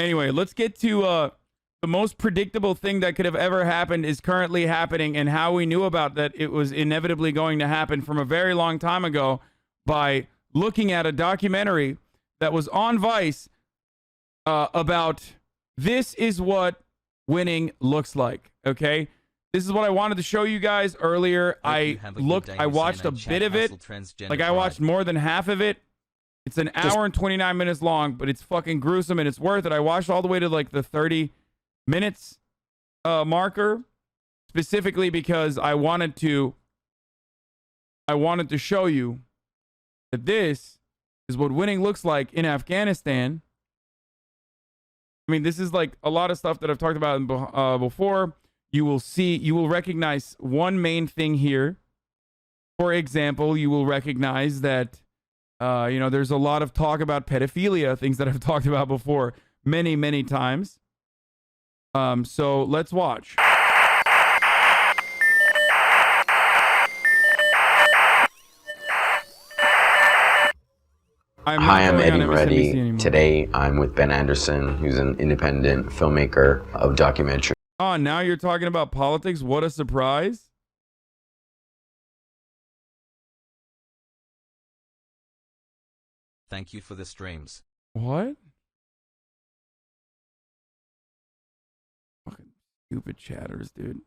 Anyway, let's get to the most predictable thing that could have ever happened is currently happening, and how we knew about that it was inevitably going to happen from a very long time ago by looking at a documentary that was on Vice about this is what winning looks like. Okay, this is what I wanted to show you guys earlier. I watched a bit of it. Like, I watched more than half of it. It's an hour and 29 minutes long, but it's fucking gruesome and it's worth it. I watched all the way to like the 30 minutes marker, specifically because I wanted to show you that this is what winning looks like in Afghanistan. I mean, this is like a lot of stuff that I've talked about before. You will recognize one main thing here. For example, you will recognize that there's a lot of talk about pedophilia, things that I've talked about before many, many times. So let's watch. Hi, I'm Eddie Reddy. Today I'm with Ben Anderson, who's an independent filmmaker of documentary. Oh, now you're talking about politics? What a surprise. Thank you for the streams. What? Fucking stupid chatters, dude.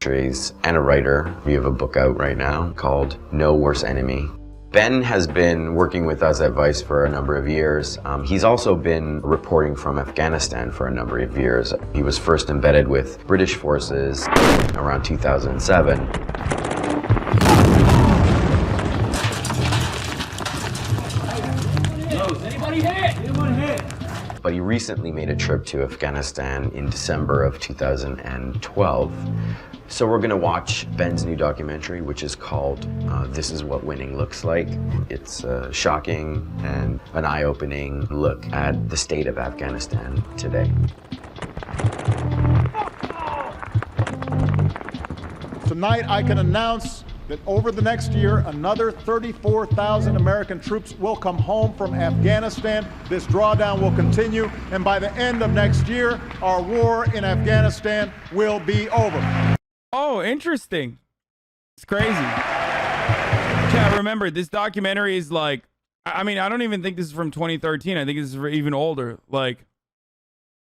And a writer. We have a book out right now called No Worse Enemy. Ben has been working with us at Vice for a number of years. He's also been reporting from Afghanistan for a number of years. He was first embedded with British forces around 2007. But he recently made a trip to Afghanistan in December of 2012. So we're gonna watch Ben's new documentary, which is called This Is What Winning Looks Like. It's a shocking and an eye-opening look at the state of Afghanistan today. Tonight I can announce that over the next year, another 34,000 American troops will come home from Afghanistan. This drawdown will continue, and by the end of next year, our war in Afghanistan will be over. Oh, interesting. It's crazy. Chat, remember, this documentary is like, I mean, I don't even think this is from 2013. I think this is even older. Like,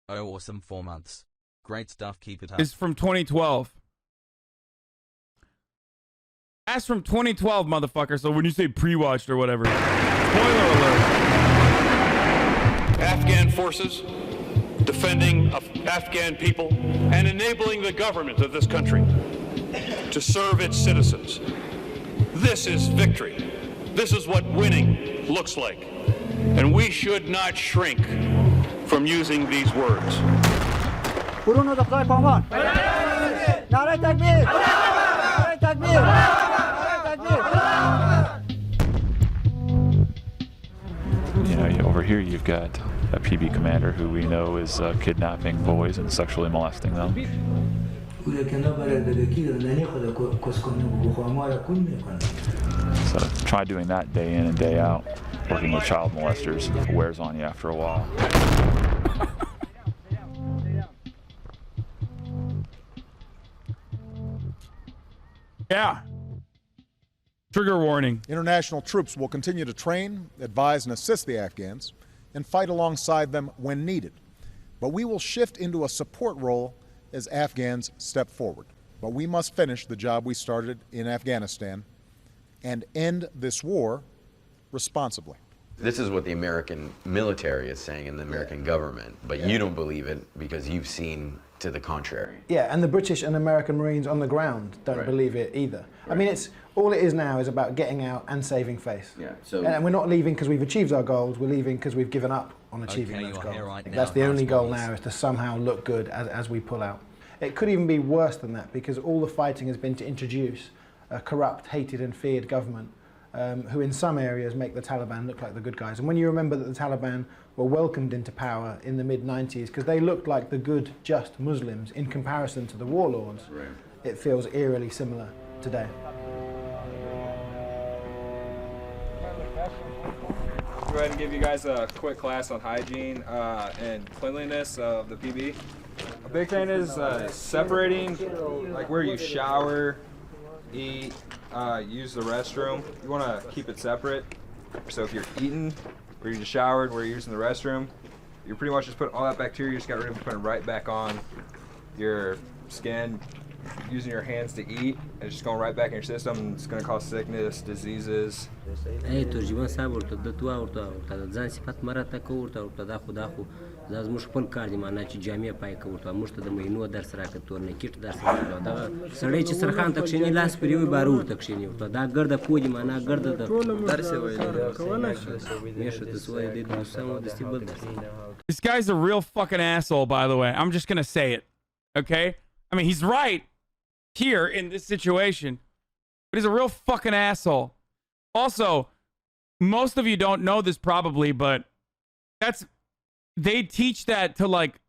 oh, awesome, 4 months. Great stuff, keep it up. It's from 2012. That's from 2012, motherfucker. So when you say pre-watched or whatever, spoiler alert. Afghan forces defending Afghan people and enabling the government of this country to serve its citizens. This is victory. This is what winning looks like. And we should not shrink from using these words. You know, over here you've got a PB commander who we know is kidnapping boys and sexually molesting them. So try doing that day in and day out. Working with child molesters wears on you after a while. Yeah. Trigger warning. International troops will continue to train, advise, and assist the Afghans and fight alongside them when needed. But we will shift into a support role as Afghans step forward. But we must finish the job we started in Afghanistan and end this war responsibly. This is what the American military is saying and the American government, but you don't believe it because you've seen to the contrary. Yeah, and the British and American Marines on the ground don't believe it either. I mean, it's all it is now is about getting out and saving face. Yeah. So, and we're not leaving because we've achieved our goals, we're leaving because we've given up on achieving those goals. Right now, that's the only goal now, is to somehow look good as we pull out. It could even be worse than that, because all the fighting has been to introduce a corrupt, hated and feared government who in some areas make the Taliban look like the good guys. And when you remember that the Taliban were welcomed into power in the mid-90s because they looked like the good, just Muslims in comparison to the warlords, it feels eerily similar today. go ahead and give you guys a quick class on hygiene and cleanliness of the PB. A big thing is separating, like where you shower, eat, use the restroom. You want to keep it separate. So if you're eating, where you just showered, where you're using the restroom, you're pretty much just putting all that bacteria you just got rid of, putting it right back on your skin, using your hands to eat, and it's just going right back in your system. It's going to cause sickness, diseases. Hey, ترجمان صاحب ورته د توه ورته د ځان صفت مراته کو ورته دا خو دا زموږ خپل کار دی معنا چې جامع پای کو ورته موږ ته د مینو درس راکړ تورنیکټ درس راکړ دا سړی چې سرخان تک شینی لاس پریوي بارو ورته کښینی ورته دا ګرده کوجی معنا ګرده د درس ویل میشه د سوې د دوسمو د ستیبل درس. This guy's a real fucking asshole, by the way. I'm just gonna say it, okay? I mean, he's right here in this situation, but he's a real fucking asshole. Also, most of you don't know this probably, but they teach that to like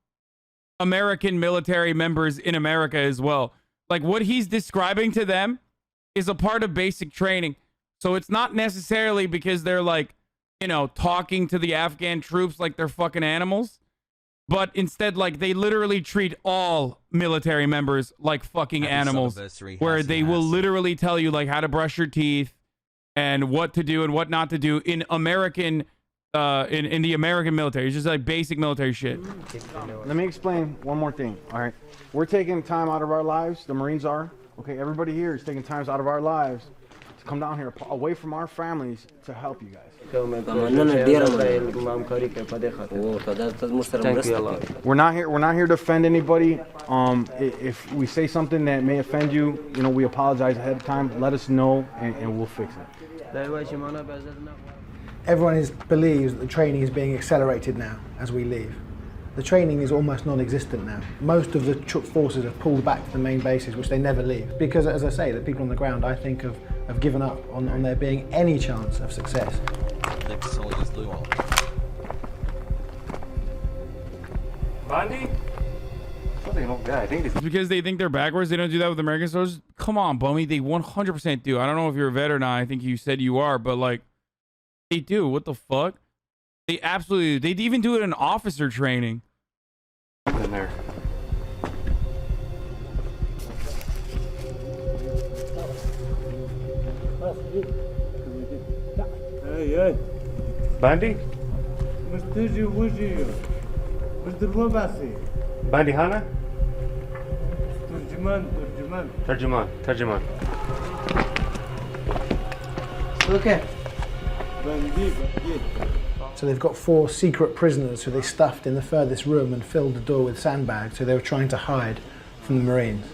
American military members in America as well. Like what he's describing to them is a part of basic training. So it's not necessarily because they're like, you know, talking to the Afghan troops like they're fucking animals, but instead like they literally treat all military members like fucking animals, where they will literally tell you like how to brush your teeth and what to do and what not to do in American in the American military. It's just like basic military shit. Let me explain one more thing. All right, we're taking time out of our lives. The Marines are. Okay, everybody here is taking times out of our lives to come down here away from our families to help you guys. We're not here to offend anybody. If we say something that may offend you, you know, we apologize ahead of time. Let us know and we'll fix it. Everyone believes that the training is being accelerated now as we leave. The training is almost non-existent now. Most of the forces have pulled back to the main bases, which they never leave. Because, as I say, the people on the ground, I think, have given up on there being any chance of success. Bundy? It's because they think they're backwards. They don't do that with American soldiers. Come on, Bummy. They 100% do. I don't know if you're a vet or not. I think you said you are, but like, they do. What the fuck? They absolutely do. They'd even do it in officer training. In there. Hey. Bandy? Bandy Hana? Terjüman. Okay. So they've got 4 secret prisoners who they stuffed in the furthest room and filled the door with sandbags, so they were trying to hide from the Marines.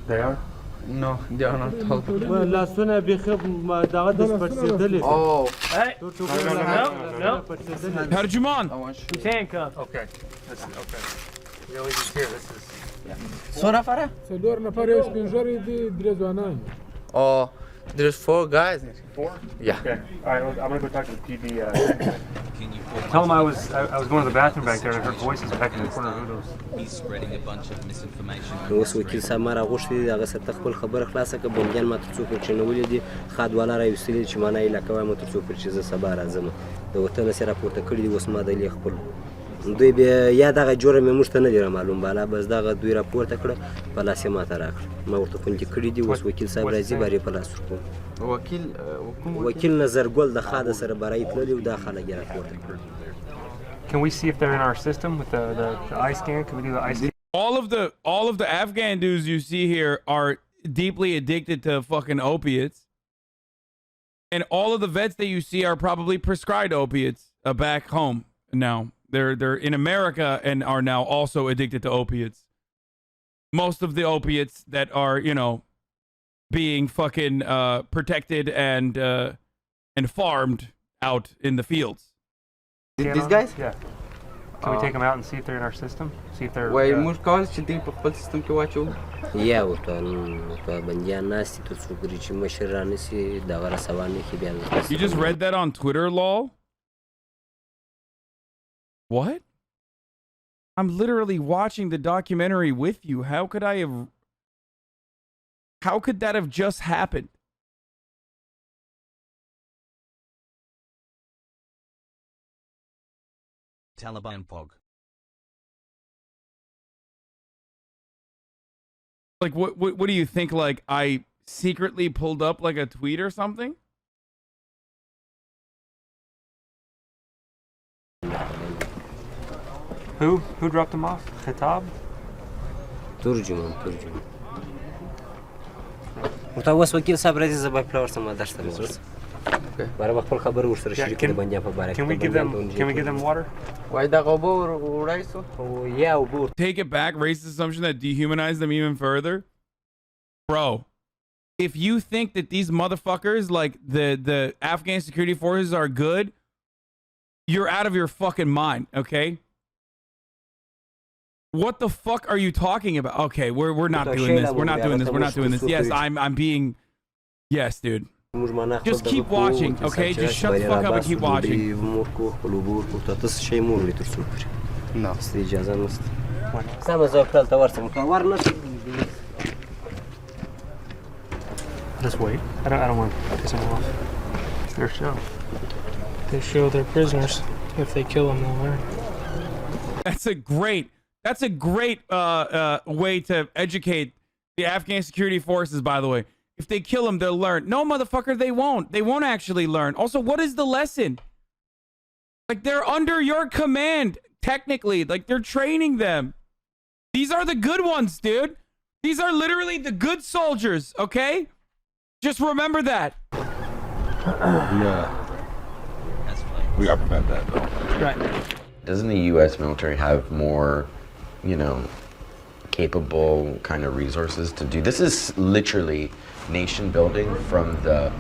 They are? No, they are not Taliban. Oh. Hey. No. Terjüman. He's handcuffed. Okay. Listen, okay. We're leaving here. This is... Oh, there's 4 guys. 4? Yeah. Okay. All right, I'm gonna go talk to the PB. Tell him I was going to the bathroom back there and I heard voices back in the corner. Who knows? He's spreading a bunch of misinformation. اوس وکیل صاحب ما راغوښتي دي هغه سره خپل خبره خلاصه کړه بندیان ما تر څو پورې چنولې دي خادواله راوستلي چې معنا یې لکه وایم تر څو پورې چې زه سبا راځم د وطن سره راپورته کړي دي اوس ما د لې خپل دوی بیا یا دغه جوړه مې موږ ته نه دی معلوم بالا بس دغه دوی راپورته کړه په لاس یې ماته راکړه ما ورته خوندي کړي دي اوس وکیل صاحب راځي بارې په لاس ورکوم وکیل نظرګل د خاده سره برای تللی و دا خلک یې راپورته کړل. Can we see if they're in our system with the eye scan? Can we do the eye scan? All of the Afghan dudes you see here are deeply addicted to fucking opiates. And all of the vets that you see are probably prescribed opiates back home now. They're in America and are now also addicted to opiates. Most of the opiates that are, you know, being fucking protected and farmed out in the fields. These guys? Yeah. Can we take them out and see if they're in our system? See if they're... Why, موږ کولای چې دوی په خپل سیستم کې واچو؟ یا ورته بندیان ناست تر څو پورې چې مشر رانیسي دغه رسوانې کې بیا You just read that on Twitter, lol? What? I'm literally watching the documentary with you. How could that have just happened? Taliban Pog. Like, what do you think? Like, I secretly pulled up like a tweet or something? Who dropped him off? Khatab? ترجمان متوسط وکیل صاحب راځي زه به پلاور سم درس ته ورسم برابر خپل خبر ورسره شریک د بندیا په باره کې Can we give them water? وای دا غوبو وړای سو او یا وبور Take it back, racist assumption that dehumanized them even further. Bro, if you think that these motherfuckers, like the Afghan security forces, are good, you're out of your fucking mind, okay? What the fuck are you talking about? Okay, we're not doing this. We're not doing this. We're not doing this. Yes, I'm being. Yes, dude. Just keep watching, okay? Just shut the fuck up and keep watching. No. Just wait. I don't want to piss them off. It's their show. They show their prisoners. If they kill them, they'll learn. That's a great way to educate the Afghan security forces, by the way. If they kill them, they'll learn. No, motherfucker, they won't. They won't actually learn. Also, what is the lesson? Like, they're under your command, technically. Like, they're training them. These are the good ones, dude. These are literally the good soldiers, okay? Just remember that. Yeah. We gotta prevent that, though. Right. Doesn't the U.S. military have more, you know, capable kind of resources to do? This is literally nation building from the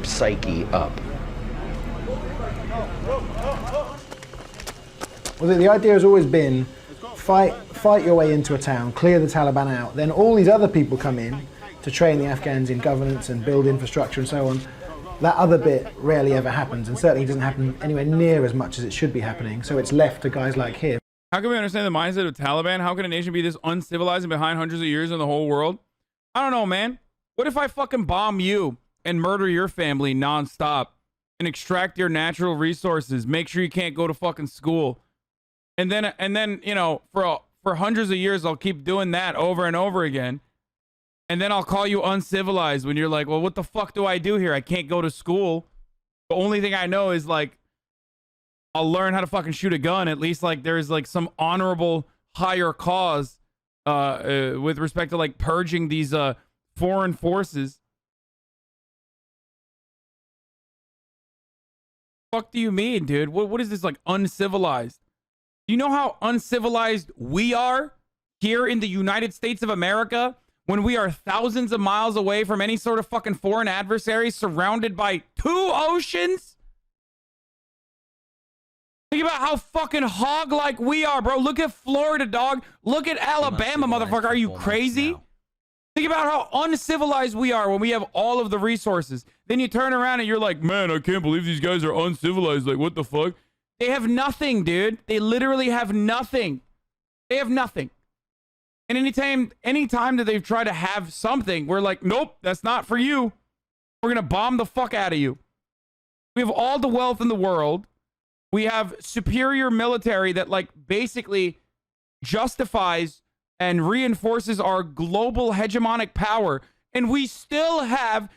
psyche up. Well, the idea has always been fight your way into a town, clear the Taliban out, then all these other people come in to train the Afghans in governance and build infrastructure and so on. That other bit rarely ever happens, and certainly doesn't happen anywhere near as much as it should be happening, so it's left to guys like him. How can we understand the mindset of Taliban? How can a nation be this uncivilized and behind hundreds of years in the whole world? I don't know, man. What if I fucking bomb you and murder your family nonstop and extract your natural resources, make sure you can't go to fucking school, and then you know, for hundreds of years I'll keep doing that over and over again, and then I'll call you uncivilized when you're like, well, what the fuck do I do here? I can't go to school. The only thing I know is, like, I'll learn how to fucking shoot a gun. At least, like, there's like some honorable higher cause with respect to like purging these foreign forces. Fuck do you mean, dude? What is this, like, uncivilized? Do you know how uncivilized we are here in the United States of America when we are thousands of miles away from any sort of fucking foreign adversary, surrounded by 2 oceans? Think about how fucking hog-like we are, bro. Look at Florida, dog. Look at Alabama, motherfucker. Are you crazy? Think about how uncivilized we are when we have all of the resources. Then you turn around and you're like, man, I can't believe these guys are uncivilized. Like, what the fuck? They have nothing, dude. They literally have nothing. They have nothing. And anytime that they've tried to have something, we're like, nope, that's not for you. We're going to bomb the fuck out of you. We have all the wealth in the world. We have superior military that, like, basically justifies and reinforces our global hegemonic power. And we still have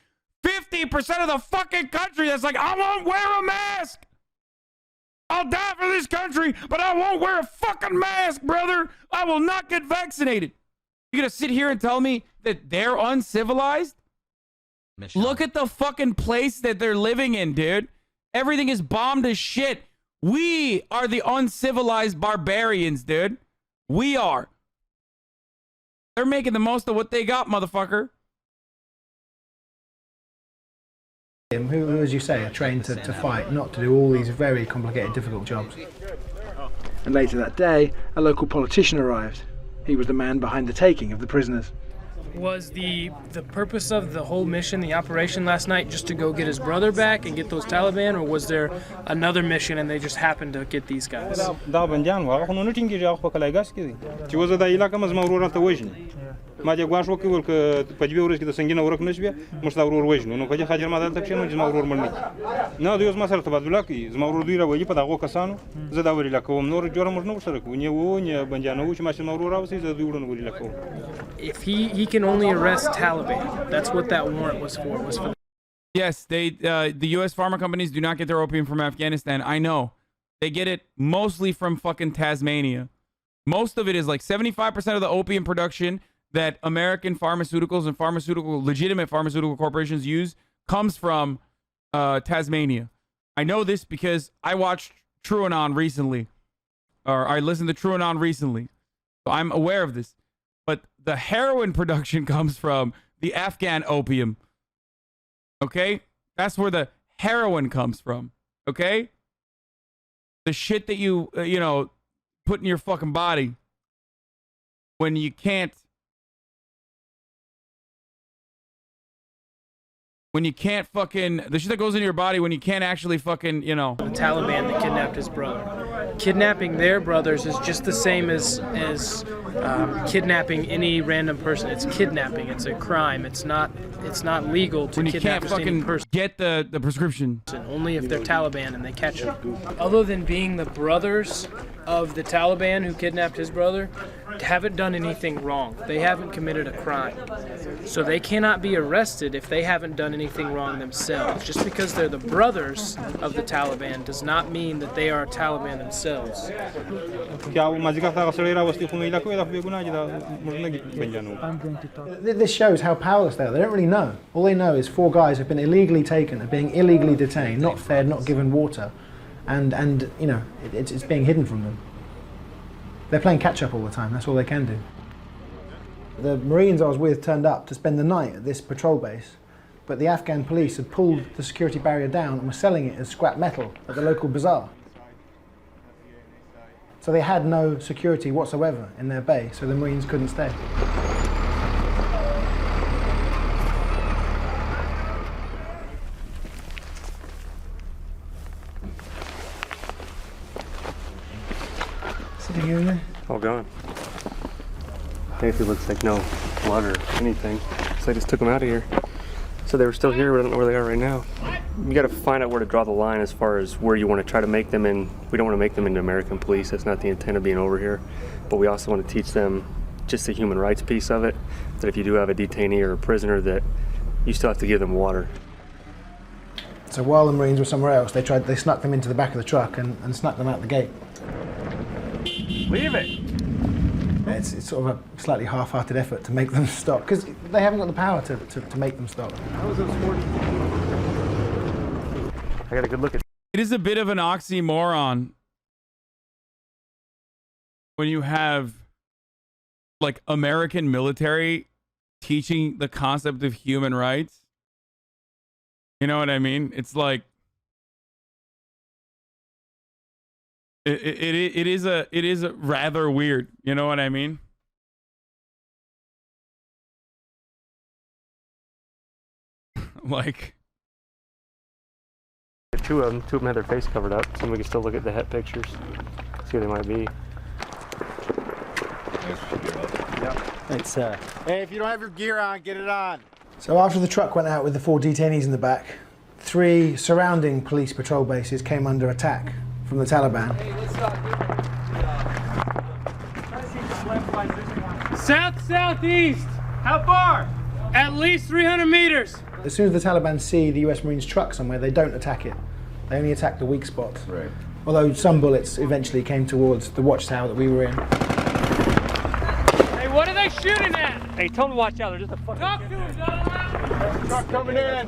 50% of the fucking country that's like, I won't wear a mask. I'll die for this country, but I won't wear a fucking mask, brother. I will not get vaccinated. You're going to sit here and tell me that they're uncivilized? Look at the fucking place that they're living in, dude. Everything is bombed as shit. We are the uncivilized barbarians, dude. We are. They're making the most of what they got, motherfucker. Who, as you say, are trained to fight, not to do all these very complicated, difficult jobs. And later that day, a local politician arrived. He was the man behind the taking of the prisoners. Was the purpose of the whole mission, the operation last night, just to go get his brother back and get those Taliban, or was there another mission and they just happened to get these guys? دا بندیان و هغه نو ټینګي هغه په کلایګاس کې دي چې وزه د علاقې مزما ورور ته وژني ما دې غواړ وکړ ورک په دې ورځ کې د سنگینه ورک نشوي مشتا ورور وژنو نو په دې خاطر ما دلته کښینو چې ما ورور مړ نه دوی زما سره تبادله کوي زما ورور دوی راوړي په دغه کسانو زه دا وري لکوم نور جوړ موږ نو سره کوو نه بندیانو چې ما چې ما ورور راوځي زه دوی ورن وري لکوم. If he can only arrest Taliban, that's what that warrant was for. Yes, the U.S. pharma companies do not get their opium from Afghanistan. I know. They get it mostly from fucking Tasmania. Most of it is like 75% of the opium production that American pharmaceuticals and legitimate pharmaceutical corporations use comes from Tasmania. I know this because I watched TrueAnon recently, or I listened to TrueAnon recently. So I'm aware of this. But the heroin production comes from the Afghan opium. Okay? That's where the heroin comes from. Okay? The shit that you put in your fucking body when you can't fucking, the shit that goes into your body when you can't actually fucking, The Taliban that kidnapped his brother. Kidnapping their brothers is just the same as kidnapping any random person. It's kidnapping. It's a crime. It's not legal to kidnap any person. Get the prescription. Only if they're Taliban and they catch them. Other than being the brothers of the Taliban who kidnapped his brother, haven't done anything wrong. They haven't committed a crime. So they cannot be arrested if they haven't done anything wrong themselves. Just because they're the brothers of the Taliban does not mean that they are Taliban themselves. This shows how powerless they are. They don't really know. All they know is 4 guys have been illegally taken, are being illegally detained, not fed, not given water, and it's being hidden from them. They're playing catch-up all the time. That's all they can do. The Marines I was with turned up to spend the night at this patrol base, but the Afghan police had pulled the security barrier down and were selling it as scrap metal at the local bazaar. So they had no security whatsoever in their base, so the Marines couldn't stay. All gone. Basically looks like no blood or anything. So they just took them out of here. So they were still here, we don't know where they are right now. You gotta find out where to draw the line as far as where you want to try to make them in. We don't want to make them into American police. That's not the intent of being over here. But we also want to teach them just the human rights piece of it. That if you do have a detainee or a prisoner, that you still have to give them water. So while the Marines were somewhere else, they snuck them into the back of the truck and snuck them out the gate. Leave it! It's sort of a slightly half-hearted effort to make them stop, because they haven't got the power to make them stop. How was those 40? I got a good look at. It is a bit of an oxymoron when you have like American military teaching the concept of human rights. You know what I mean? It's like it is a rather weird. You know what I mean? Like two of them had their face covered up, so we can still look at the head pictures, see who they might be. It's Hey, if you don't have your gear on, get it on. So after the truck went out with the 4 detainees in the back, 3 surrounding police patrol bases came under attack from the Taliban. South-southeast! How far? At least 300 meters! As soon as the Taliban see the US Marines truck somewhere, they don't attack it. They only attack the weak spots. Right. Although some bullets eventually came towards the watchtower that we were in. Hey, what are they shooting at? Hey, tell them to watch out, they're just a fucking... Talk to them, gentlemen! Truck coming in.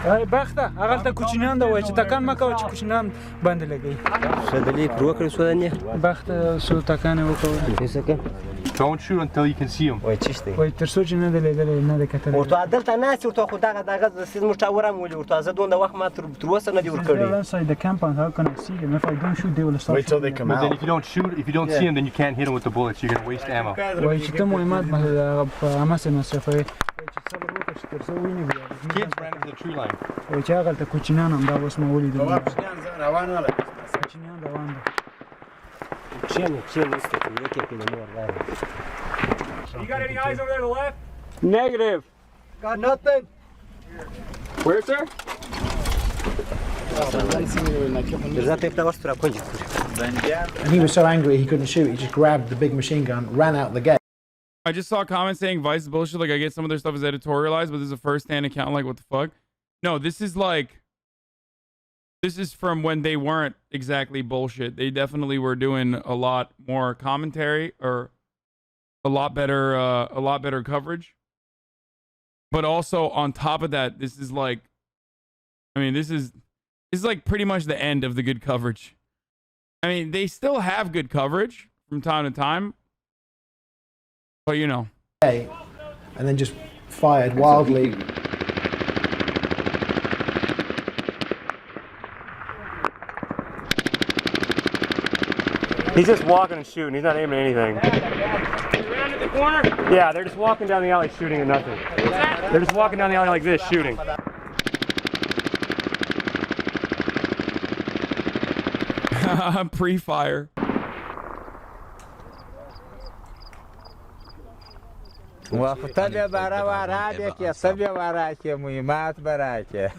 بخته هغه ته کوچنیان دا وای چې تکان مکو چې کوچنیان باندې لګي شدلی پرو کړی سو نه بخته سو تکان وکړو Don't shoot until you can see him. وای چشته وای تر څو چې نه دلې نه د کتل ورته عدالت نه ورته خو دغه سیز مشاوره مولي ورته زه دوه وخت ما تر اوسه نه دی ور کړی inside the camp and how can I see them if I don't shoot they will stop Wait till they come But out. then if you don't shoot, if you don't see him, then you can't hit him with the bullets. You're gonna waste ammo. وای چې ته مهمات په اماسه مصرفوي چې صبر وکړه چې تر څو ویني بیا Kids ran into the tree line. وای چې هغه ته کوچنیان هم دا اوس مو ولیدل کوچنیان روان ولا کوچنیان روان دي You got any eyes over there to the left? Negative. Got nothing. Where, sir? And he was so angry he couldn't shoot. He just grabbed the big machine gun, ran out the gate. I just saw comments saying Vice is bullshit. Like, I get some of their stuff is editorialized, but this is a first-hand account. Like, what the fuck? No, this is like... This is from when they weren't exactly bullshit. They definitely were doing a lot more commentary or a lot better coverage. But also on top of that, this is like, I mean, this is like pretty much the end of the good coverage. I mean, they still have good coverage from time to time, but you know. And then just fired wildly. He's just walking and shooting. He's not aiming at anything. Around at the corner? Yeah, they're just walking down the alley shooting at nothing. They're just walking down the alley like this, shooting. Pre-fire. وقتا برای ورای که سبی ورای که مهمات برای که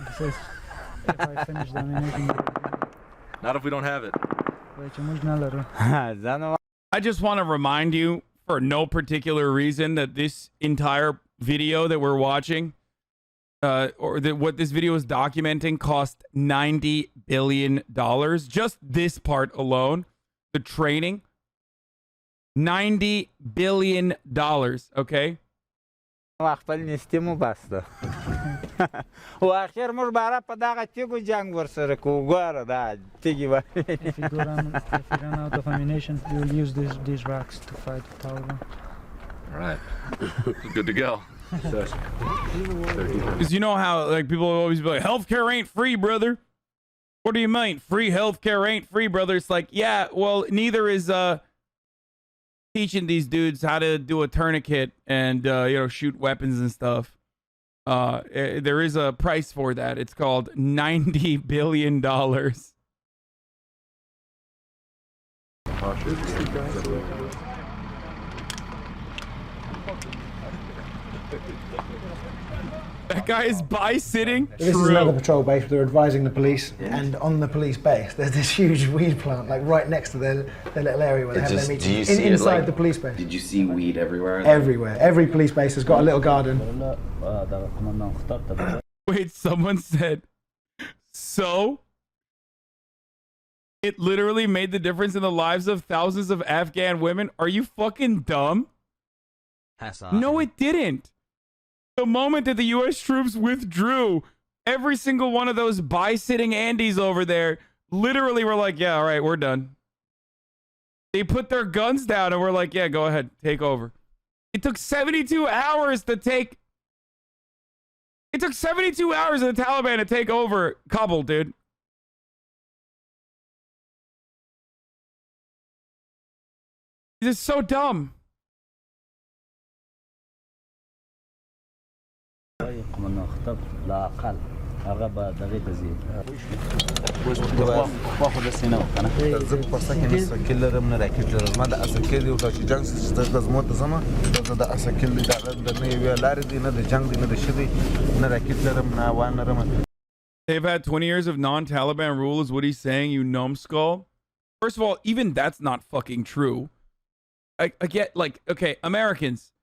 Not if we don't have it. I just want to remind you, for no particular reason, that this entire video that we're watching, or that what this video is documenting, cost $90 billion. Just this part alone, the training, $90 billion. Okay. وقتا نیستیمو بسته و آخر مر برای پداغه تیگو جنگ ورسره که گواره دا تیگی باره If you run out of ammunition, you will use these racks to fight the Taliban. All right. Good to go. Because you know how like people will always be like, healthcare ain't free, brother. What do you mean? Free healthcare ain't free, brother. It's like, yeah, well, neither is teaching these dudes how to do a tourniquet and you know, shoot weapons and stuff. There is a price for that. It's called $90 billion. That guy is bi-sitting. This is another patrol base. They're advising the police, and on the police base, there's this huge weed plant, like right next to their little area where they have their meetings. Inside the police base. Did you see weed everywhere? Everywhere. Every police base has got a little garden. Wait, someone said, so? It literally made the difference in the lives of thousands of Afghan women? Are you fucking dumb? Hasanabi. No, it didn't. The moment that the U.S. troops withdrew, every single one of those bi-sitting Andes over there literally were like, yeah, all right, we're done. They put their guns down and were like, yeah, go ahead, take over. It took 72 hours to take... It took 72 hours of the Taliban to take over Kabul, dude. This is so dumb. They've had 20 years of non-Taliban rule is what he's saying, you numbskull. First of all, even that's not fucking true. I get, like, okay, Americans,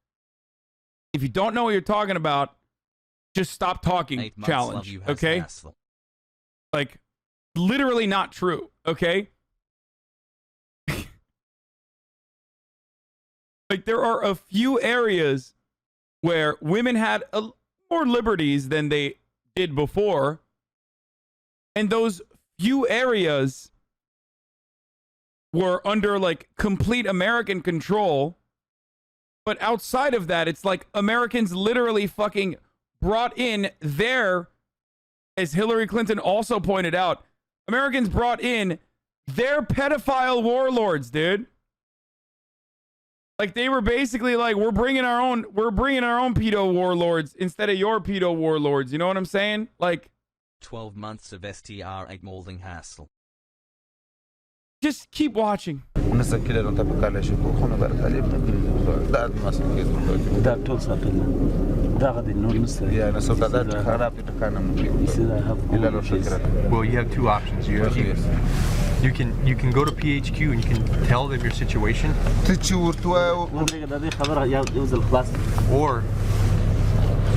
if you don't know what you're talking about, just stop talking challenge, okay? Like, literally not true, okay? Like, there are a few areas where women had more liberties than they did before. And those few areas were under like complete American control. But outside of that, it's like Americans literally fucking brought in their, as Hillary Clinton also pointed out, Americans brought in their pedophile warlords, dude. Like they were basically like, we're bringing our own pedo warlords instead of your pedo warlords. You know what I'm saying? Like 12 months of STR8 molding hassle. Just keep watching. Well, you have two options. You can go to PHQ and you can tell them your situation.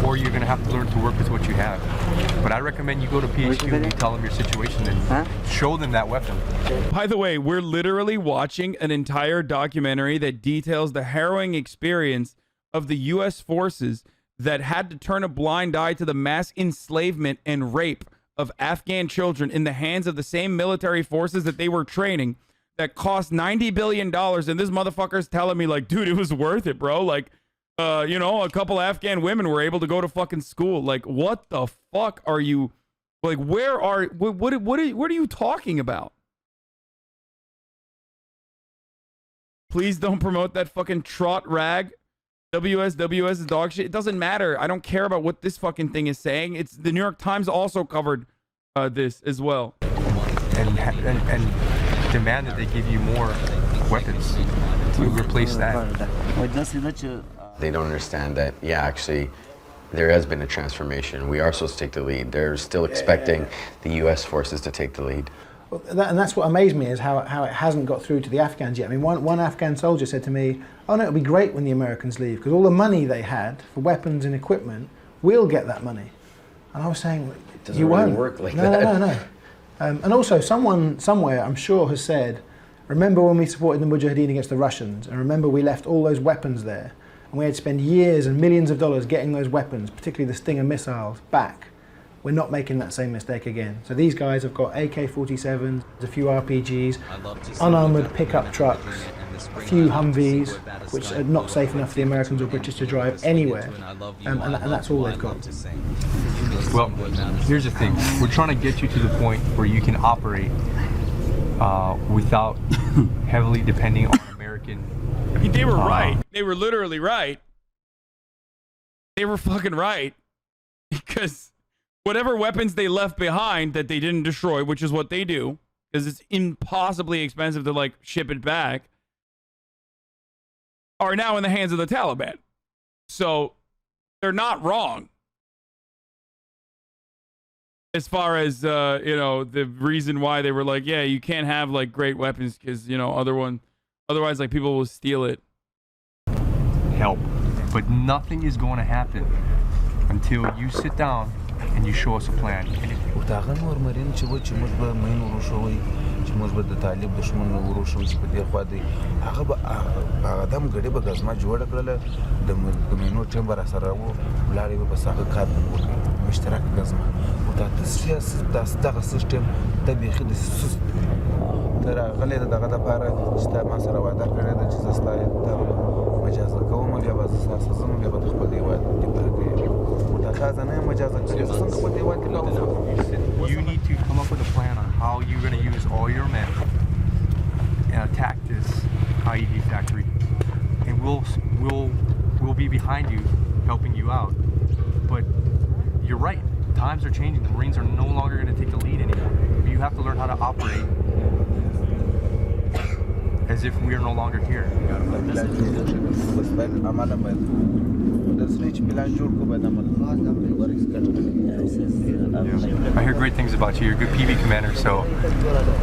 Or you're going to have to learn to work with what you have. But I recommend you go to PHQ and you tell them your situation and show them that weapon. By the way, we're literally watching an entire documentary that details the harrowing experience of the U.S. forces that had to turn a blind eye to the mass enslavement and rape of Afghan children in the hands of the same military forces that they were training that cost $90 billion. And this motherfucker's telling me like, dude, it was worth it, bro. Like, you know, a couple Afghan women were able to go to fucking school. Like, what the fuck are you, like, what are you talking about? Please don't promote that fucking trot rag. WS is dog shit. It doesn't matter. I don't care about what this fucking thing is saying. It's the New York Times also covered this as well. And demand that they give you more weapons to replace that. They don't understand that, yeah, actually, there has been a transformation. We are supposed to take the lead. They're still expecting the U.S. forces to take the lead. Well, and that's what amazed me is how it hasn't got through to the Afghans yet. I mean, one Afghan soldier said to me, oh no, it'll be great when the Americans leave because all the money they had for weapons and equipment, we'll get that money. And I was saying, it doesn't you really won't. work like no, that. No. And also someone somewhere, I'm sure, has said, remember when we supported the Mujahideen against the Russians, and remember we left all those weapons there, and we had to spend years and millions of dollars getting those weapons, particularly the Stinger missiles, back. We're not making that same mistake again. So these guys have got AK-47s, a few RPGs, unarmoured pickup trucks, a few Humvees, which are not safe enough for the Americans or British to drive anywhere, and that's all they've got. Well, here's the thing. We're trying to get you to the point where you can operate without heavily depending on American. They were right. They were literally right. They were fucking right. Because whatever weapons they left behind that they didn't destroy, which is what they do, because it's impossibly expensive to like ship it back, are now in the hands of the Taliban. So they're not wrong. As far as, you know, the reason why they were like, yeah, you can't have like great weapons because, you know, otherwise like people will steal it. Help. But nothing is going to happen until you sit down and you show us a plan. You need to come up with a plan on how you're going to use all your men and attack this IED factory, and we'll be behind you, helping you out. But you're right, times are changing. The Marines are no longer going to take the lead anymore. You have to learn how to operate as if we are no longer here. I hear great things about you. You're a good PB commander, so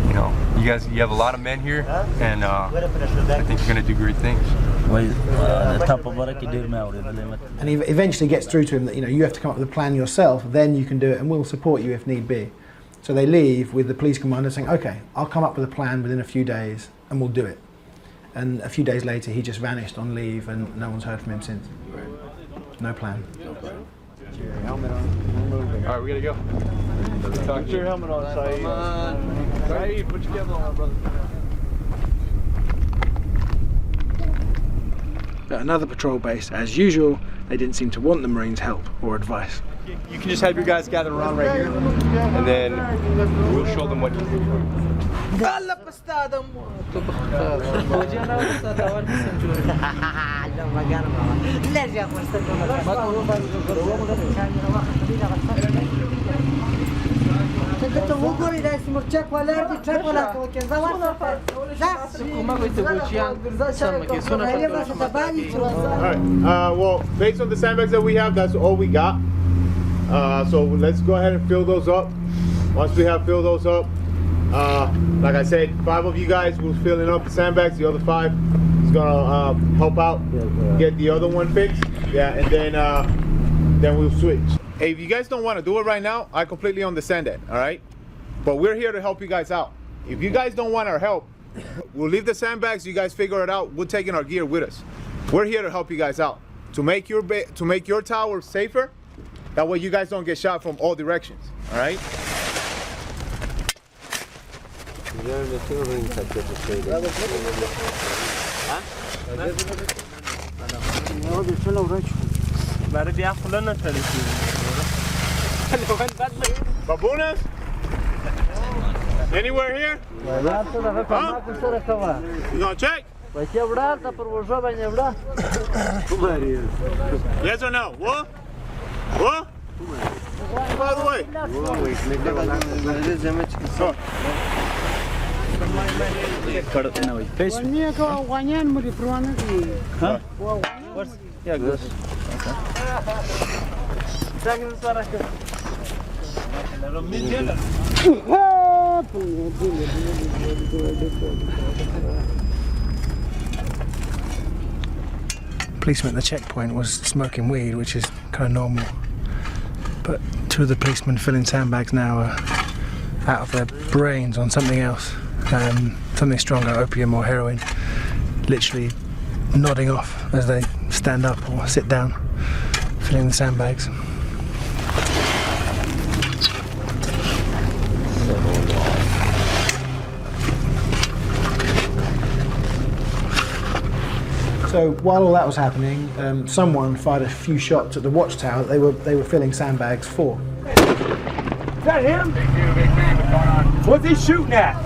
you know you have a lot of men here, and I think you're going to do great things. And he eventually gets through to him that, you know, you have to come up with a plan yourself, then you can do it, and we'll support you if need be. So they leave with the police commander saying, okay, I'll come up with a plan within a few days and we'll do it. And a few days later he just vanished on leave and no one's heard from him since. No plan. your helmet on. We're moving. All right, we gotta go. Put your helmet on, Saeed. Saeed, put your helmet on, brother. At another patrol base, as usual, they didn't seem to want the Marines' help or advice. You can just have your guys gather around right here, and then we'll show them what to do. Well, based on the sandbags that we have, that's all we got. So let's go ahead and fill those up. Once we have filled those up, like I said, 5 of you guys will fill up the sandbags. The other 5 is gonna help out, get the other one fixed. Yeah, and then we'll switch. Hey, if you guys don't want to do it right now, I completely understand that. All right, but we're here to help you guys out. If you guys don't want our help, we'll leave the sandbags. You guys figure it out. We're taking our gear with us. We're here to help you guys out to make your tower safer. That way you guys don't get shot from all directions, all right? Babunas? Anywhere here? Huh? You gonna check? Yes or no? What? What? By the way. Policeman at the checkpoint was smoking weed, which is kind of normal. But 2 of the policemen filling sandbags now are out of their brains on something else. Something stronger, opium or heroin. Literally nodding off as they stand up or sit down, filling the sandbags. So while all that was happening, someone fired a few shots at the watchtower that they were filling sandbags for. Is that him? What's he shooting at?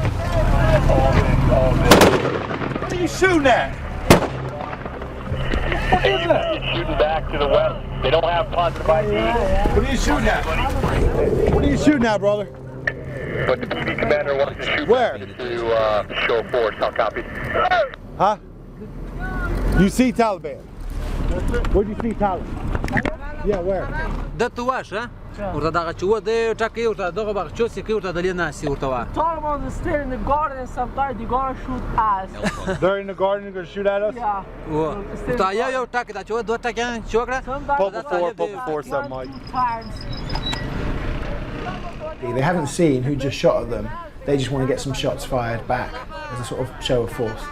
What are you shooting at? What is it? Shooting back to the west. They don't have positive ID. What are you shooting at? What are you shooting at, brother? But the PD commander wants to shoot where? To show forward. I'll copy. Huh? You see Taliban? Where do you see Taliban? Yeah, where? That to wash, huh? Urta daga chuo de taki urta daga bag chuo ki urta dalina si urta wa. Taliban is still in the garden and sometimes they're gonna shoot us. They're in the garden, they're gonna shoot at us? Yeah. Urta yo taki da chuo do taki chuo kra. Purple 4, something like. They haven't seen who just shot at them. They just want to get some shots fired back as a sort of show of force.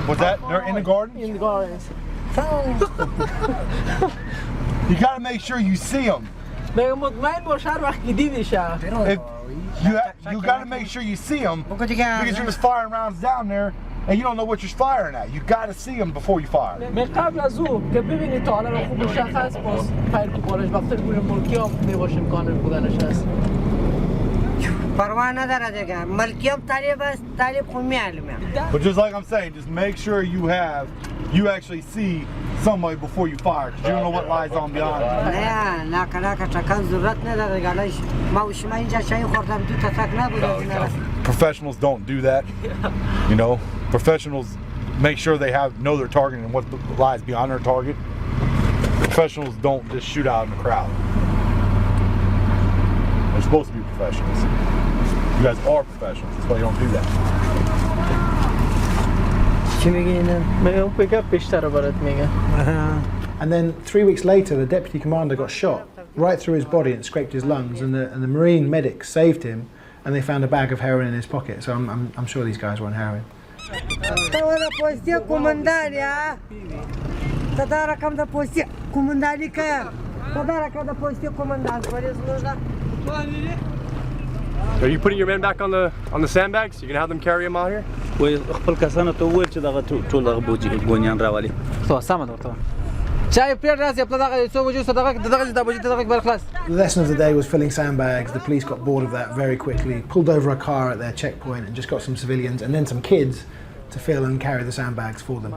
What's that? They're in the garden? In the gardens. You gotta make sure you see them. You gotta make sure you see them because you're just firing rounds down there and you don't know what you're firing at. You gotta see them before you fire. But just like I'm saying, just make sure you actually see somebody before you fire, because you don't know what lies on beyond. Professionals don't do that. You know, professionals make sure they know their target and what lies beyond their target. Professionals don't just shoot out in the crowd. They're supposed to be professionals. You guys are professionals, that's why you don't do that. And then 3 weeks later, the deputy commander got shot right through his body and scraped his lungs, and the Marine medics saved him and they found a bag of heroin in his pocket. So I'm sure these guys were on heroin. Are you putting your men back on the sandbags? You gonna have them carry them out here? وای خپل کسانو ته وویل چې دغه ټول هغه بوجیان راولي. تو سم درته. چای پیر راځي په دغه څو وجو دغه د بوجي دغه بل خلاص. The lesson of the day was filling sandbags. The police got bored of that very quickly, pulled over a car at their checkpoint and just got some civilians and then some kids to fill and carry the sandbags for them.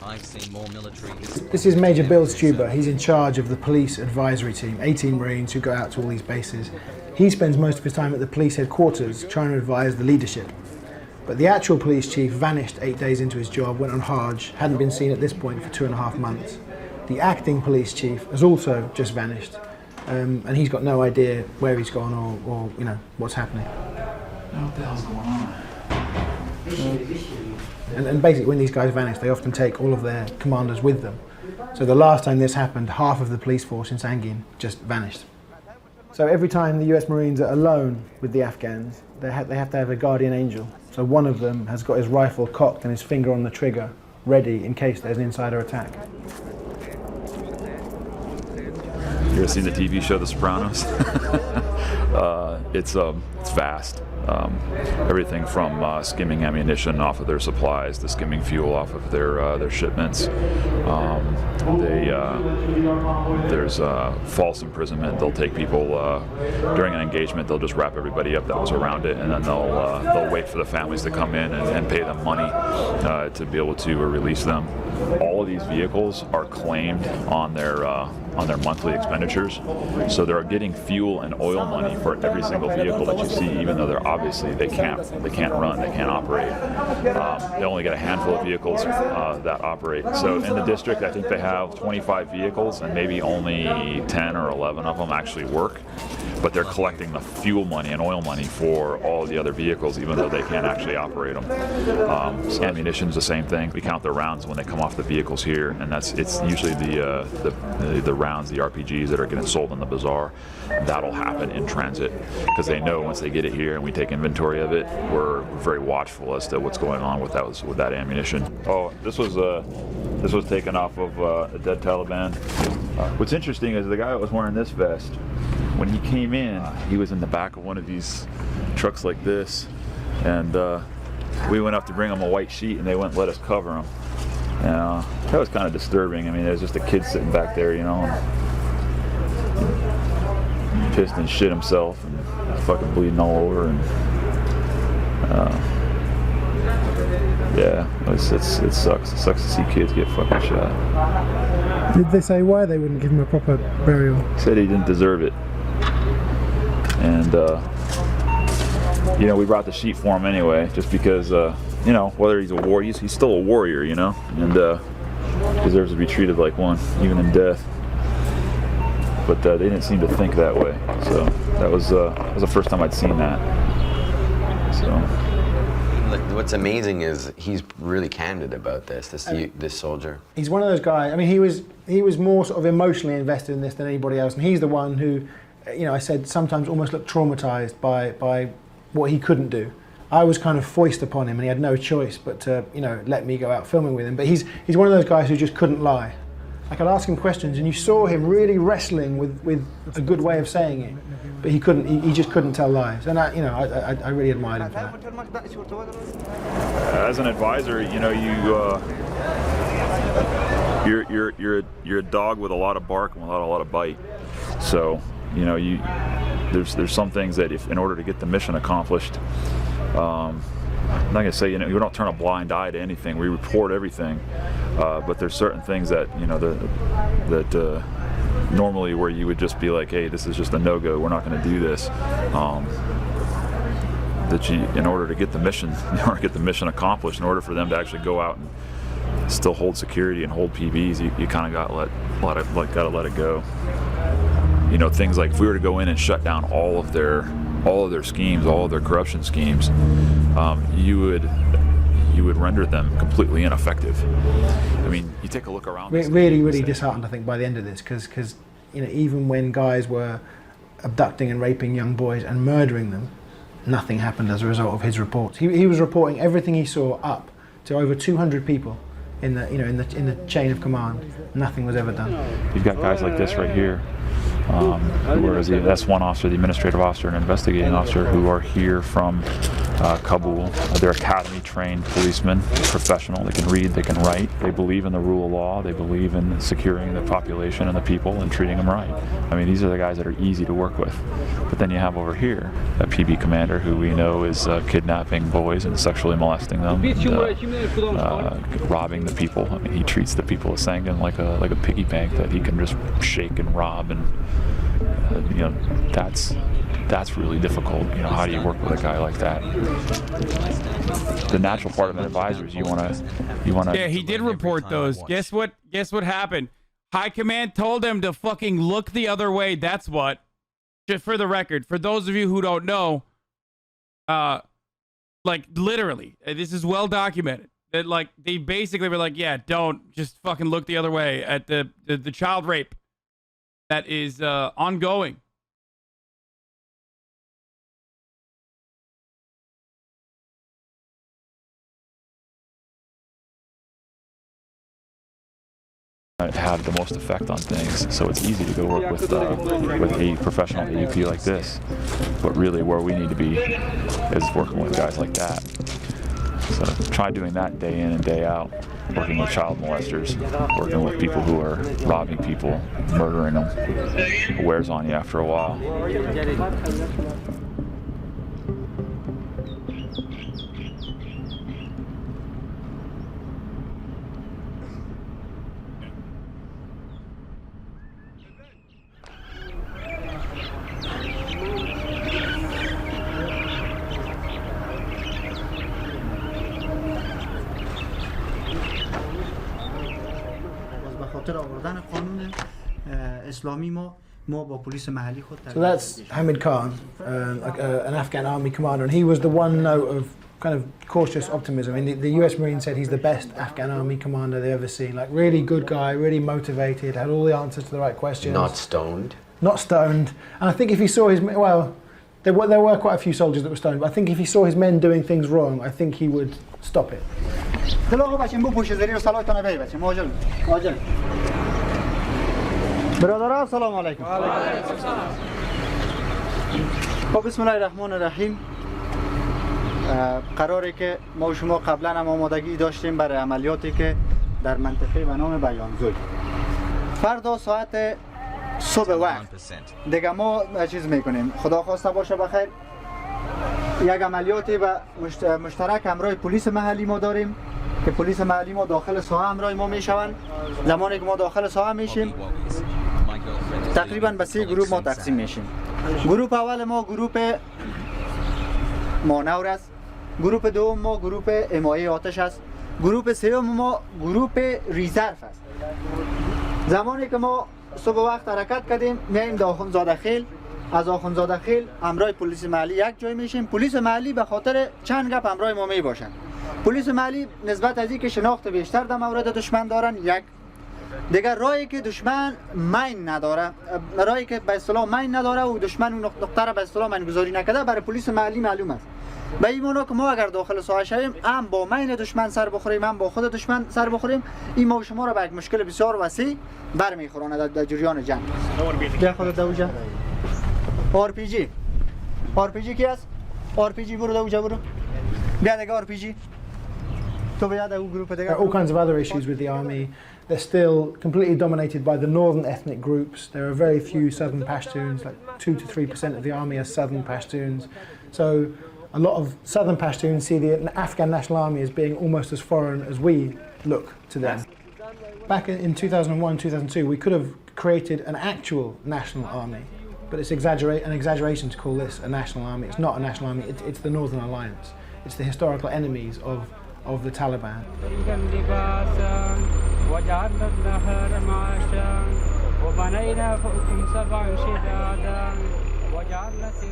I've seen more military. This is Major Bill Stuber. He's in charge of the police advisory team, 18 Marines who go out to all these bases. He spends most of his time at the police headquarters trying to advise the leadership. But the actual police chief vanished 8 days into his job, went on Hajj, hadn't been seen at this point for 2.5 months. The acting police chief has also just vanished, and he's got no idea where he's gone or you know, what's happening. What the hell's going on? And basically when these guys vanish, they often take all of their commanders with them. So the last time this happened, half of the police force in Sangin just vanished. So every time the US Marines are alone with the Afghans, they have to have a guardian angel. So one of them has got his rifle cocked and his finger on the trigger, ready in case there's an insider attack. You ever seen the TV show The Sopranos? It's vast. Everything from skimming ammunition off of their supplies to skimming fuel off of their shipments. There's false imprisonment. They'll take people during an engagement. They'll just wrap everybody up that was around it, and then they'll wait for the families to come in and pay them money to be able to release them. All of these vehicles are claimed on their monthly expenditures, so they're getting fuel and oil money for every single vehicle that you see, even though they can't run, they can't operate. They only get a handful of vehicles that operate. So in the district, I think they have 25 vehicles, and maybe only 10 or 11 of them actually work. But they're collecting the fuel money and oil money for all the other vehicles, even though they can't actually operate them. Ammunition's the same thing. We count the rounds when they come off the vehicles here, and it's usually the rounds, the RPGs that are getting sold in the bazaar. That'll happen in transit because they know once they get it here and we take inventory of it, we're very watchful as to what's going on with that ammunition. Oh, this was taken off of a dead Taliban. What's interesting is the guy that was wearing this vest, when he came in, he was in the back of one of these trucks like this, and we went up to bring him a white sheet, and they wouldn't let us cover him. That was kind of disturbing. I mean, there's just a kid sitting back there, you know, and pissed and shit himself, and fucking bleeding all over, and yeah, it sucks. It sucks to see kids get fucking shot. Did they say why they wouldn't give him a proper burial? Said he didn't deserve it. And you know, we brought the sheet for him anyway, just because you know, whether he's a warrior, he's still a warrior, you know, and deserves to be treated like one, even in death. But they didn't seem to think that way. So that was the first time I'd seen that. So. What's amazing is he's really candid about this soldier. He's one of those guys. I mean, he was more sort of emotionally invested in this than anybody else, and he's the one who, you know, I said sometimes almost looked traumatized by what he couldn't do. I was kind of foisted upon him, and he had no choice but to, you know, let me go out filming with him. But he's one of those guys who just couldn't lie. I could ask him questions, and you saw him really wrestling with a good way of saying it, but he couldn't. He just couldn't tell lies, and I really admired him for that. As an advisor, you know, you're a dog with a lot of bark and a lot of bite. So, you know, there's some things that if in order to get the mission accomplished, I'm not gonna say, you know, we don't turn a blind eye to anything. We report everything, but there's certain things that, you know, that normally where you would just be like, hey, this is just a no-go. We're not going to do this. That you, in order to get the mission, accomplished, in order for them to actually go out still hold security and hold PBs, you kind of gotta let it go. You know, things like if we were to go in and shut down all of their schemes, all of their corruption schemes, you would render them completely ineffective. I mean, you take a look around. Really disheartened, I think, by the end of this, because you know, even when guys were abducting and raping young boys and murdering them, nothing happened as a result of his reports. He was reporting everything he saw up to over 200 people in the chain of command. Nothing was ever done. You've got guys like this right here, who are the S1 officer, the administrative officer, and investigating officer, who are here from Kabul. They're academy-trained policemen, professional. They can read, they can write. They believe in the rule of law. They believe in securing the population and the people and treating them right. I mean, these are the guys that are easy to work with. But then you have over here a PB commander who we know is kidnapping boys and sexually molesting them, and, robbing the people. I mean, he treats the people of Sangin like a piggy bank that he can just shake and rob, and you know, that's really difficult. You know, how do you work with a guy like that? The natural part of an advisor is you want to. Yeah, he did report those. Guess what happened? High command told him to fucking look the other way. That's what. Just for the record, for those of you who don't know, like literally, this is well documented. That like they basically were like, yeah, don't just fucking look the other way at the child rape that is ongoing. Have the most effect on things, so it's easy to go work with a professional AUP like this, but really where we need to be is working with guys like that. So try doing that day in and day out, working with child molesters, working with people who are robbing people, murdering them. It wears on you after a while. So that's Hamid Khan, an Afghan army commander, and he was the one note of kind of cautious optimism. I mean, the US Marine said he's the best Afghan army commander they've ever seen. Like, really good guy, really motivated, had all the answers to the right questions. Not stoned. Not stoned. And I think if he saw his, well, there were quite a few soldiers that were stoned, but I think if he saw his men doing things wrong, I think he would stop it. برادرها سلام علیکم. خب بسم الله الرحمن الرحیم. قراره که ما و شما قبلا هم آمادگی داشتیم برای عملیاتی که در منطقه به نام بیانزوی. فردا ساعت صبح وقت دیگه ما چیز میکنیم. خدا خواسته باشه بخیر. یک عملیاتی به مشترک همراه پلیس محلی ما داریم که پلیس محلی ما داخل ساحه همراه ما میشوند. زمانی که ما داخل ساحه میشیم تقریبا به 3 گروه ما تقسیم میشیم. گروه اول ما گروه مانور است. گروه دوم ما گروه حمایه آتش است. گروه سوم ما گروه ریزرو است. زمانی که ما صبح وقت حرکت کردیم میایم در آخوندزاده خیل. از آخوندزاده خیل همراه پلیس محلی یک جای میشیم. پلیس محلی به خاطر چند گپ همراه ما می باشند. پلیس محلی نسبت از اینکه شناخت بیشتر در مورد دشمن دارن، یک دیگر راهی که دشمن مین نداره، راهی که به اصطلاح مین نداره و دشمن اون نقطه را به اصطلاح مین گذاری نکرده برای پلیس محلی معلوم است. به این معنی که ما اگر داخل ساحه شویم هم با مین دشمن سر بخوریم هم با خود دشمن سر بخوریم، این ما و شما را به یک مشکل بسیار وسیع برمیخوراند در جریان جنگ. بیا خودت دوجا. آرپیجی کی است؟ آرپیجی برو دوجا برو. بیا دیگه آرپیجی. There are all kinds of other issues with the army. They're still completely dominated by the northern ethnic groups. There are very few southern Pashtuns, like 2 to 3% of the army are southern Pashtuns. So a lot of southern Pashtuns see the Afghan National Army as being almost as foreign as we look to them. Back in 2001, 2002, we could have created an actual national army, but it's an exaggeration to call this a national army. It's not a national army, it's the Northern Alliance. It's the historical enemies of of the Taliban.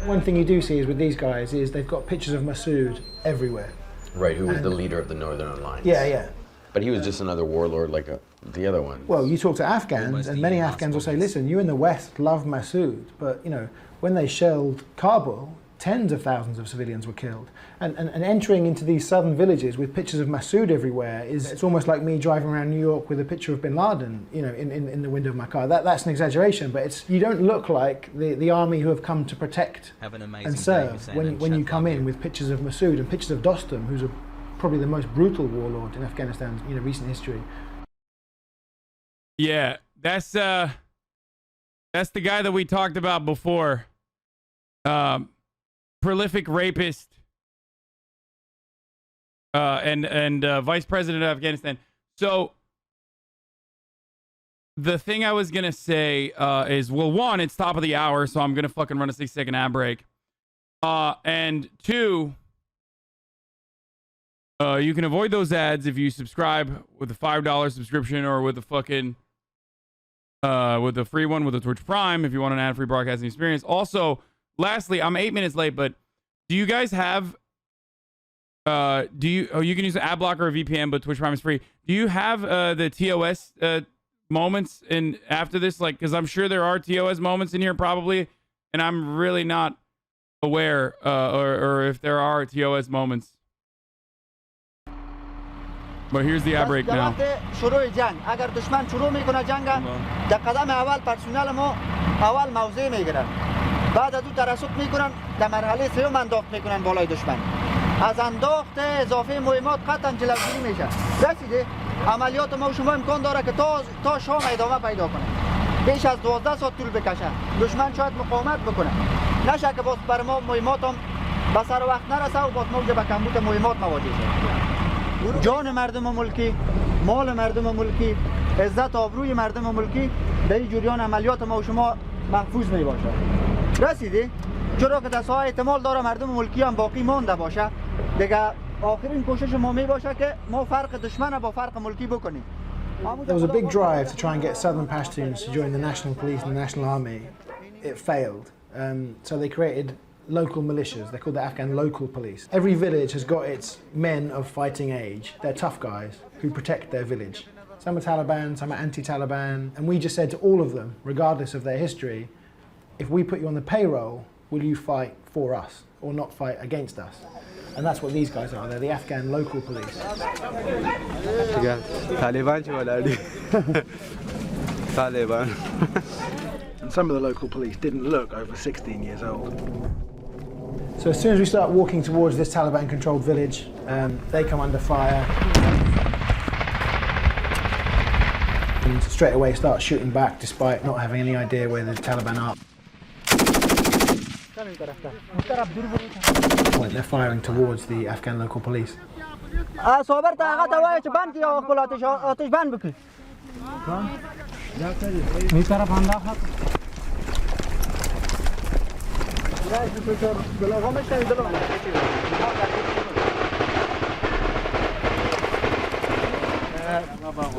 One thing you do see is with these guys is they've got pictures of Masood everywhere. Right, who was the leader of the Northern Alliance. Yeah, yeah. But he was just another warlord like the other one. Well, you talk to Afghans, and many Afghans will say, listen, you in the West love Masood, but, you know, when they shelled Kabul, tens of thousands of civilians were killed. And entering into these southern villages with pictures of Masood everywhere it's almost like me driving around New York with a picture of bin Laden, you know, in the window of my car. That's an exaggeration, but you don't look like the army who have come to protect and serve when you come in with pictures of Masood and pictures of Dostum, who's probably the most brutal warlord in Afghanistan's recent history. Yeah, that's the guy that we talked about before. Prolific rapist and vice president of Afghanistan. So the thing I was gonna say is, well, one, it's top of the hour, so I'm gonna fucking run a 6-second ad break. And two, you can avoid those ads if you subscribe with a $5 subscription or with a fucking with the free one with the Twitch Prime if you want an ad-free broadcasting experience. Also, lastly, I'm 8 minutes late, but do you guys have you can use an ad blocker or VPN, but Twitch Prime is free. Do you have the TOS moments in after this? Like, because I'm sure there are TOS moments in here probably, and I'm really not aware or if there are TOS moments. But here's the ad break now. شروع جنگ اگر دشمن شروع میکنه جنگ در قدم اول پرسونل ما اول موضع میگیرن بعد از اون ترصد میکنن در مرحله سوم انداخت میکنن بالای دشمن از انداخت اضافه مهمات قطعا جلوگیری میشه رسیده عملیات ما و شما امکان داره که تا شام ادامه پیدا کنه بیش از 12 ساعت طول بکشه دشمن شاید مقاومت بکنه نشه که باز بر ما مهمات هم به سر وقت نرسه و باز موجه به کمبود مهمات مواجه شد جان مردم ملکی، مال مردم ملکی، عزت آبروی مردم ملکی در این جریان عملیات ما و شما محفوظ می باشه. رسیدی؟ چرا که دست‌ها احتمال داره مردم ملکی هم باقی مانده باشه. دیگه آخرین کوشش ما می باشه که ما فرق دشمن با فرق ملکی بکنیم. There was a big drive to try and get southern Pashtuns to join the national police and the national army. It failed. So they created local militias. They're called the Afghan local police. Every village has got its men of fighting age. They're tough guys who protect their village. Some are Taliban, some are anti-Taliban. And we just said to all of them, regardless of their history, if we put you on the payroll, will you fight for us or not fight against us? And that's what these guys are. They're the Afghan local police. Taliban. And some of the local police didn't look over 16 years old. So as soon as we start walking towards this Taliban-controlled village, they come under fire. And straight away start shooting back despite not having any idea where the Taliban are. They're firing towards the Afghan local police.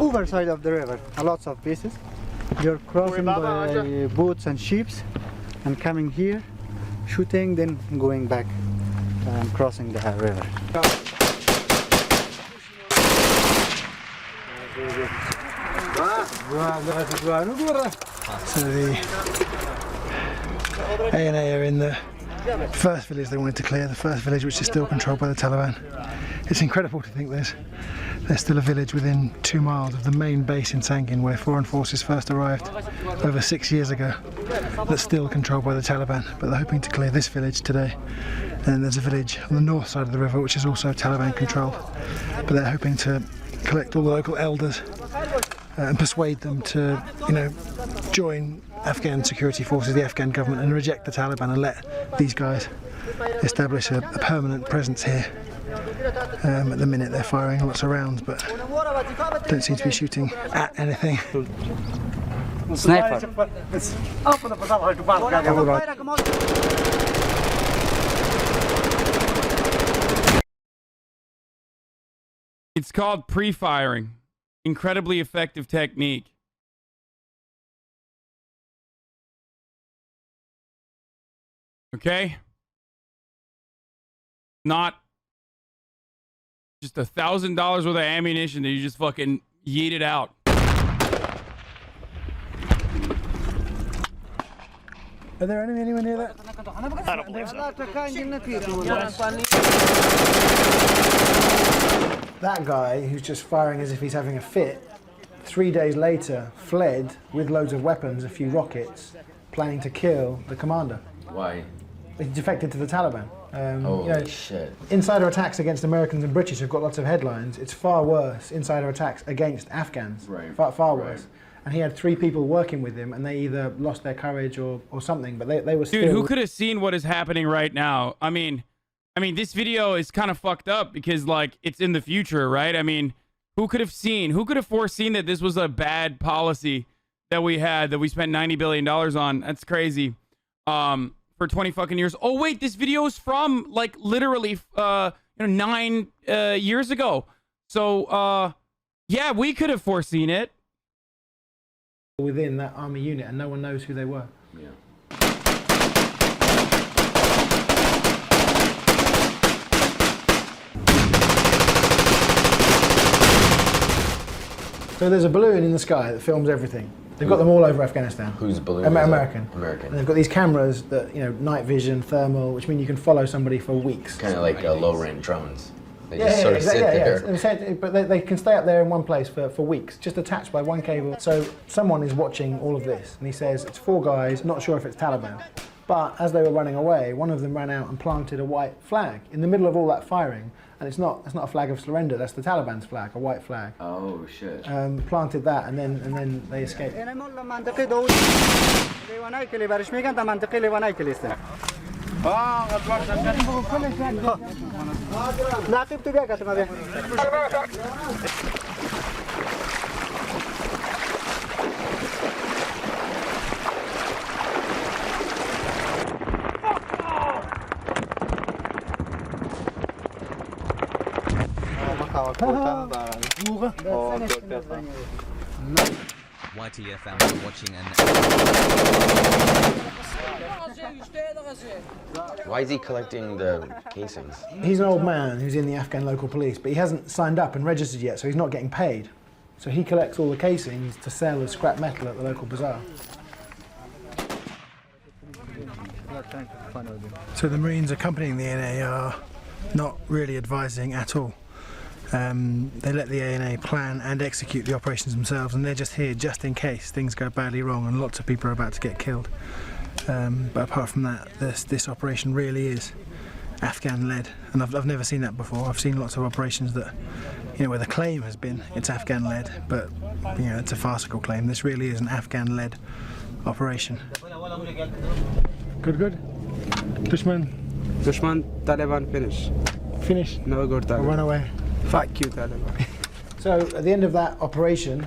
Overside of the river, lots of pieces. You're crossing by boats and ships and coming here, shooting, then going back and crossing the river. So the A&A are in the first village they wanted to clear, the first village which is still controlled by the Taliban. It's incredible to think there's still a village within 2 miles of the main base in Sangin where foreign forces first arrived over 6 years ago that's still controlled by the Taliban, but they're hoping to clear this village today. And there's a village on the north side of the river which is also Taliban controlled, but they're hoping to collect all the local elders and persuade them to, join Afghan security forces, the Afghan government, and reject the Taliban and let these guys establish a permanent presence here. At the minute they're firing lots of rounds, but don't seem to be shooting at anything. Sniper. It's called pre-firing. Incredibly effective technique. Okay? Not just $1,000 worth of ammunition that you just fucking yeet it out. Are there anyone near that? I don't believe so. That guy who's just firing as if he's having a fit, 3 days later fled with loads of weapons, a few rockets, planning to kill the commander. Why? He defected to the Taliban. Holy shit. Insider attacks against Americans and British have got lots of headlines. It's far worse, insider attacks against Afghans. Right. Far worse. And he had 3 people working with him, and they either lost their courage or something, but they were still... Dude, who could have seen what is happening right now? I mean, this video is kind of fucked up because, like, it's in the future, right? I mean, who could have foreseen that this was a bad policy that we had, that we spent $90 billion on? That's crazy. For 20 fucking years. Oh, wait, this video is from, like, literally, 9 years ago. So, yeah, we could have foreseen it. Within that army unit, and no one knows who they were. Yeah. So there's a balloon in the sky that films everything. They've got them all over Afghanistan. Whose balloon? American. American. And they've got these cameras that, night vision, thermal, which mean you can follow somebody for weeks. Kind of like low-rand drones. They just sort of sit there. Yeah. But they can stay up there in one place for weeks, just attached by one cable. So someone is watching all of this, and he says it's 4 guys, not sure if it's Taliban. But as they were running away, one of them ran out and planted a white flag in the middle of all that firing. And it's not a flag of surrender, that's the Taliban's flag, a white flag. Oh, shit. Planted that, and then they escaped. YTF out watching and... Why is he collecting the casings? He's an old man who's in the Afghan local police, but he hasn't signed up and registered yet, so he's not getting paid. So he collects all the casings to sell as scrap metal at the local bazaar. So the Marines accompanying the ANA are not really advising at all. They let the ANA plan and execute the operations themselves, and they're just here just in case things go badly wrong and lots of people are about to get killed. But apart from that, this operation really is Afghan-led, and I've never seen that before. I've seen lots of operations that, where the claim has been it's Afghan-led, but it's a farcical claim. This really is an Afghan-led operation. Good. Dushman, Taliban finish. Finish? No good Taliban. Run away. Fuck you, Taliban. So at the end of that operation,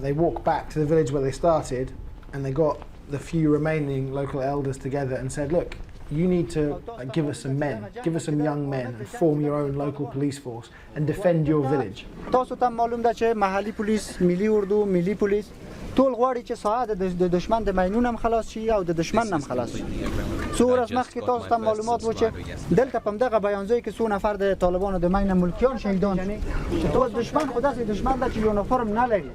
they walked back to the village where they started, and they got the few remaining local elders together and said, look, you need to give us some men, give us some young men, and form your own local police force and defend your village. ټول غواړي چې ساعت د دشمن د ماینونو هم خلاص شي او د دشمن هم خلاص شي. څو ورځې مخکې تاسو ته معلومات و چې دلته په همدغه بیانځای کې څو نفر د طالبانو د ماین ملکیان شهیدان چې تاسو دشمن خو داسې دشمن ده چې یونیفرم نه لري.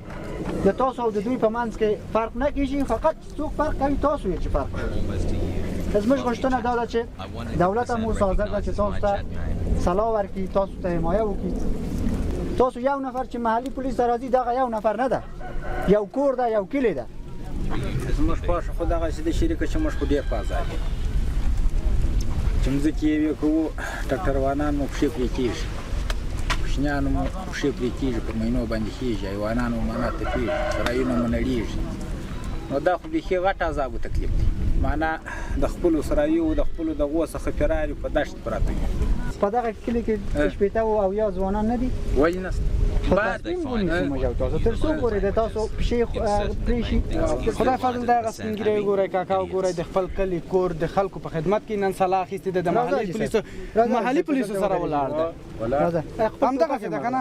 د تاسو او د دوی په منځ کې فرق نه کیږي، فقط څوک فرق کوي تاسو یې چې فرق کوي. زموږ غوښتنه دا ده چې دولت هم ورسره ده چې تاسو ته سلاح ورکړي، تاسو ته حمایه وکړي. تاسو یو نفر چې محلي پولیس ته راځي دغه یو نفر نه ده، یو کور ده، یو کلی ده. زموږ خوښه خو دغسې د شریکه چې موږ خو ډېر په ازاد یو چې مځکې یې وې کوو، ټکټروانان مو پښې پرې کېږي، کوچنیانو مو پښې پرې کېږي، پر مینو باندې خېږي، حیوانانو معنا تپېږي، سرایونه مو نړېږي. نو دا خو بیخي غټ عذاب و تکلیف دی. معنا د خپلو سرایو د خپلو دغو څخه فرار په دشت پراته وي. په دغه کلي کې شپېته او اویا ځوانان نه دي؟ ولې نشته؟ تر څو پورې د تاسو پښې پرې شي خدای فضل دا هغه سپینګیری وګورئ کاکا وګورئ د خپل کلي کور د خلکو په خدمت کې نن سلا اخیستې ده د محلي پولیسو سره ولاړ ده همدغسې ده که نه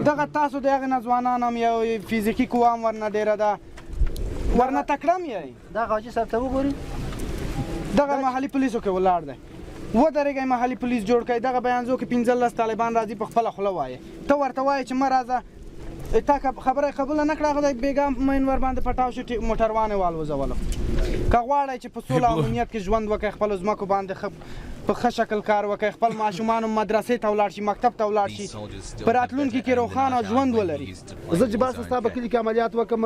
دغه تاسو د هغې نه ځوانان هم یو فزیکي قوه هم ورنه ډېره ده ورنه تکړه هم یی دا حاجي صاحب ته وګورئ دغه محلي پولیسو کې ولاړ دی ودرېږئ محلي پولیس جوړ کړئ دغه بیانزو کې 15 طالبان راځي په خپله خوله وایي ته ورته وایې چې مه راځه تا خبره یې قبوله نه کړه خدای بېګا مین ورباندې پټاو شو موټروان یې والوځولو که غواړئ چې په سوله او امنیت کې ژوند وکړئ خپلو ځمکو باندې په ښه شکل کار وکړئ خپل ماشومان هم مدرسې ته ولاړ شي مکتب ته ولاړ شي په راتلونکي کې روښانه ژوند ولري زه چې باسه ستا په کلي کې عملیات وکړم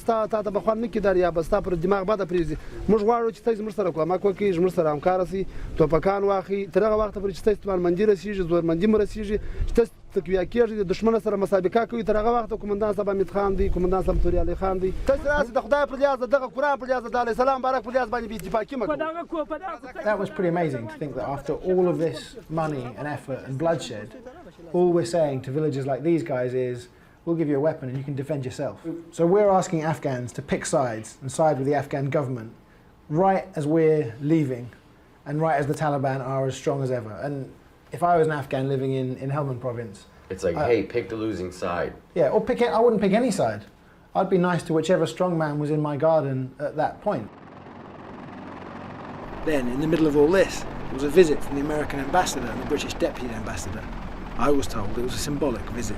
تا ته به خوند نه کېدار یا به ستا پر دماغ بده پرېږدي موږ غواړو چې ته زموږ سره کومک وکړي زموږ سره همکاره سي توپکان واخلي تر هغه وخته پورې چې ته استعمارمندي رسېږي زورمندي مو رسېږي چې ته تقویه کېږي د دښمن سره مسابقه کوي تر هغه وخته قومندان صاحب حمید خان دی قومندان صاحب توري علي خان دی ته راسي د خدای پر لیاز دغه قرآن پر لیاز د علیه السلام بارک پر لیاز باندې بې اتفاقي مه کوو That was pretty amazing to think that after all of this money and effort and bloodshed, all we're saying to villagers like these guys is, we'll give you a weapon and you can defend yourself. So we're asking Afghans to pick sides and side with the Afghan government right as we're leaving and right as the Taliban are as strong as ever. And if I was an Afghan living in Helmand province, it's like, hey, pick the losing side. Yeah, or I wouldn't pick any side. I'd be nice to whichever strong man was in my garden at that point. Then, in the middle of all this, there was a visit from the American ambassador and the British deputy ambassador. I was told it was a symbolic visit.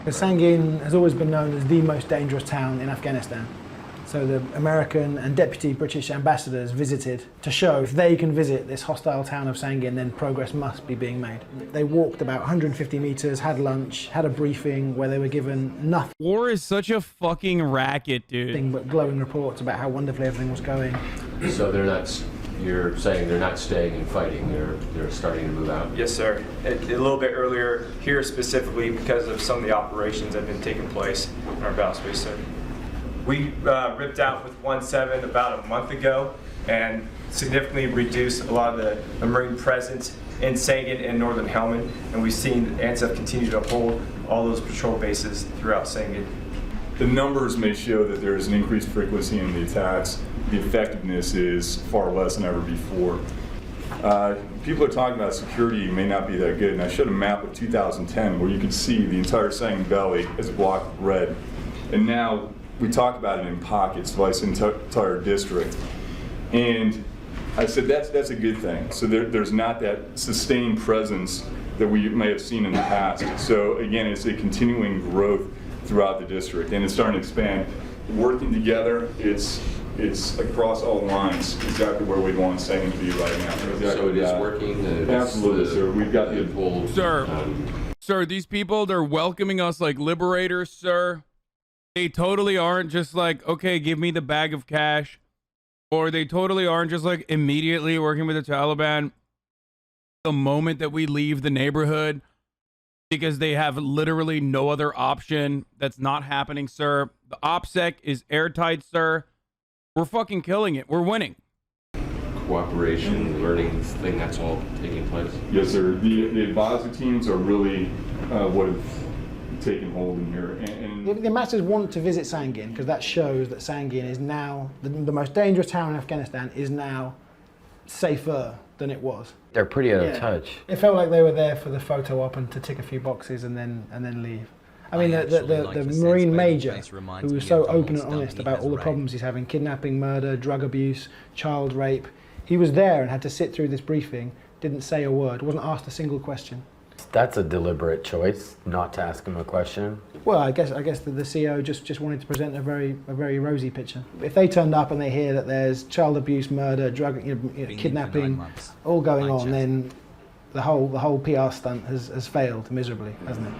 Sangin has always been known as the most dangerous town in Afghanistan. So the American and deputy British ambassadors visited to show if they can visit this hostile town of Sangin, then progress must be being made. They walked about 150 meters, had lunch, had a briefing where they were given nothing. War is such a fucking racket, dude. But glowing reports about how wonderfully everything was going. So they're not. You're saying they're not staying and fighting. They're starting to move out. Yes, sir. A little bit earlier here, specifically because of some of the operations that have been taking place in our battle space, sir. We ripped out with 1-7 about a month ago and significantly reduced a lot of the Marine presence in Sangin and northern Helmand, and we've seen ANSF continue to hold all those patrol bases throughout Sangin. The numbers may show that there is an increased frequency in the attacks. The effectiveness is far less than ever before. People are talking about security may not be that good, and I showed a map of 2010 where you could see the entire Sangin Valley as a block of red, and now we talk about it in pockets, twice in entire district. And I said that's a good thing. So there's not that sustained presence that we may have seen in the past. So again, it's a continuing growth throughout the district, and it's starting to expand. Working together, it's across all lines, exactly where we want Sangin to be right now. Exactly so it is working? Absolutely, sir. We've got the pull. Sir, these people, they're welcoming us like liberators, sir. They totally aren't just like, okay, give me the bag of cash. Or they totally aren't just like immediately working with the Taliban the moment that we leave the neighborhood because they have literally no other option. That's not happening, sir. The OPSEC is airtight, sir. We're fucking killing it. We're winning. Cooperation, learning thing, that's all taking place? Yes, sir. The advisor teams are really what have taken hold in here. And the ambassadors want to visit Sangin because that shows that Sangin is now, the most dangerous town in Afghanistan is now safer than it was. They're pretty out of touch. It felt like they were there for the photo op and to tick a few boxes and then leave. I mean, the Marine Major, who was so open and honest about all the problems he's having, kidnapping, murder, drug abuse, child rape, he was there and had to sit through this briefing, didn't say a word, wasn't asked a single question. That's a deliberate choice, not to ask him a question. Well, I guess the CEO just wanted to present a very rosy picture. If they turned up and they hear that there's child abuse, murder, drug, kidnapping, all going on, then the whole PR stunt has failed miserably, hasn't it?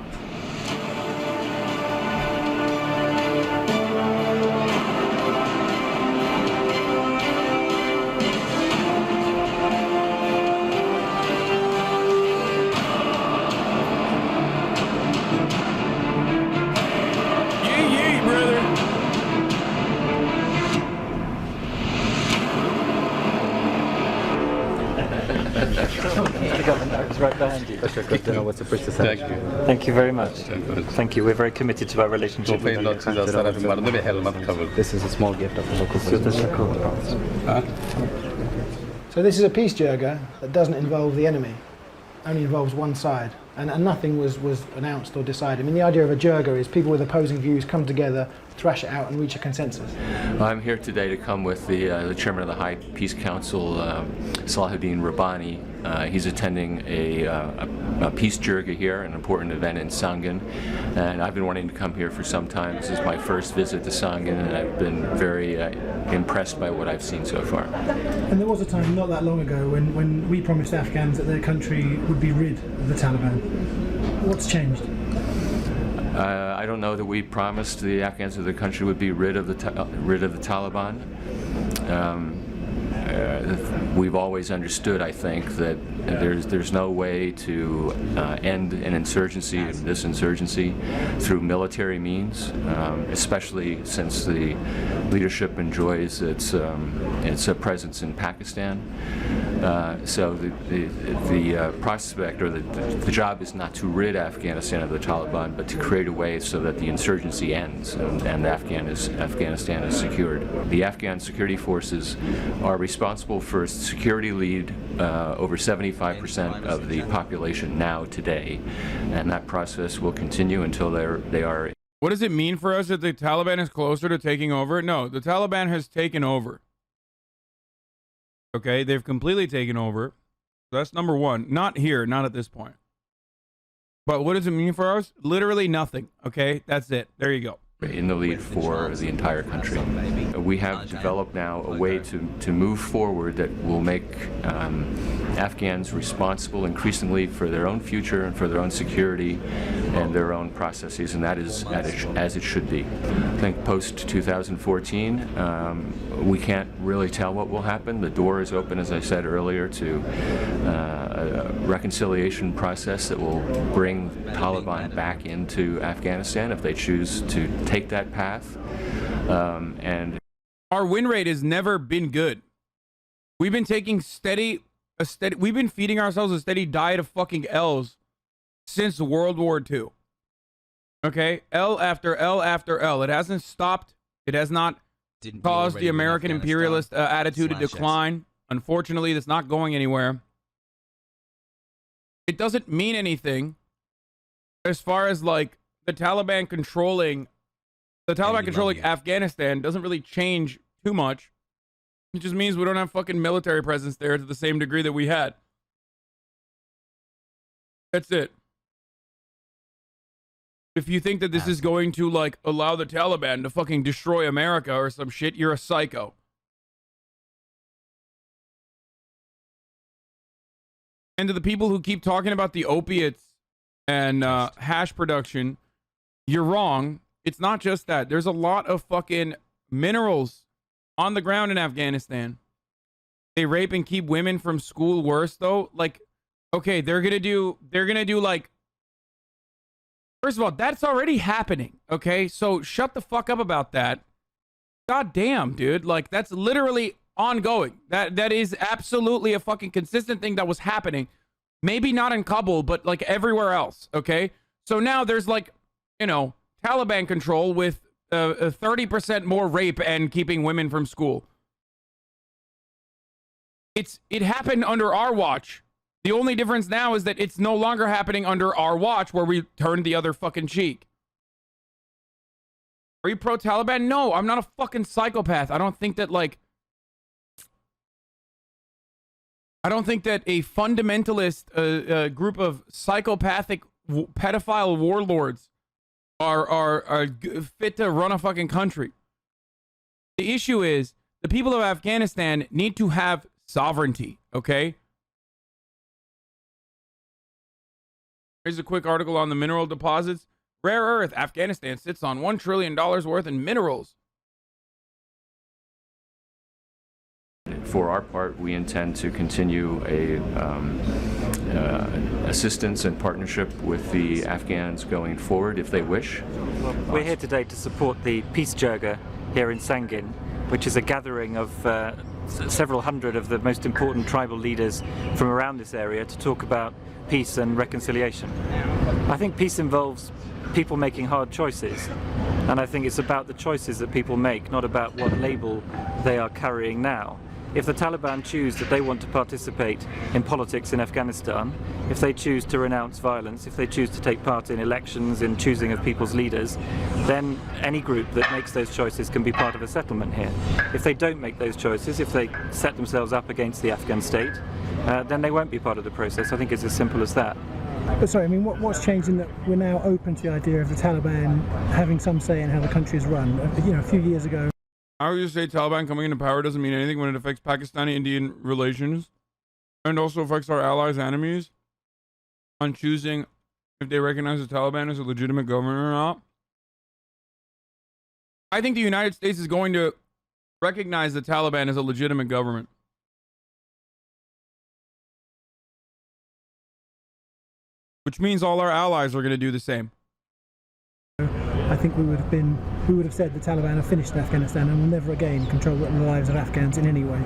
The governor is right behind you. Thank you very much. Thank you. We're very committed to our relationship. This is a small gift of the local So this is a peace jirga that doesn't involve the enemy, only involves one side, and nothing was announced or decided. I mean, the idea of a jirga is people with opposing views come together, thrash it out and reach a consensus. I'm here today to come with the chairman of the High Peace Council, Salahuddin Rabbani. He's attending a peace jirga here, an important event in Sangin, and I've been wanting to come here for some time. This is my first visit to Sangin, and I've been very impressed by what I've seen so far. And there was a time not that long ago when we promised Afghans that their country would be rid of the Taliban. What's changed? I don't know that we promised the Afghans that the country would be rid of the Taliban. We've always understood, I think, that there's no way to end an insurgency, this insurgency, through military means, especially since the leadership enjoys its presence in Pakistan. So the prospect or the job is not to rid Afghanistan of the Taliban, but to create a way so that the insurgency ends and Afghanistan is secured. The Afghan security forces are responsible for security lead over 75% of the population now today, and that process will continue until they are. What does it mean for us that the Taliban is closer to taking over? No, the Taliban has taken over. Okay, they've completely taken over. That's number one. Not here, not at this point. But what does it mean for us? Literally nothing. Okay, that's it. There you go. In the lead for the entire country. We have developed now a way to move forward that will make Afghans responsible increasingly for their own future and for their own security and their own processes, and that is as it should be. I think post-2014, we can't really tell what will happen. The door is open, as I said earlier, to a reconciliation process that will bring Taliban back into Afghanistan if they choose to take that path. And our win rate has never been good. We've been taking we've been feeding ourselves a steady diet of fucking L's since World War II. Okay, L after L after L. It hasn't stopped. It has not caused the American imperialist attitude to decline. Unfortunately, that's not going anywhere. It doesn't mean anything as far as like the Taliban controlling Afghanistan doesn't really change too much. It just means we don't have fucking military presence there to the same degree that we had. That's it. If you think that this is going to like allow the Taliban to fucking destroy America or some shit, you're a psycho. And to the people who keep talking about the opiates and hash production, you're wrong. It's not just that. There's a lot of fucking minerals on the ground in Afghanistan. They rape and keep women from school worse though. Like, okay, they're gonna do like, first of all, that's already happening. Okay, so shut the fuck up about that. God damn, dude. Like, that's literally ongoing. That is absolutely a fucking consistent thing that was happening. Maybe not in Kabul, but like everywhere else. Okay, so now there's like, you know, Taliban control with 30% more rape and keeping women from school. It happened under our watch. The only difference now is that it's no longer happening under our watch where we turned the other fucking cheek. Are you pro-Taliban? No, I'm not a fucking psychopath. I don't think that a fundamentalist group of psychopathic pedophile warlords are fit to run a fucking country. The issue is the people of Afghanistan need to have sovereignty, okay? Here's a quick article on the mineral deposits. Rare earth. Afghanistan sits on $1 trillion worth in minerals. For our part, we intend to continue assistance and partnership with the Afghans going forward if they wish. We're here today to support the Peace Jirga here in Sangin, which is a gathering of several hundred of the most important tribal leaders from around this area to talk about peace and reconciliation. I think peace involves people making hard choices, and I think it's about the choices that people make, not about what label they are carrying now. If the Taliban choose that they want to participate in politics in Afghanistan, if they choose to renounce violence, if they choose to take part in elections, in choosing of people's leaders, then any group that makes those choices can be part of a settlement here. If they don't make those choices, if they set themselves up against the Afghan state, then they won't be part of the process. I think it's as simple as that. But sorry, I mean, what's changed in that we're now open to the idea of the Taliban having some say in how the country is run? You know, a few years ago. I would just say Taliban coming into power doesn't mean anything when it affects Pakistani-Indian relations and also affects our allies' enemies on choosing if they recognize the Taliban as a legitimate government or not. I think the United States is going to recognize the Taliban as a legitimate government. Which means all our allies are going to do the same. I think we would have said the Taliban have finished in Afghanistan and will never again control the lives of Afghans in any way.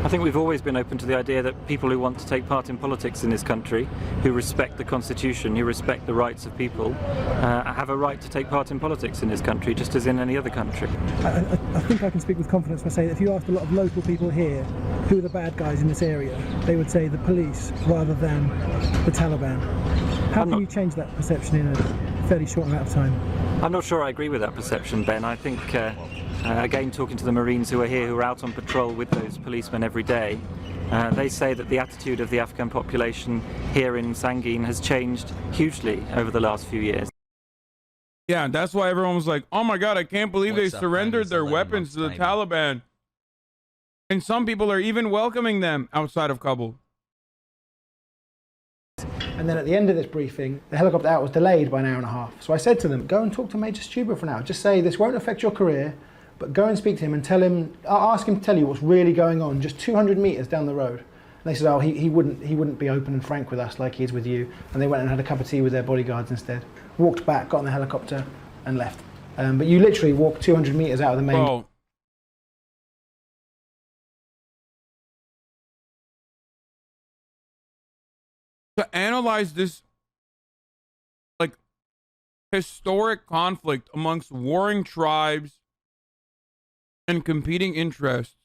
I think we've always been open to the idea that people who want to take part in politics in this country, who respect the constitution, who respect the rights of people, have a right to take part in politics in this country, just as in any other country. I think I can speak with confidence by saying that if you asked a lot of local people here who are the bad guys in this area, they would say the police rather than the Taliban. How can you change that perception in a fairly short amount of time? I'm not sure I agree with that perception, Ben. I think, again, talking to the Marines who are here, who are out on patrol with those policemen every day, they say that the attitude of the Afghan population here in Sangin has changed hugely over the last few years. Yeah, that's why everyone was like, oh my God, I can't believe they surrendered their weapons to the Taliban. And some people are even welcoming them outside of Kabul. And then at the end of this briefing, the helicopter out was delayed by an hour and a half. So I said to them, go and talk to Major Stuber for an hour. Just say, this won't affect your career, but go and speak to him and tell him, ask him to tell you what's really going on, just 200 meters down the road. And they said, oh, he wouldn't be open and frank with us like he is with you. And they went and had a cup of tea with their bodyguards instead. Walked back, got in the helicopter and left. But you literally walk 200 meters out of the main... Bro. To analyze this, like, historic conflict amongst warring tribes and competing interests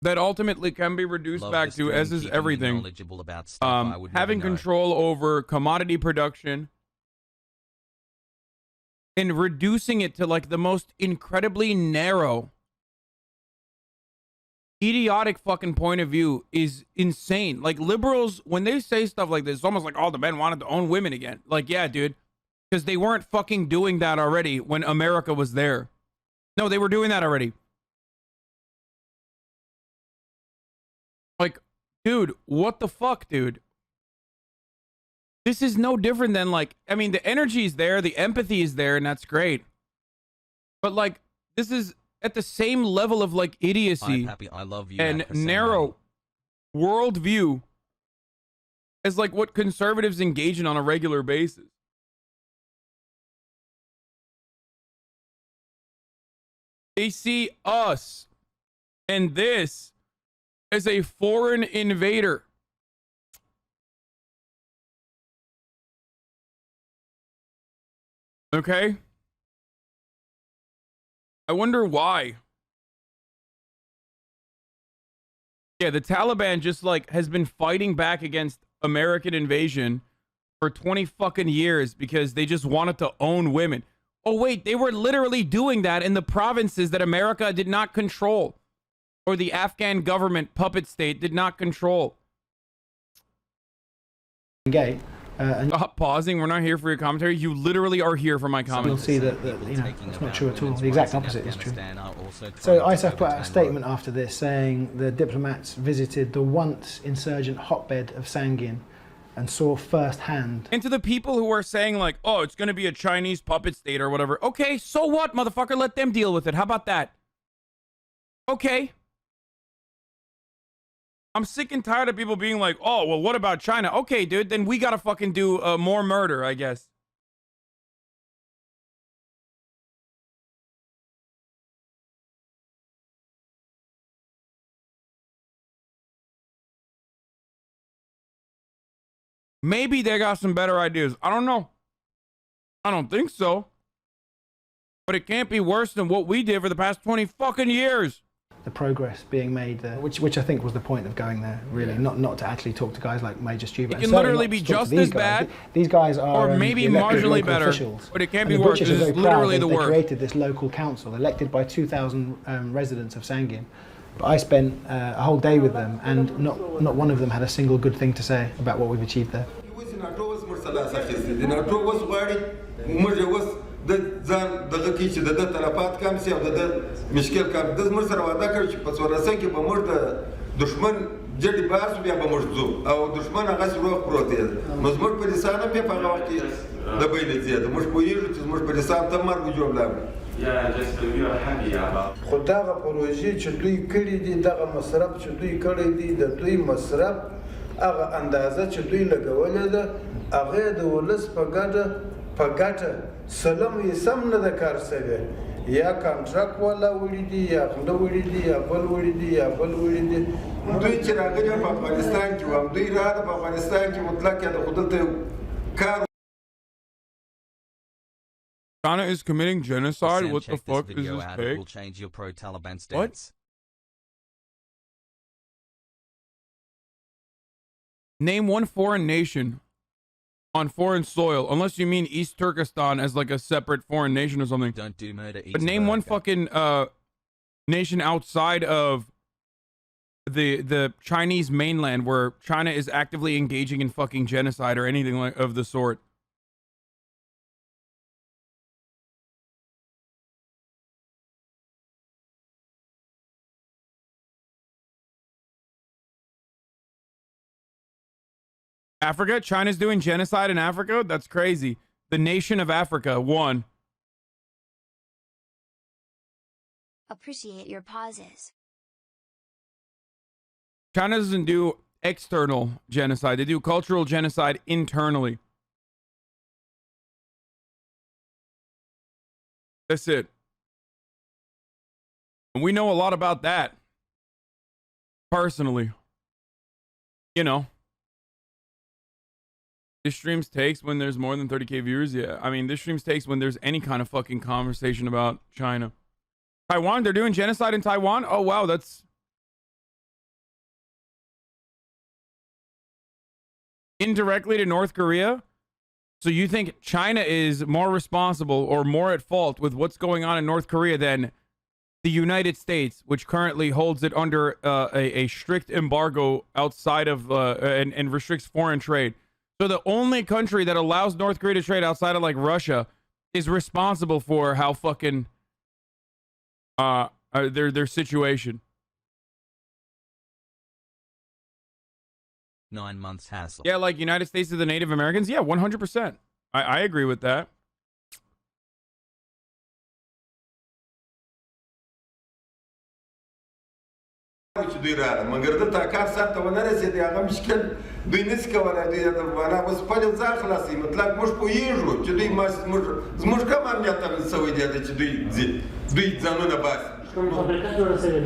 that ultimately can be reduced back to, as is everything, having control over commodity production and reducing it to, like, the most incredibly narrow, idiotic fucking point of view is insane. Like, liberals, when they say stuff like this, it's almost like, oh, the men wanted to own women again. Like, yeah, dude, because they weren't fucking doing that already when America was there. No, they were doing that already. Like, dude, what the fuck, dude? This is no different than, like, I mean, the energy is there, the empathy is there, and that's great. But, like, this is at the same level of, like, idiocy I love you, and narrow worldview as, like, what conservatives engage in on a regular basis. They see us and this as a foreign invader. Okay? I wonder why. Yeah, the Taliban just, like, has been fighting back against American invasion for 20 fucking years because they just wanted to own women. Oh, wait, they were literally doing that in the provinces that America did not control, or the Afghan government puppet state did not control. Gay. Stop pausing. We're not here for your commentary. You literally are here for my commentary. You'll see that you know, it's not true at all. The exact opposite is true. So ISAF put out a statement after this saying the diplomats visited the once insurgent hotbed of Sangin and saw firsthand. And to the people who are saying, like, oh, it's going to be a Chinese puppet state or whatever. Okay, so what, motherfucker? Let them deal with it. How about that? Okay. I'm sick and tired of people being like, oh, well, what about China? Okay, dude, then we got to fucking do more murder, I guess. maybe they got some better ideas. I don't know. I don't think so. But it can't be worse than what we did for the past 20 fucking years. The progress being made there, which I think was the point of going there, really, not to actually talk to guys like Major Stewart. It can literally be just as bad. These guys are, or maybe marginally better, officials. But it can't And be worse. This is literally the they worst. created this local council, elected by 2,000 residents of Sangin. But I spent a whole day with them, and not one of them had a single good thing to say about what we've achieved there. د ځان دغه کې چې د تلفات کم سي او د مشکل کم د زمر سره واده کړ چې په څوارلسم کې به موږ د دشمن جډي بار بیا به موږ ځو او دشمن هغه روغ پروت دی نو زموږ په لسان په هغه وخت کې د بیل زیات موږ پوهیږو چې زموږ په لسان ته مرګ جوړ خو دغه پروژې چې دوی کړي دي دغه مصرف چې دوی کړی دي د دوی مصرف هغه اندازه چې دوی لګولې ده هغه د ولس په ګټه سلم یې سم نه ده کار شوی یا کانټراکټ والا وړي دي یا غله وړي دي یا بل وړي دي یا بل وړي دي دوی چې راغلي په افغانستان کې وو دوی راغلي په افغانستان کې مطلق یا د خودلته کار China is committing genocide? Sam, what the fuck is this out. take? It will change your pro-Taliban stance. Name one foreign nation on foreign soil, unless you mean East Turkestan as like a separate foreign nation or something. Don't do murder. But name one fucking nation outside of the Chinese mainland where China is actively engaging in fucking genocide or anything like of the sort. Africa? China's doing genocide in Africa? That's crazy. The nation of Africa, one. Appreciate your pauses. China doesn't do external genocide. They do cultural genocide internally. That's it. And we know a lot about that. Personally. You know. This streams takes when there's more than 30k viewers. Yeah, I mean, this streams takes when there's any kind of fucking conversation about China. Taiwan, they're doing genocide in Taiwan? Oh, wow, that's... indirectly to North Korea? So you think China is more responsible or more at fault with what's going on in North Korea than the United States, which currently holds it under a strict embargo outside of and restricts foreign trade? So the only country that allows North Korea to trade outside of like Russia is responsible for how fucking their situation. 9 months hassle. Yeah, like United States to the Native Americans. Yeah, 100%. I agree with that. چې دوی راغله مګر دلته کار سخته ونه رسېدی هغه مشکل دوی نشي کولی دوی وانا اوس خپل ځان خلاصوي مطلب موږ پوهېږو چې دوی زموږ کوم امنیت تامین شوی دی چې دوی ځانونه باسي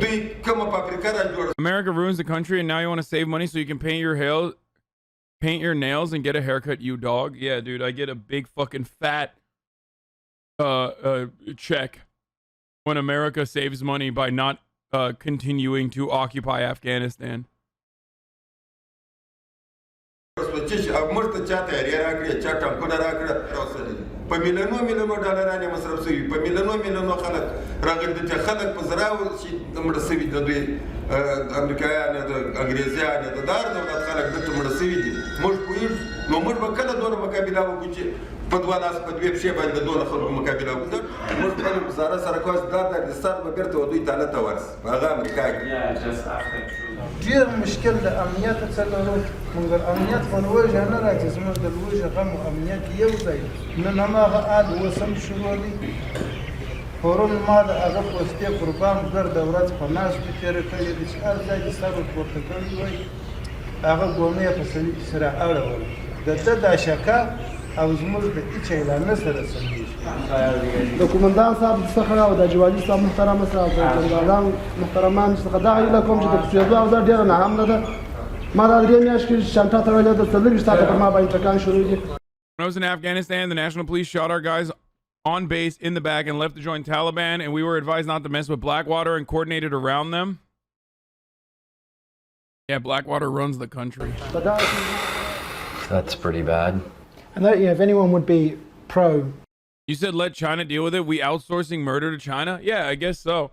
دوی کومه فابریکه را جوړه. America ruins the country and now you want to save money so you can paint your nails and get a haircut, you dog. Yeah, dude, I get a big fucking fat check when America saves money by not continuing to occupy Afghanistan. موږ ته چا تیاری راکړې چا ټانکونه راکړه په میلیونو ډالرانې مصرف شوي په میلیونو خلک راغلي دي چې خلک په زراو چې مړه شوي د دوی امریکایان د انګریزیان د دار دولت خلک دلته مړه شوي دي موږ پوهېږو نو موږ به کله دونه مقابله وکړو چې په دوه لاس په دوې پښې باندې د دونه خلکو مقابله وکړو موږ خپل وزاره سره کوس دا د اقتصاد به بېرته دوی تاله ته ورسي هغه امریکا کې ډېر مشکل د امنیت څه لرو مګر امنیت په لوږه نه راځي زموږ د لوږه غم او امنیت یو ځای نن هماغه آل وسم شروع دي پرون ما د هغه پوستې قربان ګرده ورځ په ناستو تېره کړې دي چې هر ځای کې سر ورپورته کړی وای هغه ګومې یې په سړي سره اړول د ده دا شکه او زموږ د هېڅ اعلانه سره سمېږي د کومندان صاحب څخه او د جوالي صاحب محترمه صاحب د جنرالان محترمان څخه دغه هیله کوم چې د کوڅېدو اوضاع ډېره ناامنه ده ما دا درې میاشتې کې چمټا تړلې ده څلور ویشت ساعته پر ما باندې ټکان شروع دي. When I was in Afghanistan, the national police shot our guys on base in the back and left to join Taliban, and we were advised not to mess with Blackwater and coordinated around them. Yeah, Blackwater runs the country. That's pretty bad. And that, if anyone would be pro. You said let China deal with it. We outsourcing murder to China? Yeah, I guess so.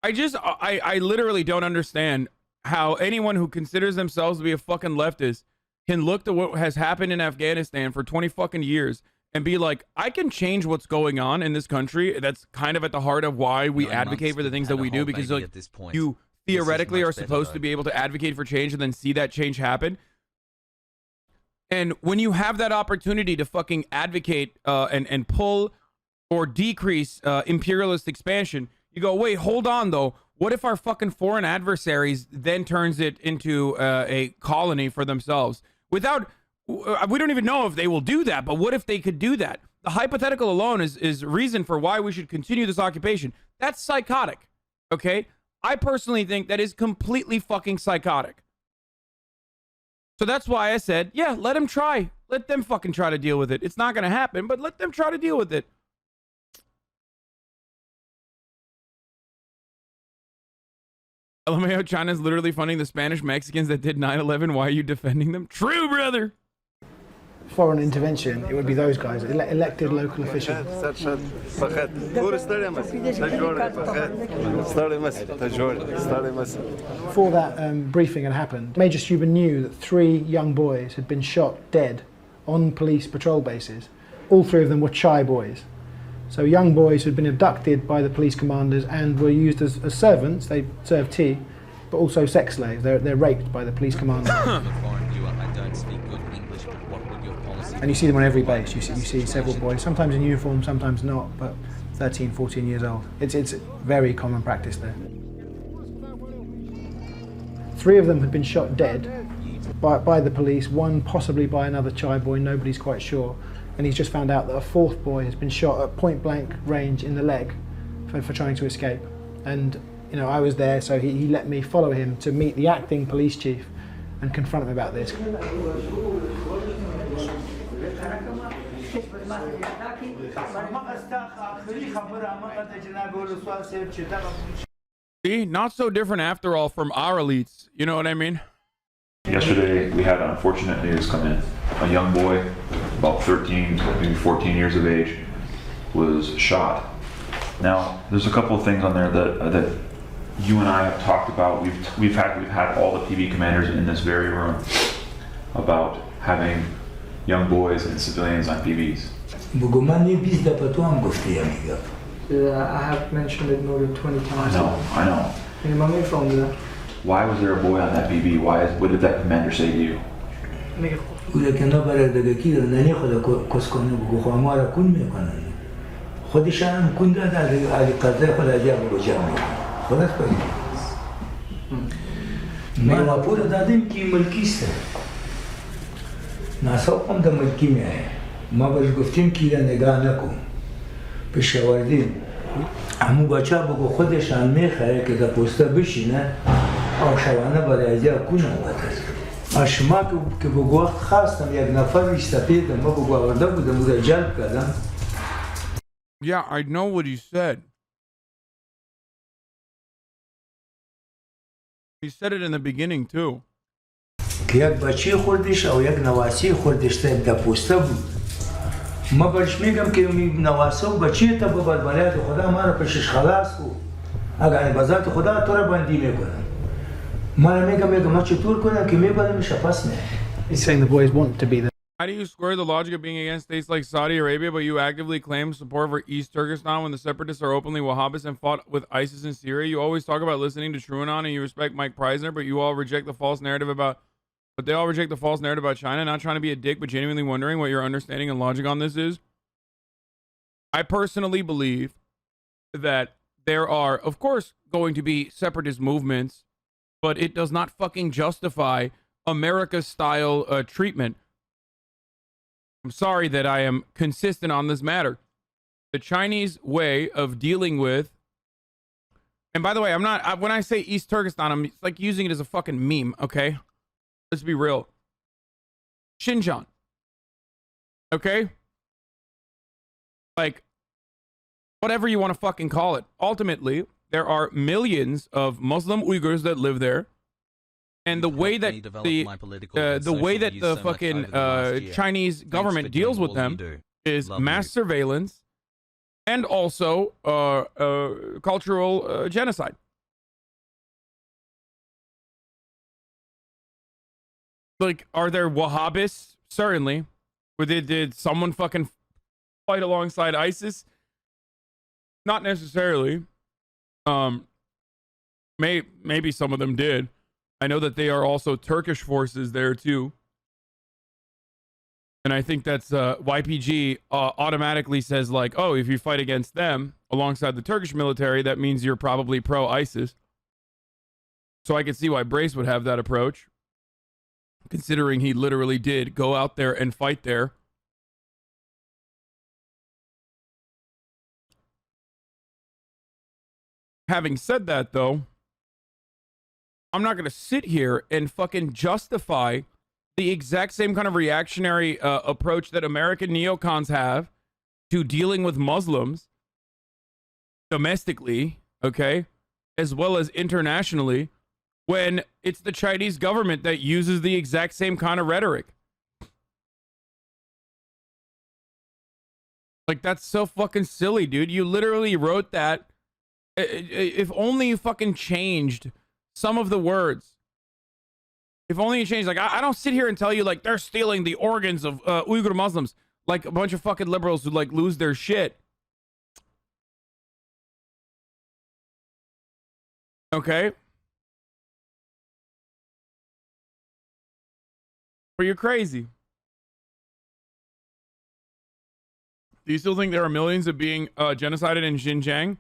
I literally don't understand how anyone who considers themselves to be a fucking leftist can look to what has happened in Afghanistan for 20 fucking years and be like, I can change what's going on in this country. That's kind of at the heart of why we advocate for the things that we do, because like you theoretically are supposed to be able to advocate for change and then see that change happen. And when you have that opportunity to fucking advocate and pull or decrease imperialist expansion, you go, wait, hold on though. What if our fucking foreign adversaries then turns it into a colony for themselves? Without, we don't even know if they will do that, but what if they could do that? The hypothetical alone is reason for why we should continue this occupation. That's psychotic, okay? I personally think that is completely fucking psychotic. So that's why I said, yeah, let them try. Let them fucking try to deal with it. It's not going to happen, but let them try to deal with it. LMAO, China's literally funding the Spanish Mexicans that did 9/11. Why are you defending them? True, brother. Foreign intervention, it would be those guys, elected local officials. Before that briefing had happened, Major Stuber knew that 3 young boys had been shot dead on police patrol bases. All 3 of them were Chai boys. So young boys who had been abducted by the police commanders and were used as servants. They served tea, but also sex slaves. They're raped by the police commanders. And you see them on every base. You see several boys, sometimes in uniform, sometimes not, but 13, 14 years old. It's very common practice there. 3 of them had been shot dead by the police, 1 possibly by another Chai boy, nobody's quite sure. And he's just found out that a 4th boy has been shot at point blank range in the leg for trying to escape. And you know, I was there, so he let me follow him to meet the acting police chief and confront him about this. See, not so different after all from our elites. You know what I mean? Yesterday, we had unfortunate news come in. A young boy, about 13, maybe 14 years of age, was shot. Now, there's a couple of things on there that you and I have talked about. We've had all the PB commanders in this very room about having young boys and civilians on PBs. I have mentioned it more than 20 times. I know. Why was there a boy on that PB? What did that commander say to you? همون بچه بگو خودشان میخواه که در پوسته بشینه آشوانه برای ازیا کنه وقت شما که بگو وقت خواستم یک نفر ایستپیدم ما بگو آورده بودم بوده جلب کردم. Yeah, I know what he said. He said it in the beginning too. که یک بچه خوردش او یک نواسی خوردش در پوسته بود. ما برش میگم که نواسه و بچه تا ببرد بلیت خدا ما را پشش خلاص کو اگر بذات خدا تو را بندی میکنم ما را میگم ما چطور کنم که میبرمش پس نه. He's saying the boys want to be there. How do you square the logic of being against states like Saudi Arabia, but you actively claim support for East Turkestan when the separatists are openly Wahhabis and fought with ISIS in Syria? You always talk about listening to Truanon and you respect Mike Preisner, but you all reject the false narrative about But they all reject the false narrative about China, not trying to be a dick, but genuinely wondering what your understanding and logic on this is. I personally believe that there are, of course, going to be separatist movements, but it does not fucking justify America-style treatment. I'm sorry that I am consistent on this matter. The Chinese way of dealing with, and by the way, I'm not, when I say East Turkestan, I'm like using it as a fucking meme, okay? Let's be real. Xinjiang. Okay? Like, whatever you want to fucking call it. Ultimately, there are millions of Muslim Uyghurs that live there. And the way that the fucking Chinese government deals with them is mass surveillance and also cultural genocide. Like, are there Wahhabists? Certainly. Did someone fucking fight alongside ISIS? Not necessarily. Maybe some of them did. I know that they are also Turkish forces there too. And I think that's YPG automatically says like, oh, if you fight against them alongside the Turkish military, that means you're probably pro-ISIS. So I could see why Brace would have that approach, considering he literally did go out there and fight there. Having said that, though, I'm not going to sit here and fucking justify the exact same kind of reactionary approach that American neocons have to dealing with Muslims domestically, okay, as well as internationally, when it's the Chinese government that uses the exact same kind of rhetoric. Like, that's so fucking silly, dude. You literally wrote that. If only you fucking changed some of the words. If only you changed, like, I don't sit here and tell you, like, they're stealing the organs of Uyghur Muslims, like a bunch of fucking liberals who, like, lose their shit. Okay? But you're crazy. Do you still think there are millions of being genocided in Xinjiang?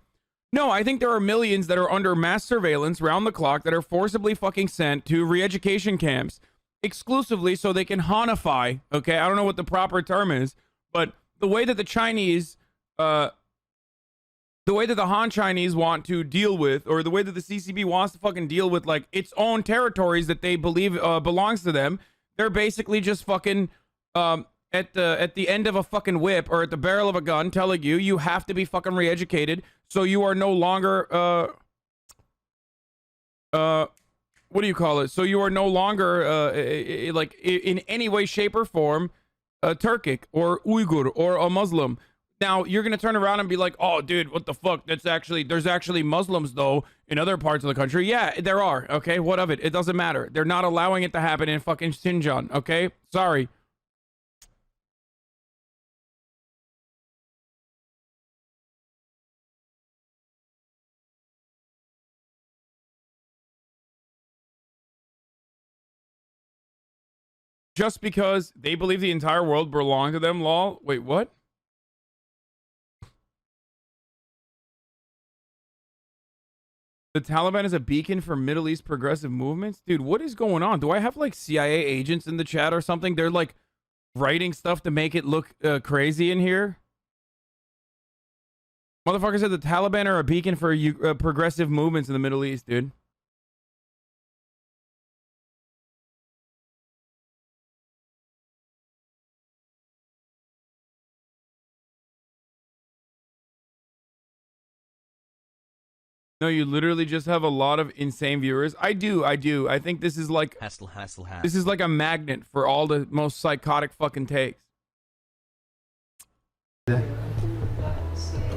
No, I think there are millions that are under mass surveillance round the clock that are forcibly fucking sent to re-education camps exclusively so they can Hanify. Okay, I don't know what the proper term is, but the way that the Chinese, the way that the Han Chinese want to deal with, or the way that the CCP wants to fucking deal with, like, its own territories that they believe belongs to them, they're basically just fucking at the end of a fucking whip or at the barrel of a gun telling you you have to be fucking re-educated so you are no longer what do you call it? So you are no longer like in any way, shape, or form Turkic or Uyghur or a Muslim. Now you're gonna turn around and be like, oh dude, what the fuck? There's actually Muslims though in other parts of the country. Yeah, there are. Okay, what of it? It doesn't matter. They're not allowing it to happen in fucking Xinjiang. Okay, sorry. Just because they believe the entire world belonged to them, lol? Wait, what? The Taliban is a beacon for Middle East progressive movements? Dude, what is going on? Do I have, like, CIA agents in the chat or something? They're, like, writing stuff to make it look crazy in here? Motherfucker said the Taliban are a beacon for progressive movements in the Middle East, dude. No, you literally just have a lot of insane viewers. I do. I think this is like this is like a magnet for all the most psychotic fucking takes.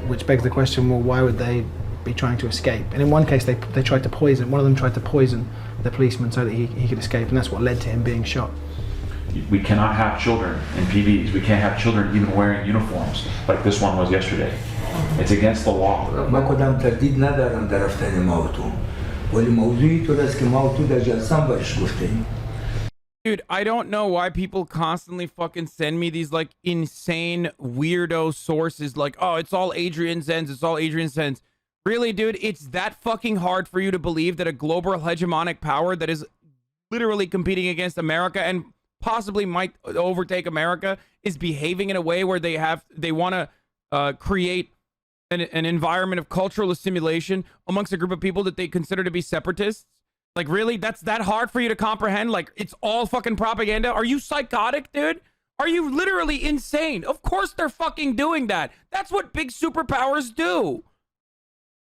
Which begs the question, well, why would they be trying to escape? And in one case, they tried to poison. One of them tried to poison the policeman so that he could escape, and that's what led to him being shot. We cannot have children in PVs. We can't have children even wearing uniforms like this one was yesterday. It's against the law. ما کدام تردید ندارم در رفتن ما و تو. ولی موضوعی طور است که ما و تو در جلسه هم برش گفتیم. Dude, I don't know why people constantly fucking send me these like insane weirdo sources like, oh, it's all Adrian Zenz, it's all Adrian Zenz. Really, dude, it's that fucking hard for you to believe that a global hegemonic power that is literally competing against America and possibly might overtake America is behaving in a way where they want to create an environment of cultural assimilation amongst a group of people that they consider to be separatists? Like, really? That's that hard for you to comprehend? Like, it's all fucking propaganda? Are you psychotic, dude? Are you literally insane? Of course they're fucking doing that. That's what big superpowers do.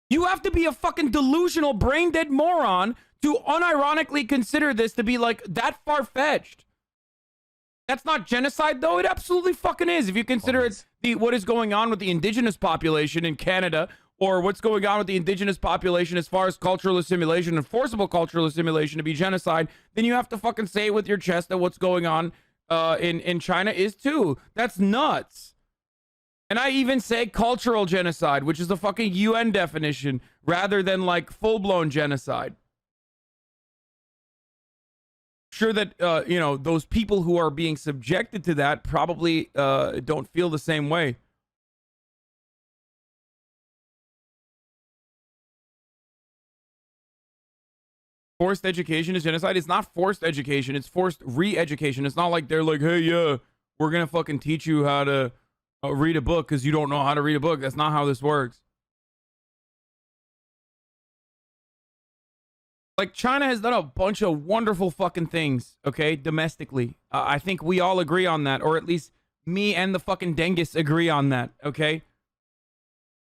You have to be a fucking delusional, brain-dead moron to unironically consider this to be, like, that far-fetched. That's not genocide, though. It absolutely fucking is. If you consider it's what is going on with the indigenous population in Canada, or what's going on with the indigenous population as far as cultural assimilation and forcible cultural assimilation to be genocide, then you have to fucking say it with your chest that what's going on in China is too. That's nuts. And I even say cultural genocide, which is the fucking UN definition, rather than like full-blown genocide. Sure that, you know, those people who are being subjected to that probably don't feel the same way. Forced education is genocide. It's not forced education. It's forced re-education. It's not like they're like, hey, yeah, we're going to fucking teach you how to read a book because you don't know how to read a book. That's not how this works. Like, China has done a bunch of wonderful fucking things, okay, domestically. I think we all agree on that, or at least me and the fucking Dengus agree on that, okay?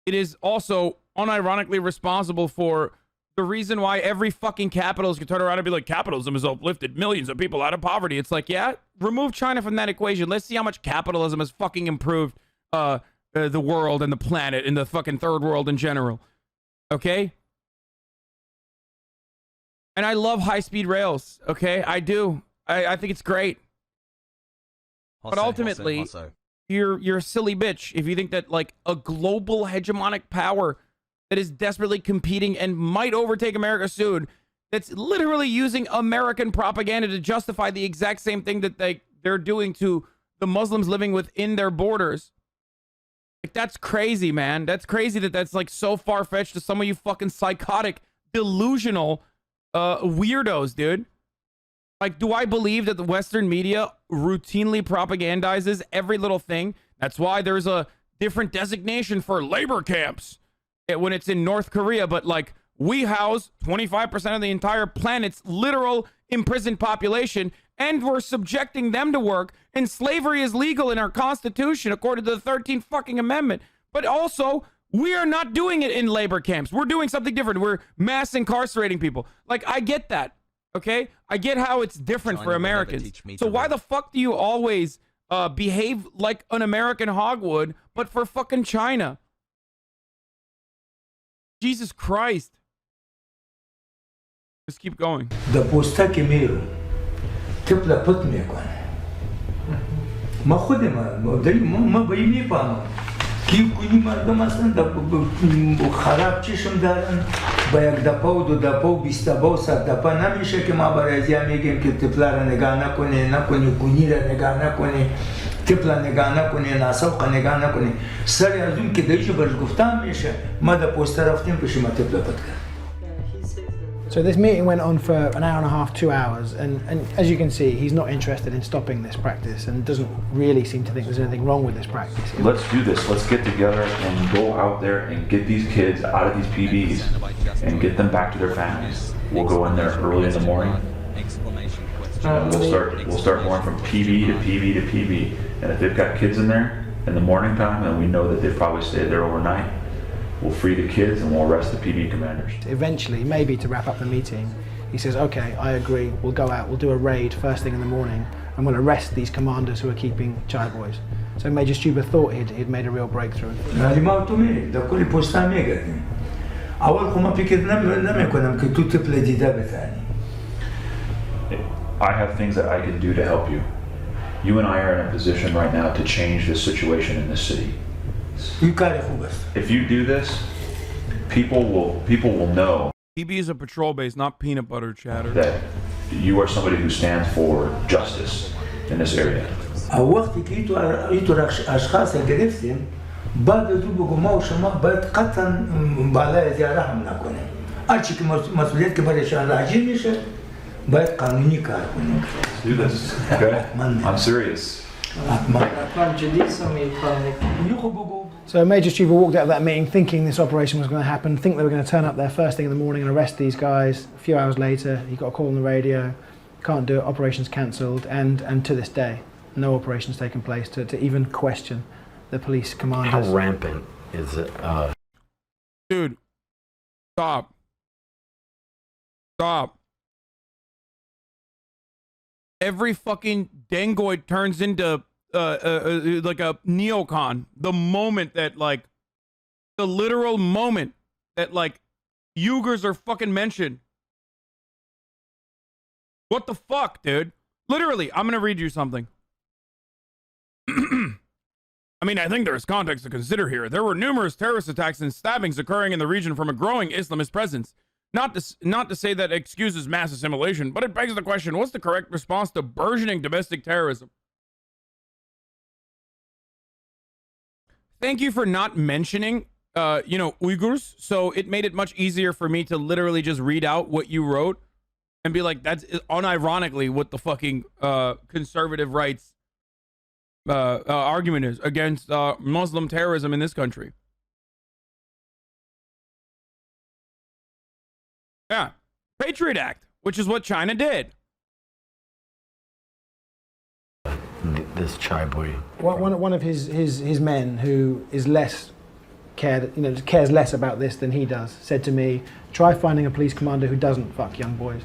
It is also unironically responsible for the reason why every fucking capitalist can turn around and be like, capitalism has uplifted millions of people out of poverty. It's like, yeah, remove China from that equation. Let's see how much capitalism has fucking improved the world and the planet and the fucking third world in general. Okay? And I love high-speed rails, okay? I do. I think it's great. But ultimately, you're a silly bitch if you think that, like, a global hegemonic power that is desperately competing and might overtake America soon, that's literally using American propaganda to justify the exact same thing that they're doing to the Muslims living within their borders. Like, that's crazy, man. That's crazy that that's, like, so far-fetched to some of you fucking psychotic, delusional weirdos, dude. Like, do I believe that the Western media routinely propagandizes every little thing? That's why there's a different designation for labor camps when it's in North Korea, but like, we house 25% of the entire planet's literal imprisoned population, and we're subjecting them to work, and slavery is legal in our Constitution according to the 13th fucking Amendment. But also, we are not doing it in labor camps. We're doing something different. We're mass incarcerating people. Like, I get that, okay? I get how it's different for Americans. So why the fuck do you always behave like an American hog would, but for fucking China? Jesus Christ. Just keep going. The posta که میرو تپلا پت میکنه ما خودم ما به این میفهمم کی کنی مردم اصلا خراب چشم دارن با یک دفعه و دو دفعه و 20 دفعه و 100 دفعه نمیشه که ما برای ازیا میگیم که تپلا را نگاه نکنه کنی را نگاه نکنه تپلا نگاه نکنه ناسوقه نگاه نکنه سر از اون که دیگه برش گفتم میشه ما در پوست رفتیم پیش ما تپلا پت کرد. So this meeting went on for an hour and a half, 2 hours, and as you can see, he's not interested in stopping this practice and doesn't really seem to think there's anything wrong with this practice. Let's do this. Let's get together and go out there and get these kids out of these PBs and get them back to their families. We'll go in there early in the morning. We'll start going from PB to PB to PB. And if they've got kids in there in the morning time and we know that they've probably stayed there overnight, we'll free the kids and we'll arrest the PB commanders. Eventually, maybe to wrap up the meeting, he says, okay, I agree, we'll go out, we'll do a raid first thing in the morning, and we'll arrest these commanders who are keeping child boys. So Major Stuber thought he'd made a real breakthrough. I have things that I can do to help you. You and I are in a position right now to change the situation in this city. If you do this, people will know. PB is a patrol base, not peanut butter chatter. That you are somebody who stands for justice in this area. وقتی که ایتو اشخاص گرفتیم بعد از اون بگو ما و شما باید قطعا بالای زیاره هم نکنیم. هرچی که مسئولیت که برایشان راجع میشه باید قانونی کار کنیم. Do this, okay? I'm serious. So Major Stuber walked out of that meeting thinking this operation was going to happen, think they were going to turn up there first thing in the morning and arrest these guys. A few hours later, he got a call on the radio, can't do it, operation's cancelled, and to this day, no operation's taken place to even question the police commanders. How rampant is it? Dude, stop. Stop. Every fucking dangoid turns into like a neocon the moment that, like, the literal moment that, like, Uyghurs are fucking mentioned. What the fuck, dude? Literally, I'm gonna read you something. I mean, I think there is context to consider here. There were numerous terrorist attacks and stabbings occurring in the region from a growing Islamist presence. Not to say that excuses mass assimilation, but it begs the question, what's the correct response to burgeoning domestic terrorism? Thank you for not mentioning, Uyghurs. So it made it much easier for me to literally just read out what you wrote and be like, that's unironically what the fucking conservative rights argument is against Muslim terrorism in this country. Yeah, Patriot Act, which is what China did. This chai boy. One of his men who is less cares less about this than he does, said to me, try finding a police commander who doesn't fuck young boys.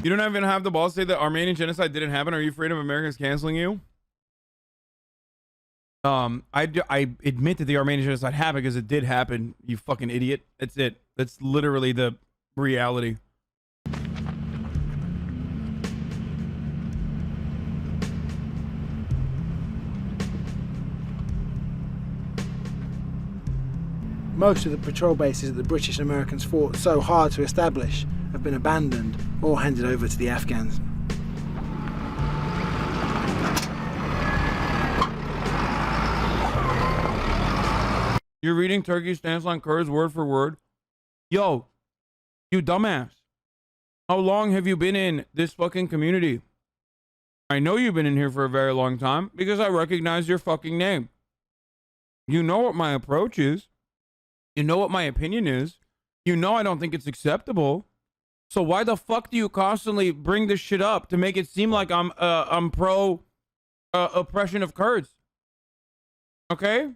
You don't even have the balls to say that Armenian genocide didn't happen. Are you afraid of Americans canceling you? I admit that the Armenian genocide happened because it did happen, you fucking idiot. That's it. That's literally the reality. Most of the patrol bases that the British and Americans fought so hard to establish have been abandoned or handed over to the Afghans. You're reading Turkey's stance on Kurds word for word? Yo, you dumbass. How long have you been in this fucking community? I know you've been in here for a very long time because I recognize your fucking name. You know what my approach is. You know what my opinion is. You know I don't think it's acceptable. So why the fuck do you constantly bring this shit up to make it seem like I'm pro oppression of Kurds? Okay?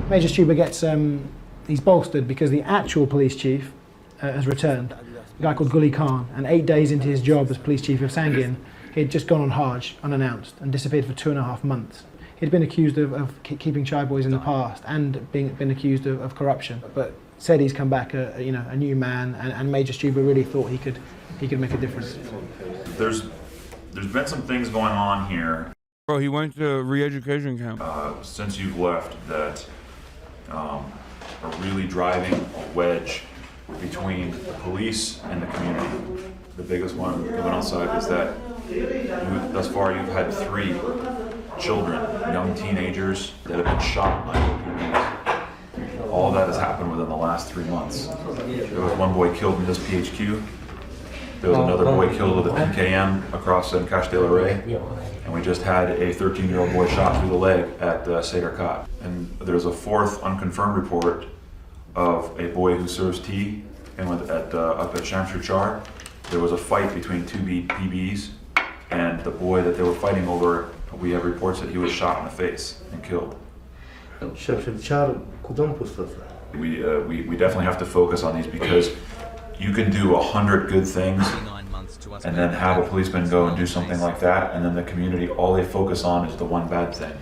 Major Stuber gets, he's bolstered because the actual police chief has returned, a guy called Gully Khan, and 8 days into his job as police chief of Sangin, he had just gone on Hajj unannounced and disappeared for 2.5 months. He'd been accused of keeping chai boys in the past and been accused of corruption, but said he's come back a new man, and Major Stuber really thought he could make a difference. There's been some things going on here. Bro, he went to re-education camp. Since you've left that are really driving a wedge between the police and the community. The biggest one given outside is that thus far you've had 3 children, young teenagers that have been shot by police. All that has happened within the last 3 months. There was one boy killed in this PHQ. There was another boy killed with a PKM across in Cache de la Ray. And we just had a 13-year-old boy shot through the leg at Sagarkat. And there's a 4th unconfirmed report of a boy who serves tea and up at Shamshir Char. There was a fight between 2 PBs, and the boy that they were fighting over, we have reports that he was shot in the face and killed. We definitely have to focus on these because you can do 100 good things and then have a policeman go and do something like that, and then the community, all they focus on is the one bad thing.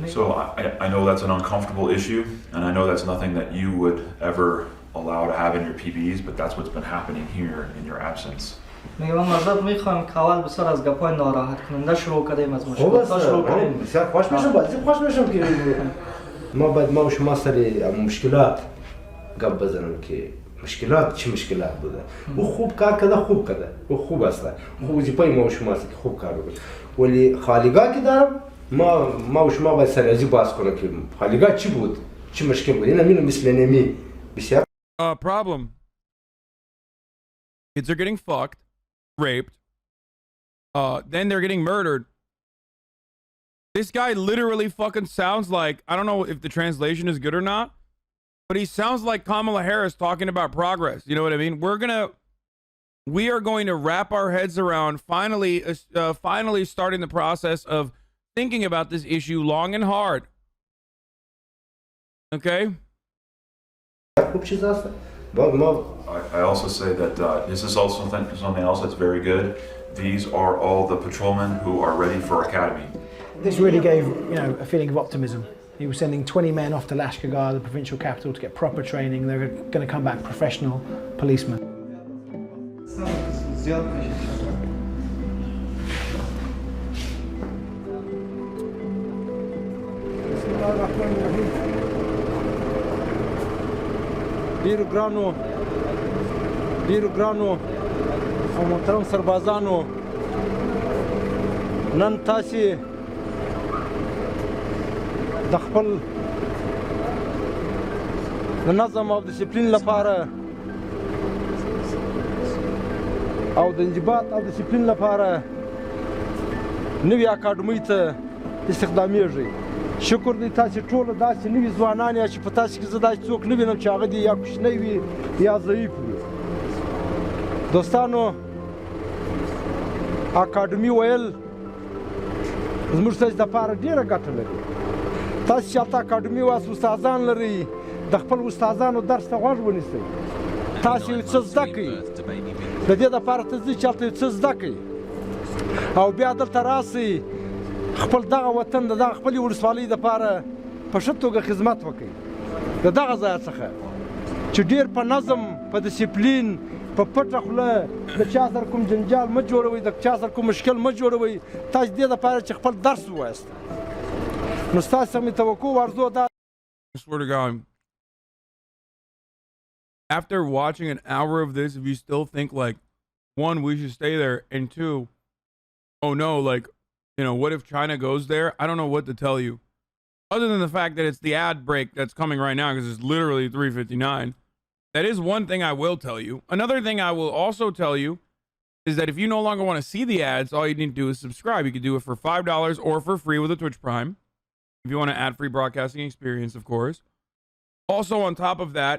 So I know that's an uncomfortable issue, and I know that's nothing that you would ever allow to have in your PBs, but that's what's been happening here in your absence. مشکلات چی مشکلات بوده او خوب کار کرده او خوب است خوب وظیفه ما شما است که خوب کار بکنید ولی خالیگاه که دارم ما وش ما بسرزي باس کنه که حالیگاه چی بود چی مشکل بود اینا مینو مثل نمی بسیار problem. Kids are getting fucked, raped, then they're getting murdered. This guy literally fucking sounds like, I don't know if the translation is good or not, but he sounds like Kamala Harris talking about progress. You know what I mean? We are going to wrap our heads around finally starting the process of thinking about this issue long and hard. Okay? I also say that this is also something else that's very good. These are all the patrolmen who are ready for academy. This really gave, a feeling of optimism. He was sending 20 men off to Lashkar, the provincial capital, to get proper training. They were going to come back professional policemen. ډیرو ګرانو او محترم سربازانو نن تاسې د خپل د نظم او ډسپلین لپاره او د انضباط او ډسپلین لپاره نوې اکاډمۍ ته استخدامیږئ شکر دی تاسې ټولو داسې نوي ځوانان یا چې په تاسې کې زه داسې څوک نه وینم چې هغه دې یا کوچنی وي یا ضعیف وي دوستانو اکاډمي ویل زموږ ستاسې دپاره ډېره ګټه لري تاسې چې هلته اکاډمي واسې استادان لرئ د خپل استادانو درس ته غوږ ونیسئ تاسې یو څه زده کړئ د دې دپاره ته ځئ چې هلته یو څه زده کړئ او بیا دلته راسئ خپل دغه وطن د دغه خپلې ولسوالۍ دپاره په ښه توګه خدمت وکړئ د دغه ځایه څخه چې ډېر په نظم په ډسپلین په پټه خوله د چا سره کوم جنجال مه جوړوئ د چا سره کوم مشکل مه جوړوئ تاسې دې دپاره چې خپل درس ووایاست نو ستاسې څخه مې توقع ورزو دا I swear to God, after watching an hour of this, if you still think like, one, we should stay there, and two, oh no, like, what if China goes there? I don't know what to tell you. Other than the fact that it's the ad break that's coming right now because it's literally 3:59. That is one thing I will tell you. Another thing I will also tell you is that if you no longer want to see the ads, all you need to do is subscribe. You can do it for $5 or for free with a Twitch Prime. If you want an ad-free broadcasting experience, of course. Also, on top of that,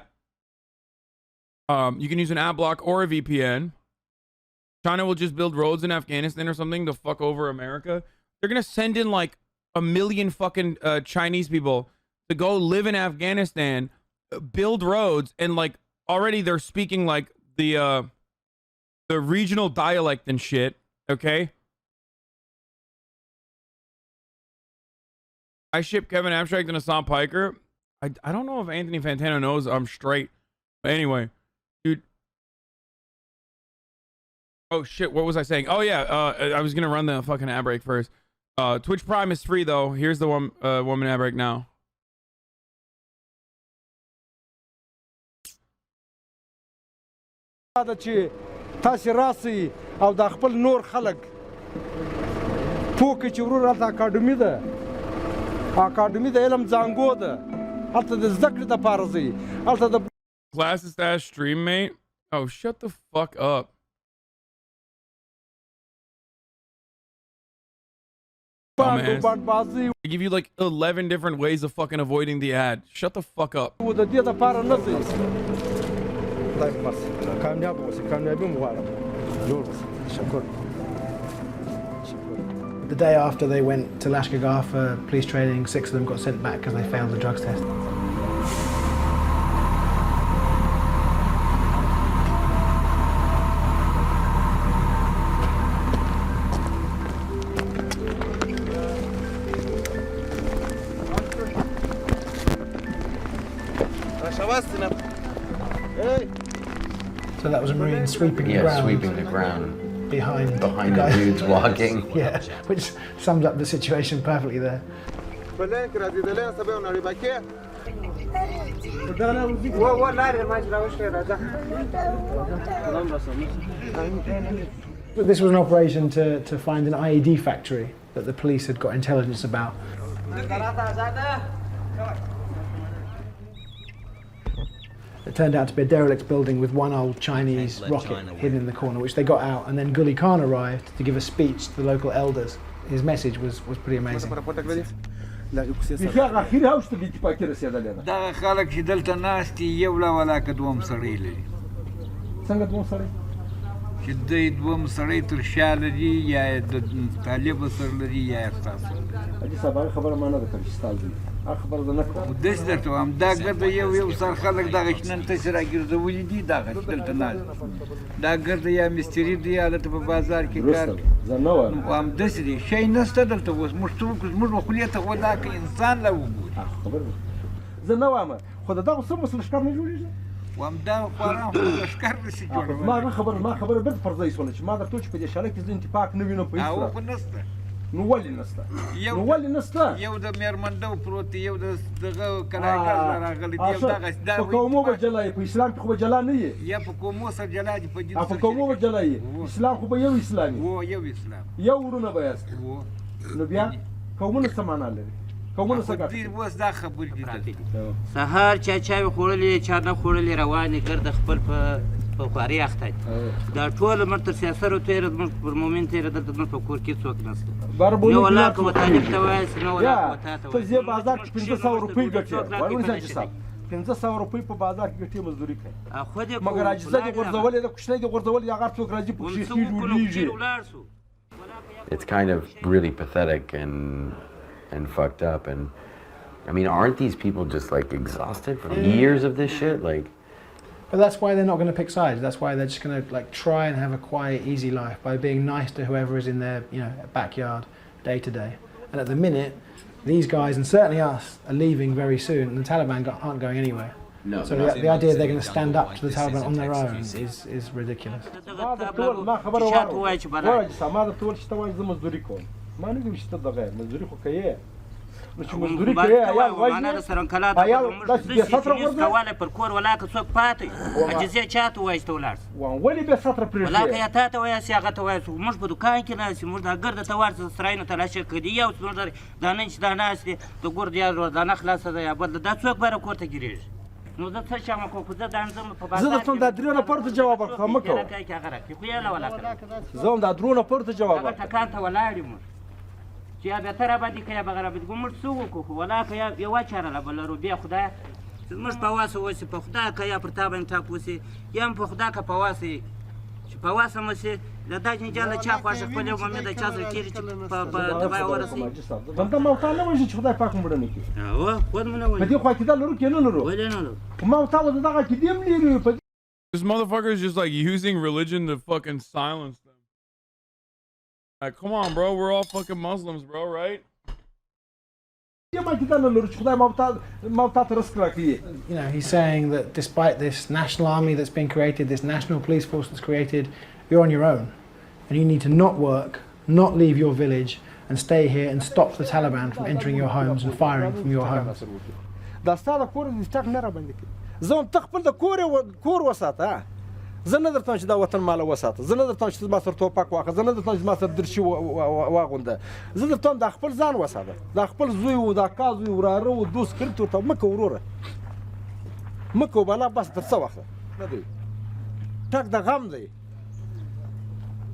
you can use an ad block or a VPN. China will just build roads in Afghanistan or something to fuck over America. They're going to send in like 1 million fucking Chinese people to go live in Afghanistan, build roads, and like already they're speaking like the regional dialect and shit, okay? I ship Kevin Abstract and Hassan Piker. I don't know if Anthony Fantano knows I'm straight. But anyway, dude. Oh shit, what was I saying? Oh yeah, I was gonna run the fucking ad break first. Twitch Prime is free though. Here's the woman ad break now. دا چې تاسې راسئ او دا خپل نور خلک پوه کړئ چې ورور هلته اکاډمي ده اکاډمي د علم زانګو ده هلته د زده کړې دپاره ځئ هلته د Class stash stream mate? Oh, shut the fuck up. They give you like 11 different ways of fucking avoiding the ad. Shut the fuck up. د دې دپاره نه ځئ خدای مو مرسي کامیاب اوسئ کامیابي مو غواړم جوړ اوسئ شکر The day after they went to Lashkar for police training, 6 of them got sent back because they failed the drugs test. So that was a Marine sweeping the ground. Yeah, sweeping the ground. Behind the dudes walking. Yeah, which sums up the situation perfectly there. This was an operation to find an IED factory that the police had got intelligence about. It turned out to be a derelict building with one old Chinese rocket hidden in the corner, which they got out, and then Guli Khan arrived to give a speech to the local elders. His message was pretty amazing. دا خلک چې دلته ناست دي یو لا ولاکه دوم سړی لري څنګه دوم سړی چې دوی دوم سړی تر شا لري یا د طالب سر لري یا ستاسو حاجي صاحب خبره ما نه ده کړې چې ستاسو دي خبره ده نه کوم داسې درته وایم دا ګرده یو سر خلک دغه چې نن تاسې راګرځولي دي دغه چې دلته ناست دا ګرده یا مستري دی هلته په بازار کې کار زه نه وایم همداسې دی شی نشته دلته اوس موږ څه وکړو زموږ به خولې ته ولاکه انسان لا وګوري زه نه وایم خو د دغه څه مسله لښکر نه جوړېږي وایم دا خورا لښکر نشي جوړولی ما خبره بېرته پر ځای شوله چې ما درته وویل چې په دې شاله کې زه انتفاق نه وینم په هېڅ هغه خو نشته نو ولې نشته نو ولې نشته یو د میرمندو پروت دی یو د دغه کلاګر راغلی دی یو دغه دا په قومو به جلا په اسلام کې خو به جلا نه یې یا په قومو سره جلا دي په دین په قومو به جلا یې اسلام خو به یو اسلامي و یو اسلام یو ورونه به یاست نو بیا قومونه څه معنا لري قومونه څه ګټه اوس دا خبرې دي سهار چا چای خوړلې چا نه خوړلې روانې ګرد خپل په خواري اخته دي دا ټول مرته سیاسر تیر زموږ پر مومن تیر دلته زموږ په کور کې څوک نشته نو ولا که وطالب ته وایس نو ولا که وتا ته وایس ته بازار کې 1500 روپۍ ګټي ورونه ځي صاحب 1500 روپۍ په بازار کې ګټي مزدوري کوي خو دې مګر عاجزه دي غرزولې د کوشنۍ دي غرزولې هغه څوک راځي په شي جوړیږي It's kind of really pathetic and fucked up, and I mean, aren't these people just like exhausted from years of this shit? Like, but that's why they're not going to pick sides. That's why they're just going to like try and have a quiet, easy life by being nice to whoever is in their backyard day to day. And at the minute, these guys and certainly us are leaving very soon, and the Taliban aren't going anywhere. No, so the idea they're going to stand up to the Taliban on their own is ridiculous. نو چې مزدوري کوي عیال وایي سرنکلات کوله پر کور ولاکه څوک پاتې عجزه چاته وایي ته ولاړ ولې به سطر پرې ولاکه یا تا ته وایي هغه ته وایي موږ په دکان کې ناست موږ دا ګرده ته ورته سراینو ته لاشه کړي یو موږ دا نن چې دا ناست دی د ګور دی دانه خلاصه ده یا بدله دا څوک به کور ته ګیرېږي نو زه څه شم کوم خو زه دا ځم په بازار زه درته دا درونه پورته جواب ورکړم مه کوه خو یې لا ولاکه زه هم دا درونه پورته جواب هغه ټکان ته ولاړ یم چې یا بهتره به دي که یا بغیر به دي موږ څه وکړو خو ولاکه یوه چاره له بله لرو بیا خدایه موږ په واسه اوسې په خدای که یا پر تا باندې ټاپ اوسې یا هم په خدای که په واسه چې په واسه مو سې د دا جنجال له چا خواښه خپل یو ممې د چا سره کېږي چې په تبای ورسوي بنده موتا نه وژني چې خدای پاک مو مړه نه کړي خود مو نه وژني په دې خوا عقیده لرو که نه لرو ولې نه لرو موتا و د دغه عقیدې هم لري This motherfucker is just like using religion to fucking silence them. Like, come on, bro. We're all fucking Muslims, bro, right? He's saying that despite this national army that's been created, this national police force that's created, you're on your own. And you need to not work, not leave your village, and stay here and stop the Taliban from entering your homes and firing from your homes. زه نه درته چې دا وطن ماله وساته زه نه درته چې ما سره توپک واخله زه نه درته چې ما سره درشي واغونده زه درته دا خپل ځان وساته دا خپل زوی و دا کاز وي وراره و دوست کړي ورته مه کوه وروره مه کوه بلا بس تر څه وخته نه دی ټک د غم دی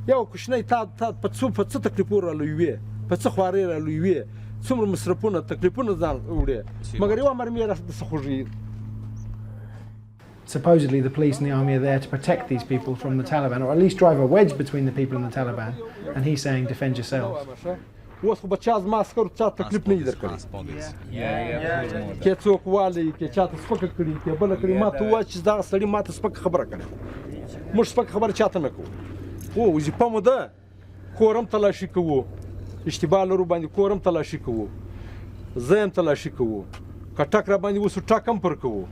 یو کوچنی تا په څه تکلیفونه رالویوې په څه خوارۍ رالویوې څومره مصرفونه تکلیفونه ځان وړې مګر یو امر مې راڅخه خوږي Supposedly the police and the army are there to protect these people from the Taliban, or at least drive a wedge between the people and the Taliban, and he's saying defend yourselves. اوس خو به چا زما عسکرو چا تکلیف نه وي درکړی که څوک والي که چاته سپکه کړي که بله کړي ما ته ووایه چې دغه سړي ما ته سپکه خبره کړې موږ سپکه خبره چاته نه کوو هو وظیفه مو ده کور هم تلاشي کوو اشتباه لرو باندې کور هم تلاشي کوو زه هم تلاشي کوو که ټک را باندې وسو ټک هم پر کوو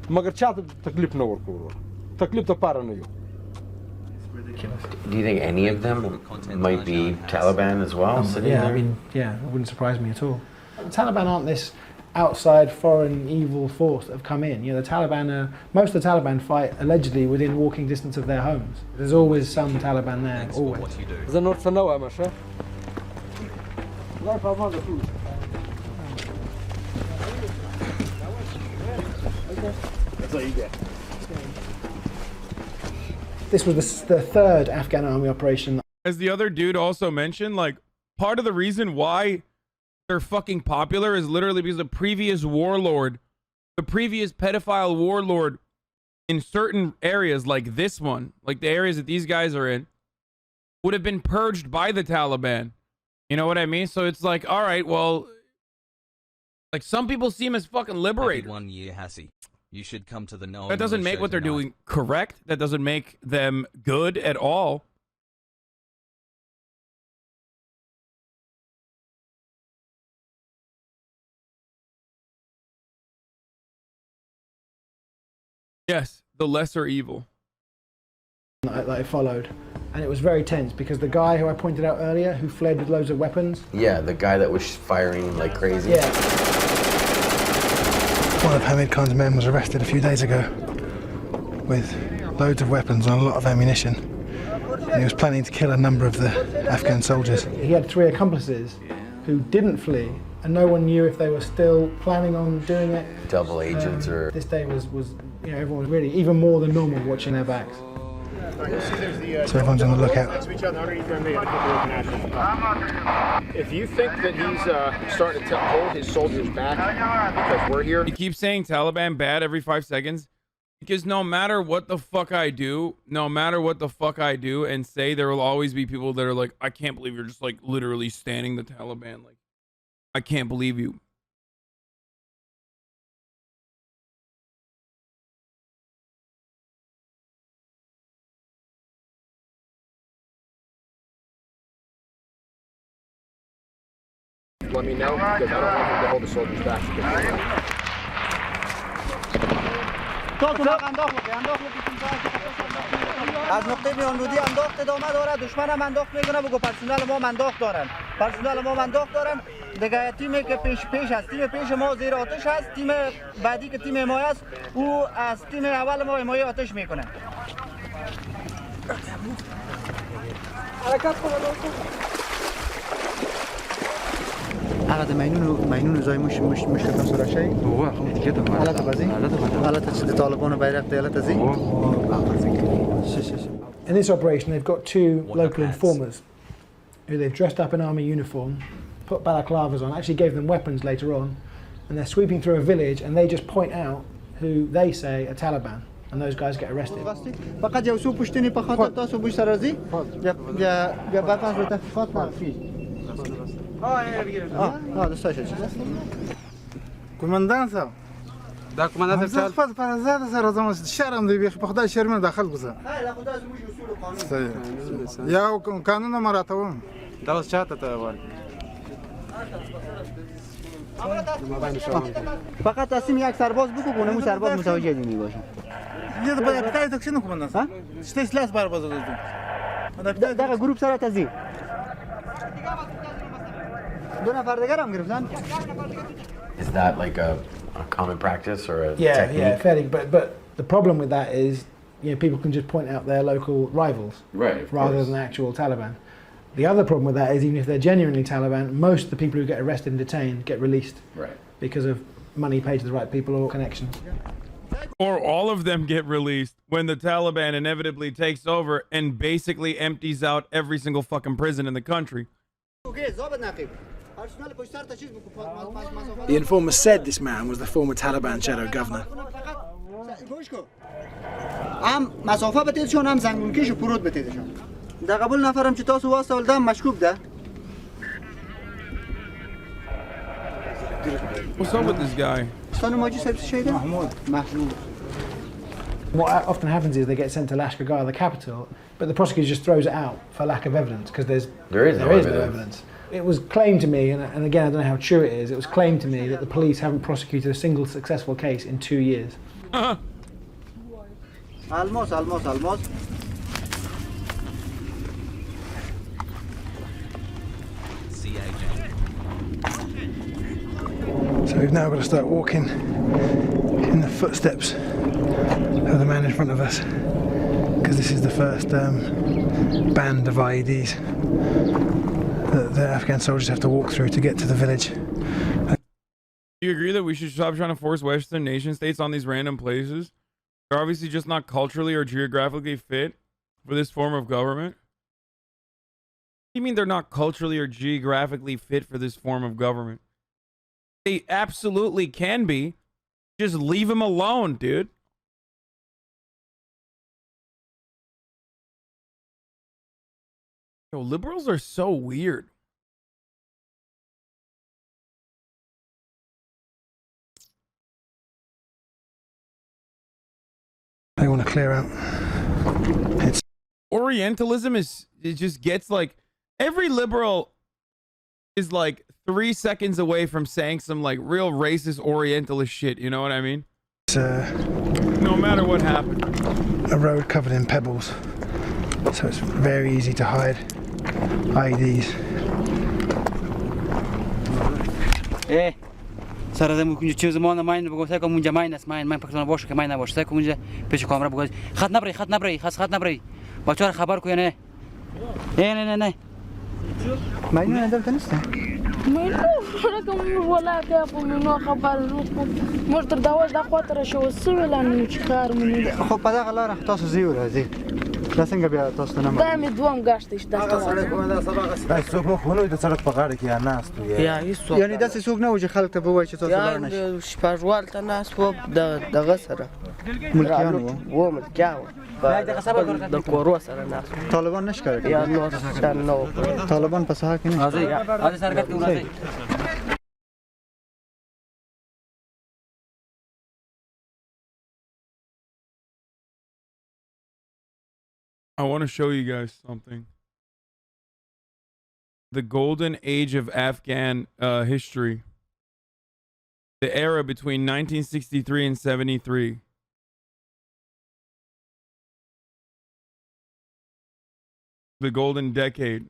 مگر چاته تکلیف نه ورکوو تکلیف ته پاره نه یو Do you think any of them might be Taliban as well? Yeah, I mean, yeah, it wouldn't surprise me at all. The Taliban aren't this outside foreign evil force that have come in. You know, the Taliban most of the Taliban fight allegedly within walking distance of their homes. There's always some Taliban there, always. زه نور څه نه وایم ښه That's all you get. This was the third Afghan army operation. As the other dude also mentioned, like, part of the reason why they're fucking popular is literally because the previous warlord, the previous pedophile warlord in certain areas like this one, like the areas that these guys are in, would have been purged by the Taliban. You know what I mean? So it's like, all right, well, like some people see him as fucking liberators. 1 year, Hassie. You should come to the No. That doesn't make what they're doing correct. That doesn't make them good at all. Yes, the lesser evil. That I followed, and it was very tense because the guy who I pointed out earlier, who fled with loads of weapons. Yeah, the guy that was firing like crazy. Yeah. One of Hamid Khan's men was arrested a few days ago with loads of weapons and a lot of ammunition. And he was planning to kill a number of the Afghan soldiers. He had 3 accomplices who didn't flee, and no one knew if they were still planning on doing it. Double agents or... This day was, you know, everyone was really, even more than normal, watching their backs. So everyone's on the lookout. If you think that he's starting to hold his soldiers back because we're here... You keep saying Taliban bad every 5 seconds because no matter what the fuck I do, and say, there will always be people that are like, I can't believe you're just like literally standing the Taliban. Like, I can't believe you. Let me know, because I don't want him to hold the soldiers back. از نقطه میانرودی انداخت ادامه داره، دشمن هم انداخت میکنه، بگو پرسنل ما انداخت دارن، پرسنل ما انداخت دارن. دیگه تیمی که پیش هست، تیم پیش ما زیر آتش هست، تیم بعدی که تیم حمایه است، او از تیم اول ما حمایه آتش میکنه. حرکت کنه. حالت مینون زای مش کنسول شيء هو دیگه تو حالت بازی حالت چه طالبان بیرق دیالت ازی. In this operation, they've got 2 local informers who they've dressed up in army uniform, put balaclavas on, actually gave them weapons later on, and they're sweeping through a village and they just point out who they say are Taliban, and those guys get arrested. فقط یه سو پشتنی په خاطر تاسو بوش سرازی یا بعد رو تحقیقات معرفی. کماندان صاحب دا کماندان صاحب خپل فرزاد سره زموږ شرم دی به خدای شرمنه داخل گذار خدای زموږ اصول قانون یا قانون مراتب دا اوس چاته ته وایي فقط تصمیم یک سرباز بگو که اون سرباز متوجه نمی باشه. یه باید بتای تکشن کماندان صاحب چه سلاح برباز دادن دا گروپ سره تزی 2 نفر دیگر هم گرفتن. Is that like a common practice or a technique? Yeah, fairly. But the problem with that is, you know, people can just point out their local rivals, right, rather than actual Taliban. The other problem with that is, even if they're genuinely Taliban, most of the people who get arrested and detained get released, right, because of money paid to the right people or connections. Or all of them get released when the Taliban inevitably takes over and basically empties out every single fucking prison in the country. The informer said this man was the former Taliban shadow governor. هم مسافه بتیدشون هم زنگونکیشو پرود بتیدشون. در قبول نفرم چه تاسو واسه ولدم مشکوک ده. What's up with this guy? What often happens is they get sent to Lashkar, the capital, but the prosecutor just throws it out for lack of evidence because there is no evidence. It was claimed to me, and again I don't know how true it is, it was claimed to me that the police haven't prosecuted a single successful case in 2 years. Almost. So we've now got to start walking in the footsteps of the man in front of us, because this is the first band of IEDs that the Afghan soldiers have to walk through to get to the village. Do you agree that we should stop trying to force Western nation states on these random places? They're obviously just not culturally or geographically fit for this form of government. What do you mean they're not culturally or geographically fit for this form of government? They absolutely can be. Just leave them alone, dude. Yo, liberals are so weird. They want to clear out. It's Orientalism it just gets like, every liberal is like 3 seconds away from saying some like real racist Orientalist shit, you know what I mean? No matter what happened. A road covered in pebbles, so it's very easy to hide IEDs. Eh, سر از اون چیز زمان ماین بگو سعی کنم اونجا ماین است ماین پاکستان باشه که ماین نباشه سعی کنم اونجا پیش کامرا بگو خط نبری خط نبری بچه‌ها خبر کو نه نه ماین ندارد نیست ماینو رقم ولا که منو خبر مش تر داوز د خاطر شو سویلان چې کار مونږ خو په دغه لار تاسو زیو راځي دا څنګه بیا تاسو نه دا مې دوم غاښتې شته هغه سړی کومه دا سبا غسه څوک مو خونو د سړک په غاړه کې یا ناست یعنی دا څه څوک نه و چې خلک ته وایي چې تاسو لار نشئ یا شپږوال ته ناست و دغه سره ملکیان و ملکیان د کورو سره ناست طالبان نشکره یا نو طالبان په ساحه کې نه راځي سرکټ کې راځي I want to show you guys something. The golden age of Afghan history. The era between 1963 and 73. The golden decade.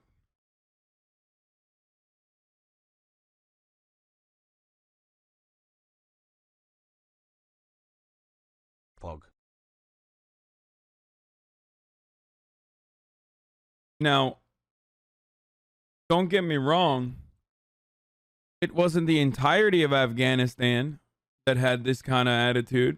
Fog. Now, don't get me wrong. It wasn't the entirety of Afghanistan that had this kind of attitude.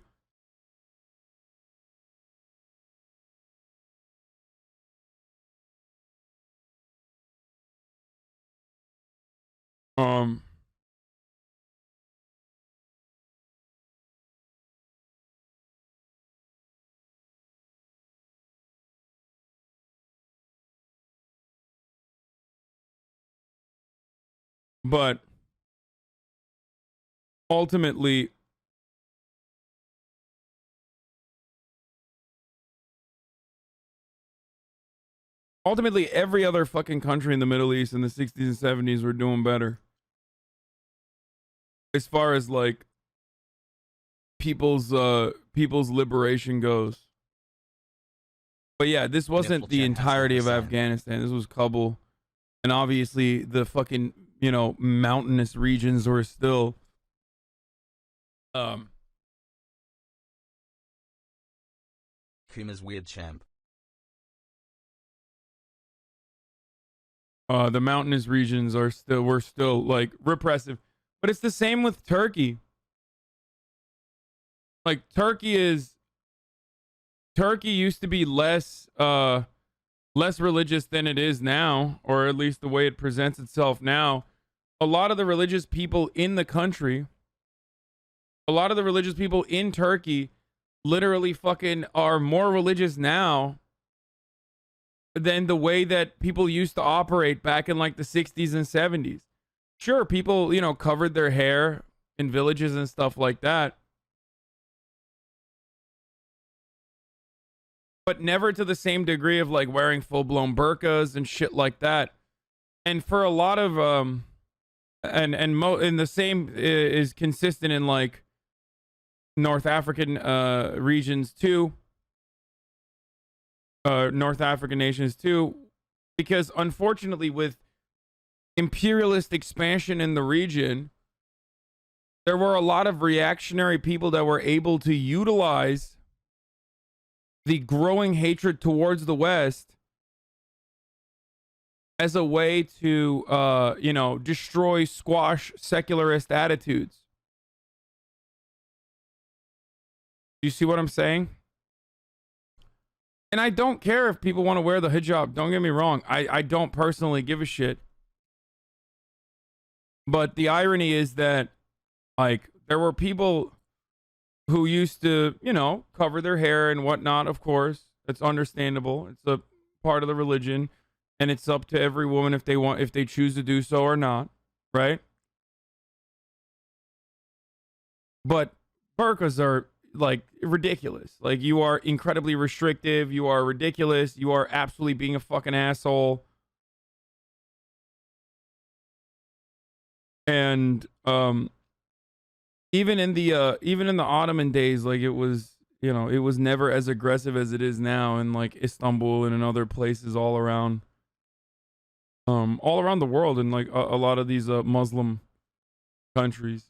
But ultimately, every other fucking country in the Middle East in the 60s and 70s were doing better. As far as like people's liberation goes. But yeah, this wasn't the entirety of Afghanistan. This was Kabul. And obviously the fucking, you know, mountainous regions were still Kuma's weird champ. The mountainous regions were still like repressive. But it's the same with Turkey. Like Turkey used to be less religious than it is now, or at least the way it presents itself now. A lot of the religious people in the country, a lot of the religious people in Turkey literally fucking are more religious now than the way that people used to operate back in like the 60s and 70s. Sure, people, you know, covered their hair in villages and stuff like that. But never to the same degree of like wearing full-blown burqas and shit like that. And for a lot of and the same is consistent in like North African regions too. North African nations too, because unfortunately with imperialist expansion in the region, there were a lot of reactionary people that were able to utilize the growing hatred towards the West as a way to, you know, destroy, squash secularist attitudes. Do you see what I'm saying? And I don't care if people want to wear the hijab. Don't get me wrong. I don't personally give a shit. But the irony is that, like, there were people who used to, you know, cover their hair and whatnot, of course. It's understandable. It's a part of the religion. And it's up to every woman if they choose to do so or not. Right? But burqas are, like, ridiculous. Like, you are incredibly restrictive. You are ridiculous. You are absolutely being a fucking asshole. And even in the Ottoman days, like, it was, you know, it was never as aggressive as it is now in, like, Istanbul and in other places all around the world, in, like, a lot of these Muslim countries.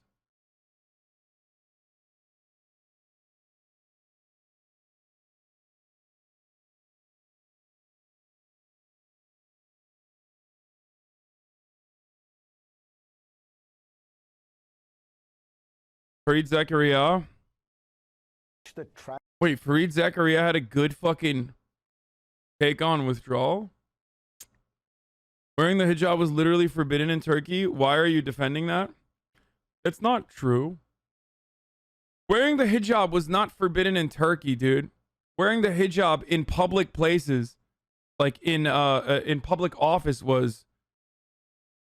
Fareed Zakaria. Wait, Fareed Zakaria had a good fucking take on withdrawal? Wearing the hijab was literally forbidden in Turkey. Why are you defending that? It's not true. Wearing the hijab was not forbidden in Turkey, dude. Wearing the hijab in public places, like in public office, was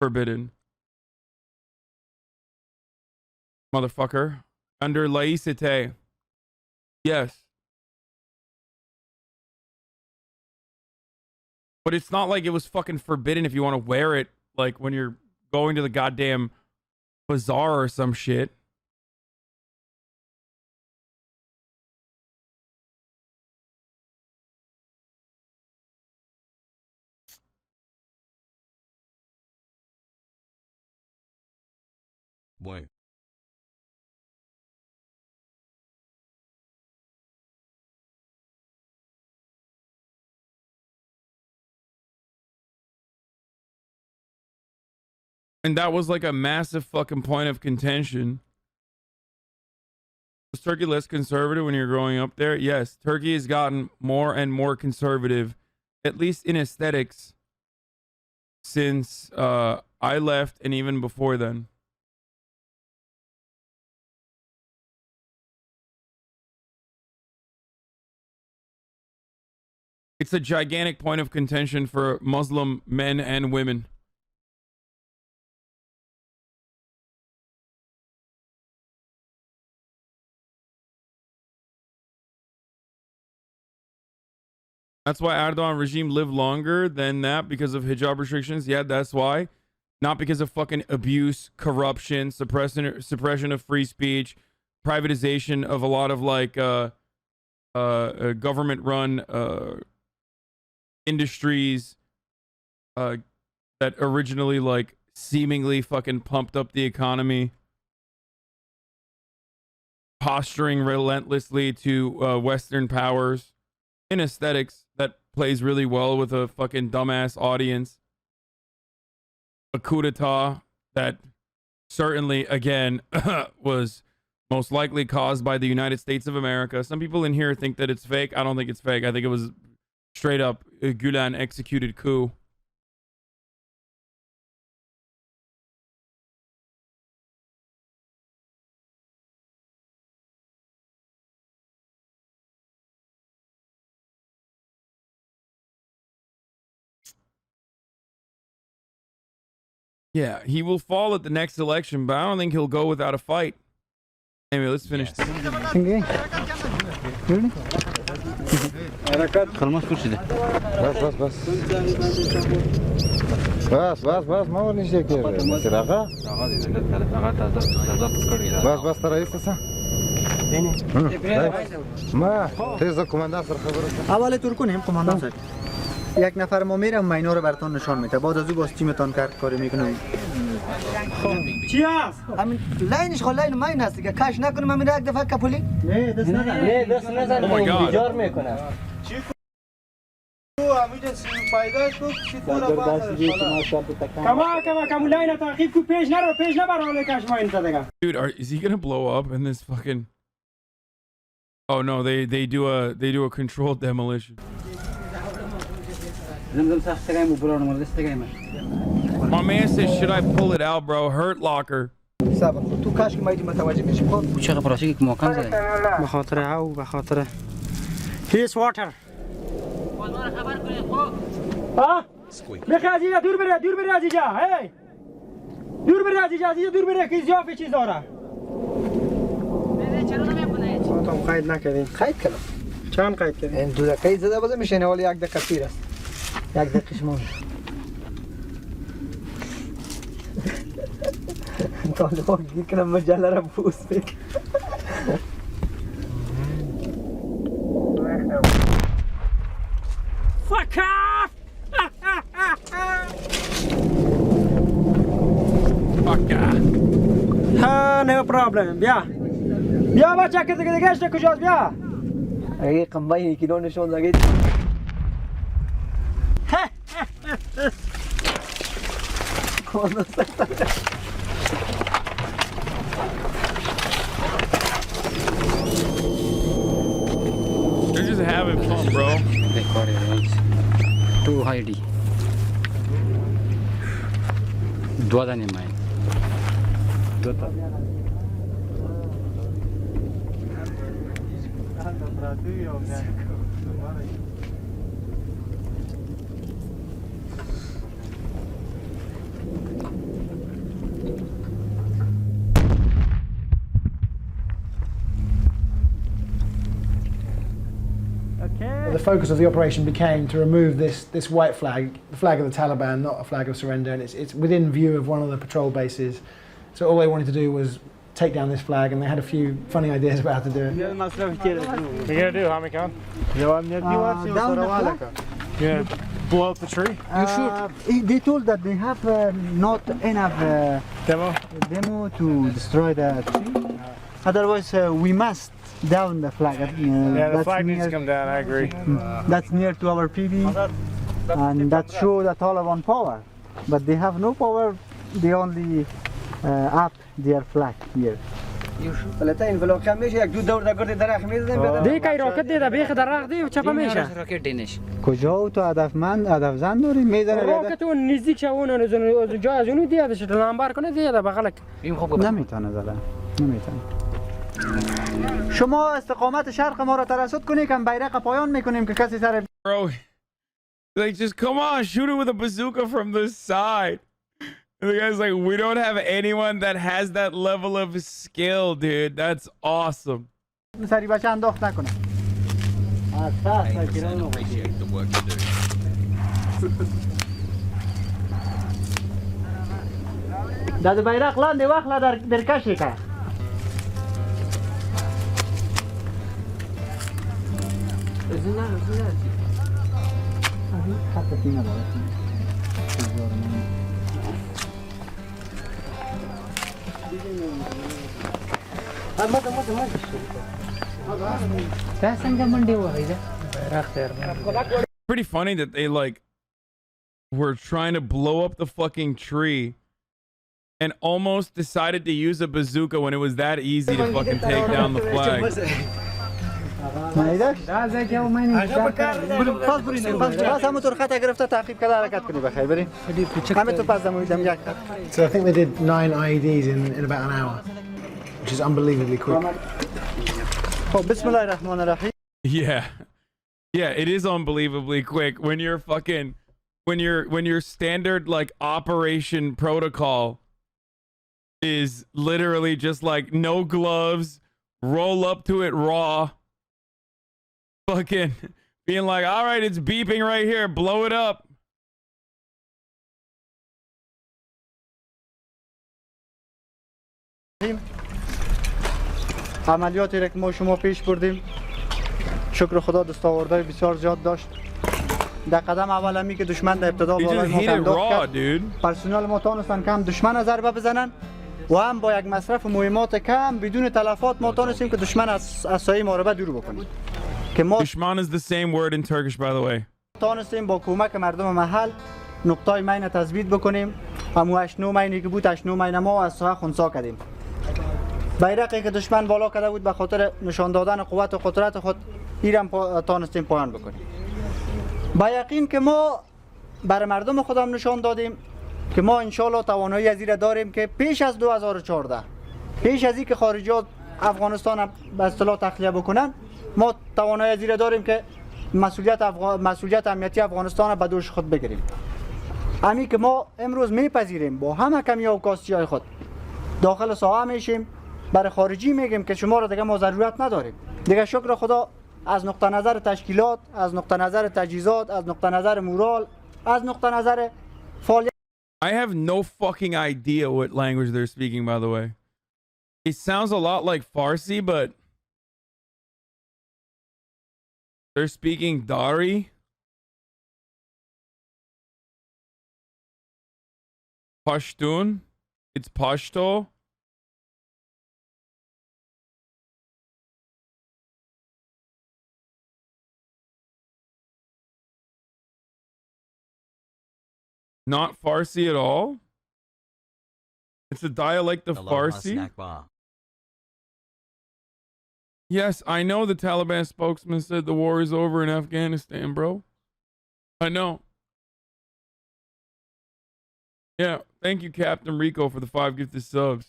forbidden. Motherfucker. Under laïcité. Yes. But it's not like it was fucking forbidden if you want to wear it, like, when you're going to the goddamn bazaar or some shit. Bueno. And that was like a massive fucking point of contention. Was Turkey less conservative when you're growing up there? Yes, Turkey has gotten more and more conservative, at least in aesthetics, since I left and even before then. It's a gigantic point of contention for Muslim men and women. That's why Erdogan regime lived longer than that, because of hijab restrictions. Yeah, that's why. Not because of fucking abuse, corruption, suppression of free speech, privatization of a lot of, like, government-run industries that originally, like, seemingly fucking pumped up the economy. Posturing relentlessly to Western powers. In aesthetics, that plays really well with a fucking dumbass audience. A coup d'etat that certainly, again, was most likely caused by the United States of America. Some people in here think that it's fake. I don't think it's fake. I think it was straight up a Gulen executed coup. Yeah, he will fall at the next election, but I don't think he'll go without a fight. Anyway, let's finish this. اول تور کنیم قماندان صاحب یک نفر ما میره و اینا رو براتون نشان میده بعد از او باز تیمتون کاری میکنه چی هست همین لاینش خو لاین ماین هست که کاش نکنم من یک دفعه کپولی نه دست نزن نه دست نزن بیجار میکنه Dude, is he gonna blow up in this fucking? Oh no, they do a controlled demolition. My man says, should I pull it out, bro? Hurt locker. تو کاش که مایدی متوجه بشی خب چه خبراتی که مکان زدی به خاطر او به خاطر هیس واتر ها بخی از اینجا دور بره از اینجا هی دور بره از اینجا دور بره که زیافه چیز داره تو قید نکردین قید کردم چند قید کردین این 2 دقیقه زده بازم میشینه ولی 1 دقیقه پیر است 1 دقیقه شما طالبان گیر کنم مجله را بوس بک Fuck off! Fuck off! No problem. بیا بچه که دیگه گشت کجاست بیا اگه قنبایی کیلو نشون لگید They're just having fun, bro. Too high. دو دانه ماین. دو تا. The focus of the operation became to remove this white flag, the flag of the Taliban, not a flag of surrender, and it's within view of one of the patrol bases. So all they wanted to do was take down this flag, and they had a few funny ideas about how to do it. What are you gonna do, Hamikan? Yeah, blow up the tree? You should. They told that they have not enough demo to destroy the tree. Otherwise, we must down the flag. Yeah, the flag needs to come down, I agree. That's near to our PV, and that shows the Taliban power. But they have no power, they only up their flag here. فلتین ولکه میشه یک دو دور دکرد درخت میزنیم دی کی راکت دیده بیخ درخت دی و چپا میشه راکت دینش کجا تو هدف زن داری میزنه راکت اون نزدیک شون از جا از اونو دیده شد لامبار کنه دیده بغلک نمیتونه زدن نمیتونه شما استقامت شرق ما را ترصد کنید که بیرق پایان میکنیم که کسی سر Bro, like just come on, shoot it with a bazooka from the side. And the guy's like, we don't have anyone that has that level of skill, dude. That's awesome. سری بچه انداخت نکنه appreciate the work you do. داد بیرق لاندې واخله در کشی که Pretty funny that they like were trying to blow up the fucking tree and almost decided to use a bazooka when it was that easy to fucking take down the flag. So I think they did 9 IEDs in about an hour, which is unbelievably quick. Yeah. Yeah, it is unbelievably quick when you're fucking when your standard like operation protocol is literally just like no gloves, roll up to it raw, fucking being like, all right, it's beeping right here, blow it up. عملیاتی را که ما شما پیش بردیم شکر خدا دستاوردهای بسیار زیاد داشت در قدم اول همی که دشمن در ابتدا بالای ما انداخت کرد پرسنل ما تانستن کم دشمن ضربه بزنن و هم با یک مصرف مهمات کم بدون تلفات ما تانستیم که دشمن از سایه ما رو دور بکنیم که ما Dushman is the same word in Turkish, by the way. تانستیم با کمک مردم محل نقطای مین تثبیت بکنیم. همو 8 9 مینی که بود 8 9 مین ما از ساحه خونسا کردیم. بیرقی که دشمن بالا کرده بود به خاطر نشان دادن قوت و قدرت خود ایرم تانستیم پایان بکنیم. با یقین که ما برای مردم خودم نشان دادیم که ما انشالله توانایی از این داریم که پیش از 2014 پیش از این که خارجیات افغانستان به اصطلاح تخلیه بکنن ما توانایی از این داریم که مسئولیت امنیتی افغانستان به دوش خود بگیریم. همین که ما امروز میپذیریم با همه کمی و کاستی خود داخل ساحه میشیم، برای خارجی میگیم که شما را دیگه ما ضرورت نداریم. دیگه شکر خدا از نقطه نظر تشکیلات، از نقطه نظر تجهیزات، از نقطه نظر مورال، از نقطه نظر فعالیت. I have no fucking idea what language they're speaking, by the way. It sounds a lot like Farsi, but they're speaking Dari. Pashtun. It's Pashto. Not Farsi at all. It's a dialect of Farsi. Yes, I know the Taliban spokesman said the war is over in Afghanistan, bro. I know. Yeah, thank you, Captain Rico, for the 5 gifted subs.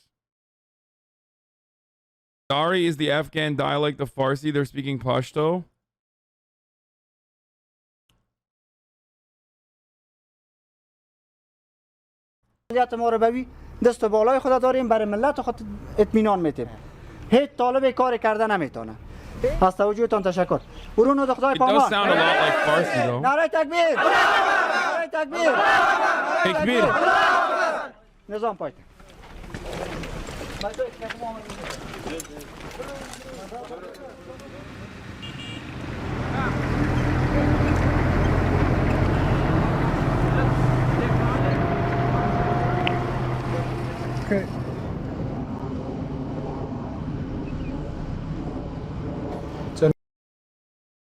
Dari is the Afghan dialect of Farsi. They're speaking Pashto. ما رو ببی دست بالای خدا داریم برای ملت خود اطمینان میتیم. هیچ طالب کاری کرده نمیتونه. از توجهتان تشکر. برونو دختای پامان. نعره تکبیر. نعره تکبیر. تکبیر. نظام پایت. Okay.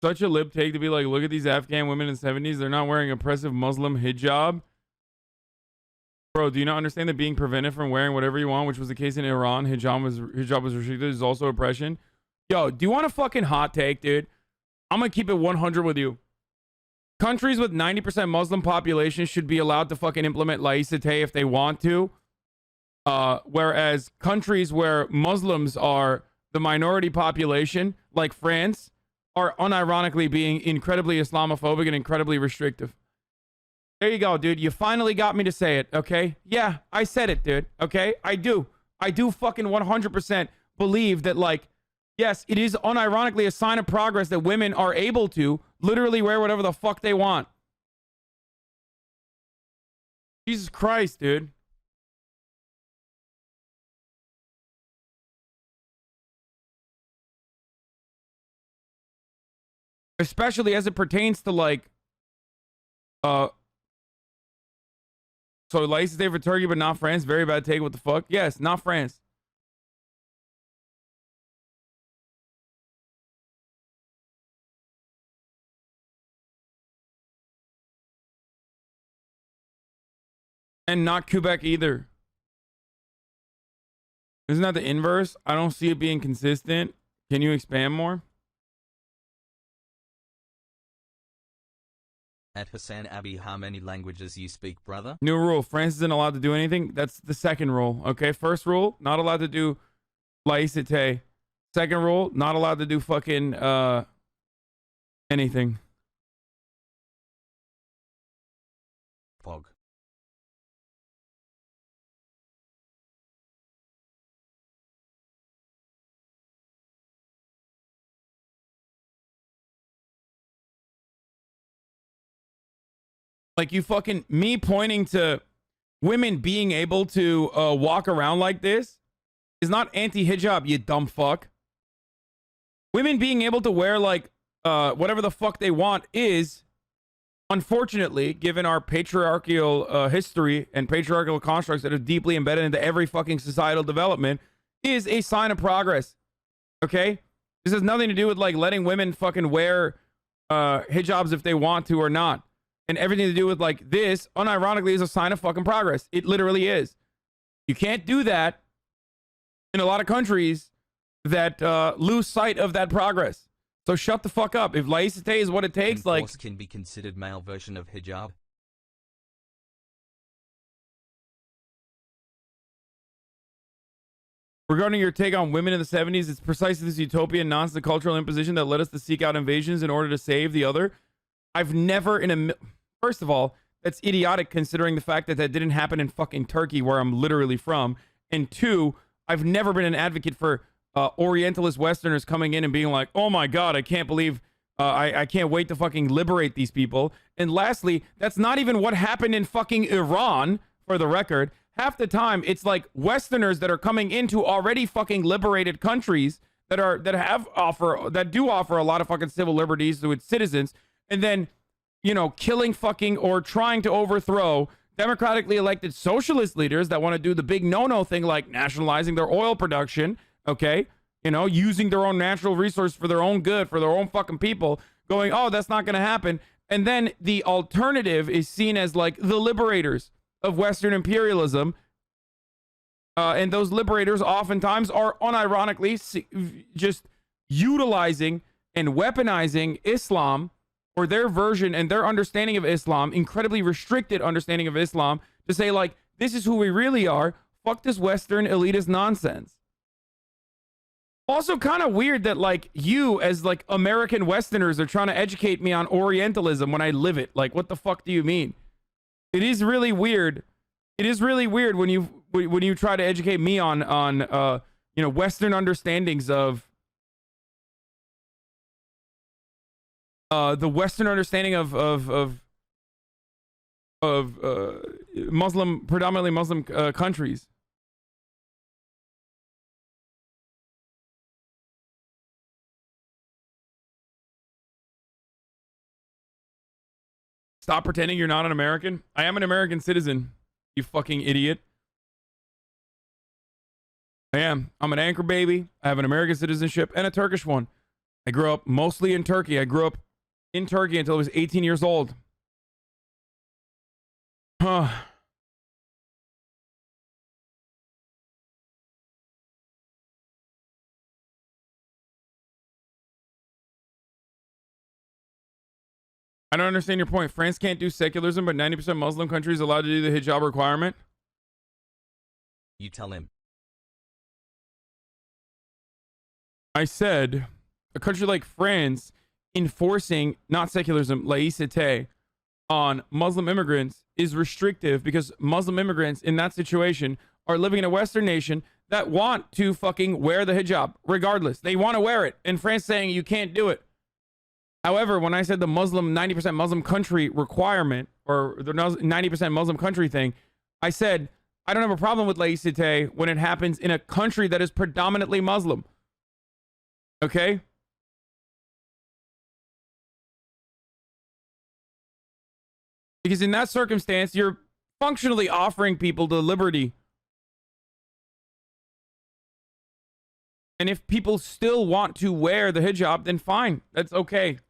Such a lip take to be like, look at these Afghan women in the 70s. They're not wearing oppressive Muslim hijab. Bro, do you not understand that being prevented from wearing whatever you want, which was the case in Iran, hijab was restricted, is also oppression? Yo, do you want a fucking hot take, dude? I'm going to keep it 100 with you. Countries with 90% Muslim populations should be allowed to fucking implement laïcité if they want to. Whereas countries where Muslims are the minority population, like France, are unironically being incredibly Islamophobic and incredibly restrictive. There you go, dude. You finally got me to say it, okay? Yeah, I said it, dude, okay? I do fucking 100% believe that, like, yes, it is unironically a sign of progress that women are able to literally wear whatever the fuck they want. Jesus Christ, dude. Especially as it pertains to, like, so license day for Turkey, but not France. Very bad take. What the fuck? Yes, not France. And not Quebec either. Isn't that the inverse? I don't see it being consistent. Can you expand more? At Hasanabi, how many languages you speak, brother? New rule. France isn't allowed to do anything. That's the second rule. Okay, first rule, not allowed to do laïcité. Second rule, not allowed to do fucking anything. Fog. Like, you fucking, me pointing to women being able to walk around like this is not anti-hijab, you dumb fuck. Women being able to wear, like, whatever the fuck they want is, unfortunately, given our patriarchal history and patriarchal constructs that are deeply embedded into every fucking societal development, is a sign of progress. Okay? This has nothing to do with, like, letting women fucking wear hijabs if they want to or not. And everything to do with like this, unironically, is a sign of fucking progress. It literally is. You can't do that in a lot of countries that lose sight of that progress. So shut the fuck up. If laïcité is what it takes, like... Can be considered male version of hijab. Regarding your take on women in the 70s, it's precisely this utopian nonsense cultural imposition that led us to seek out invasions in order to save the other. I've never First of all, that's idiotic considering the fact that that didn't happen in fucking Turkey, where I'm literally from. And two, I've never been an advocate for Orientalist Westerners coming in and being like, oh my God, I can't believe, I can't wait to fucking liberate these people. And lastly, that's not even what happened in fucking Iran, for the record. Half the time, it's like Westerners that are coming into already fucking liberated countries that do offer a lot of fucking civil liberties to its citizens, and then, you know, killing fucking or trying to overthrow democratically elected socialist leaders that want to do the big no-no thing, like nationalizing their oil production, okay? You know, using their own natural resource for their own good, for their own fucking people, going, oh, that's not going to happen. And then the alternative is seen as like the liberators of Western imperialism. And those liberators oftentimes are unironically just utilizing and weaponizing Islam, or their version and their understanding of Islam, incredibly restricted understanding of Islam, to say like, this is who we really are. Fuck this Western elitist nonsense. Also kind of weird that like you as like American Westerners are trying to educate me on Orientalism when I live it. Like, what the fuck do you mean? It is really weird. It is really weird when you try to educate me on you know, Western understandings of the Western understanding of predominantly Muslim countries. Stop pretending you're not an American. I am an American citizen, you fucking idiot. I am. I'm an anchor baby. I have an American citizenship and a Turkish one. I grew up mostly in Turkey. I grew up in Turkey until I was 18 years old. Huh. I don't understand your point. France can't do secularism, but 90% Muslim countries allowed to do the hijab requirement. You tell him. I said a country like France enforcing not secularism, laïcité, on Muslim immigrants is restrictive because Muslim immigrants in that situation are living in a Western nation that want to fucking wear the hijab regardless. They want to wear it. And France saying you can't do it. However, when I said the 90% Muslim country requirement, or the 90% Muslim country thing, I said, I don't have a problem with laïcité when it happens in a country that is predominantly Muslim. Okay? Because in that circumstance, you're functionally offering people the liberty. And if people still want to wear the hijab, then fine. That's okay.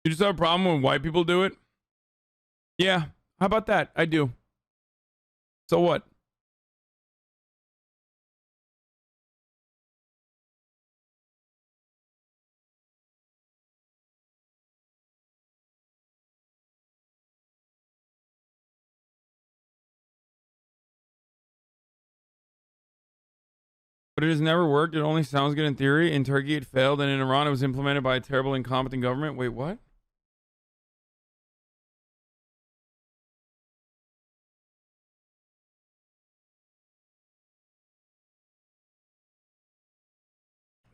You just have a problem when white people do it? Yeah. How about that? I do. So what? But it has never worked. It only sounds good in theory. In Turkey, it failed. And in Iran, it was implemented by a terrible, incompetent government. Wait, what?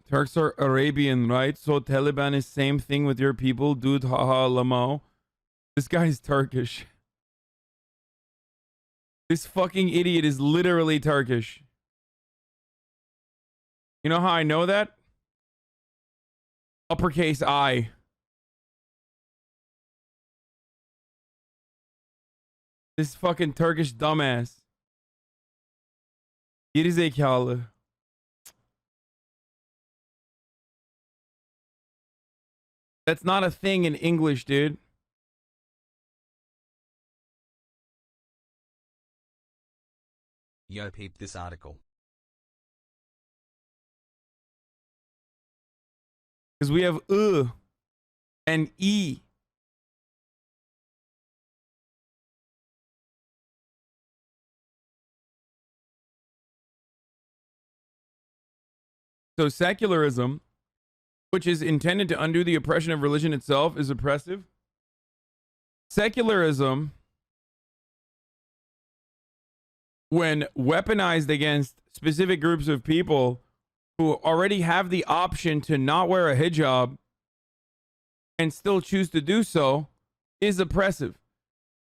Turks are Arabian, right? So Taliban is same thing with your people. Dude, haha, lamo. This guy's Turkish. This fucking idiot is literally Turkish. You know how I know that? Uppercase I. This fucking Turkish dumbass. Geri zekalı. That's not a thing in English, dude. Yo, peep this article. Because we have and E. So secularism, which is intended to undo the oppression of religion itself, is oppressive. Secularism, when weaponized against specific groups of people who already have the option to not wear a hijab and still choose to do so, is oppressive.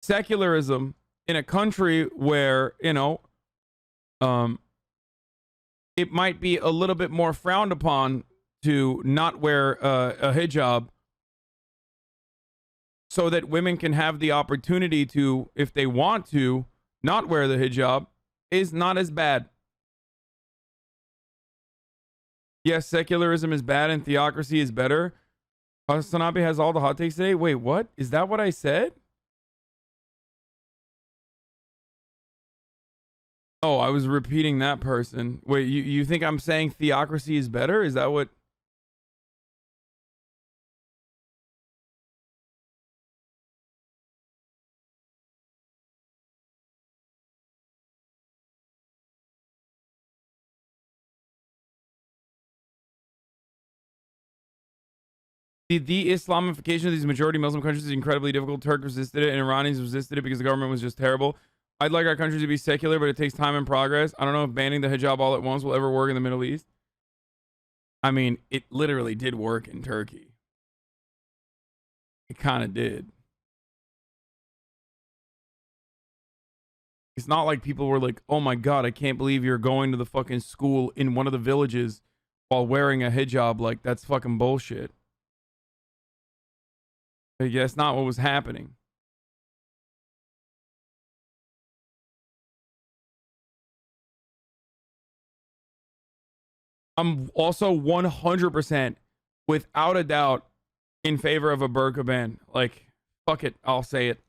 Secularism in a country where, it might be a little bit more frowned upon to not wear a hijab so that women can have the opportunity to, if they want to, not wear the hijab, is not as bad. Yes, secularism is bad and theocracy is better. Hasanabi has all the hot takes today. Wait, what? Is that what I said? Oh, I was repeating that person. Wait, you think I'm saying theocracy is better? Is that what? The de-Islamification of these majority Muslim countries is incredibly difficult. Turks resisted it and Iranians resisted it because the government was just terrible. I'd like our country to be secular, but it takes time and progress. I don't know if banning the hijab all at once will ever work in the Middle East. I mean, it literally did work in Turkey. It kind of did. It's not like people were like, oh my God, I can't believe you're going to the fucking school in one of the villages while wearing a hijab. Like, that's fucking bullshit. But yeah, that's not what was happening. I'm also 100% without a doubt in favor of a burqa ban. Like, fuck it, I'll say it.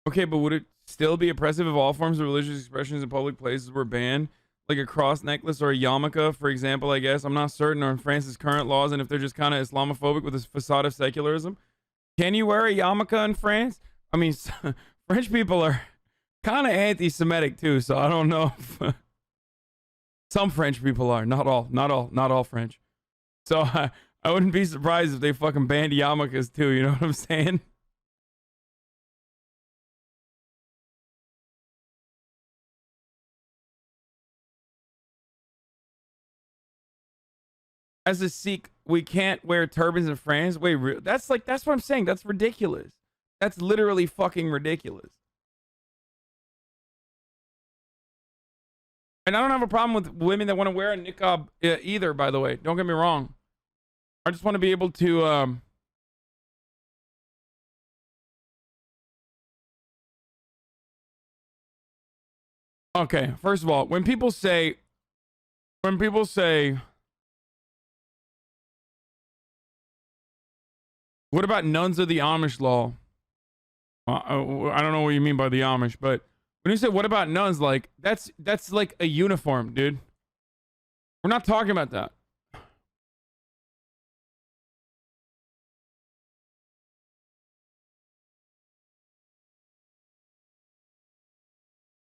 Okay, but would it still be oppressive if all forms of religious expressions in public places were banned? Like a cross necklace or a yarmulke, for example, I guess. I'm not certain on France's current laws and if they're just kind of Islamophobic with this facade of secularism. Can you wear a yarmulke in France? I mean, French people are kind of anti-Semitic too, so I don't know if some French people are. Not all French. So I wouldn't be surprised if they fucking banned yarmulkes too, you know what I'm saying? As a Sikh, we can't wear turbans in France. Wait, that's what I'm saying. That's ridiculous. That's literally fucking ridiculous. And I don't have a problem with women that want to wear a niqab either, by the way. Don't get me wrong. I just want to be able to okay, first of all, when people say what about nuns of the Amish law? I don't know what you mean by the Amish, but when you say what about nuns, like that's like a uniform, dude. We're not talking about that.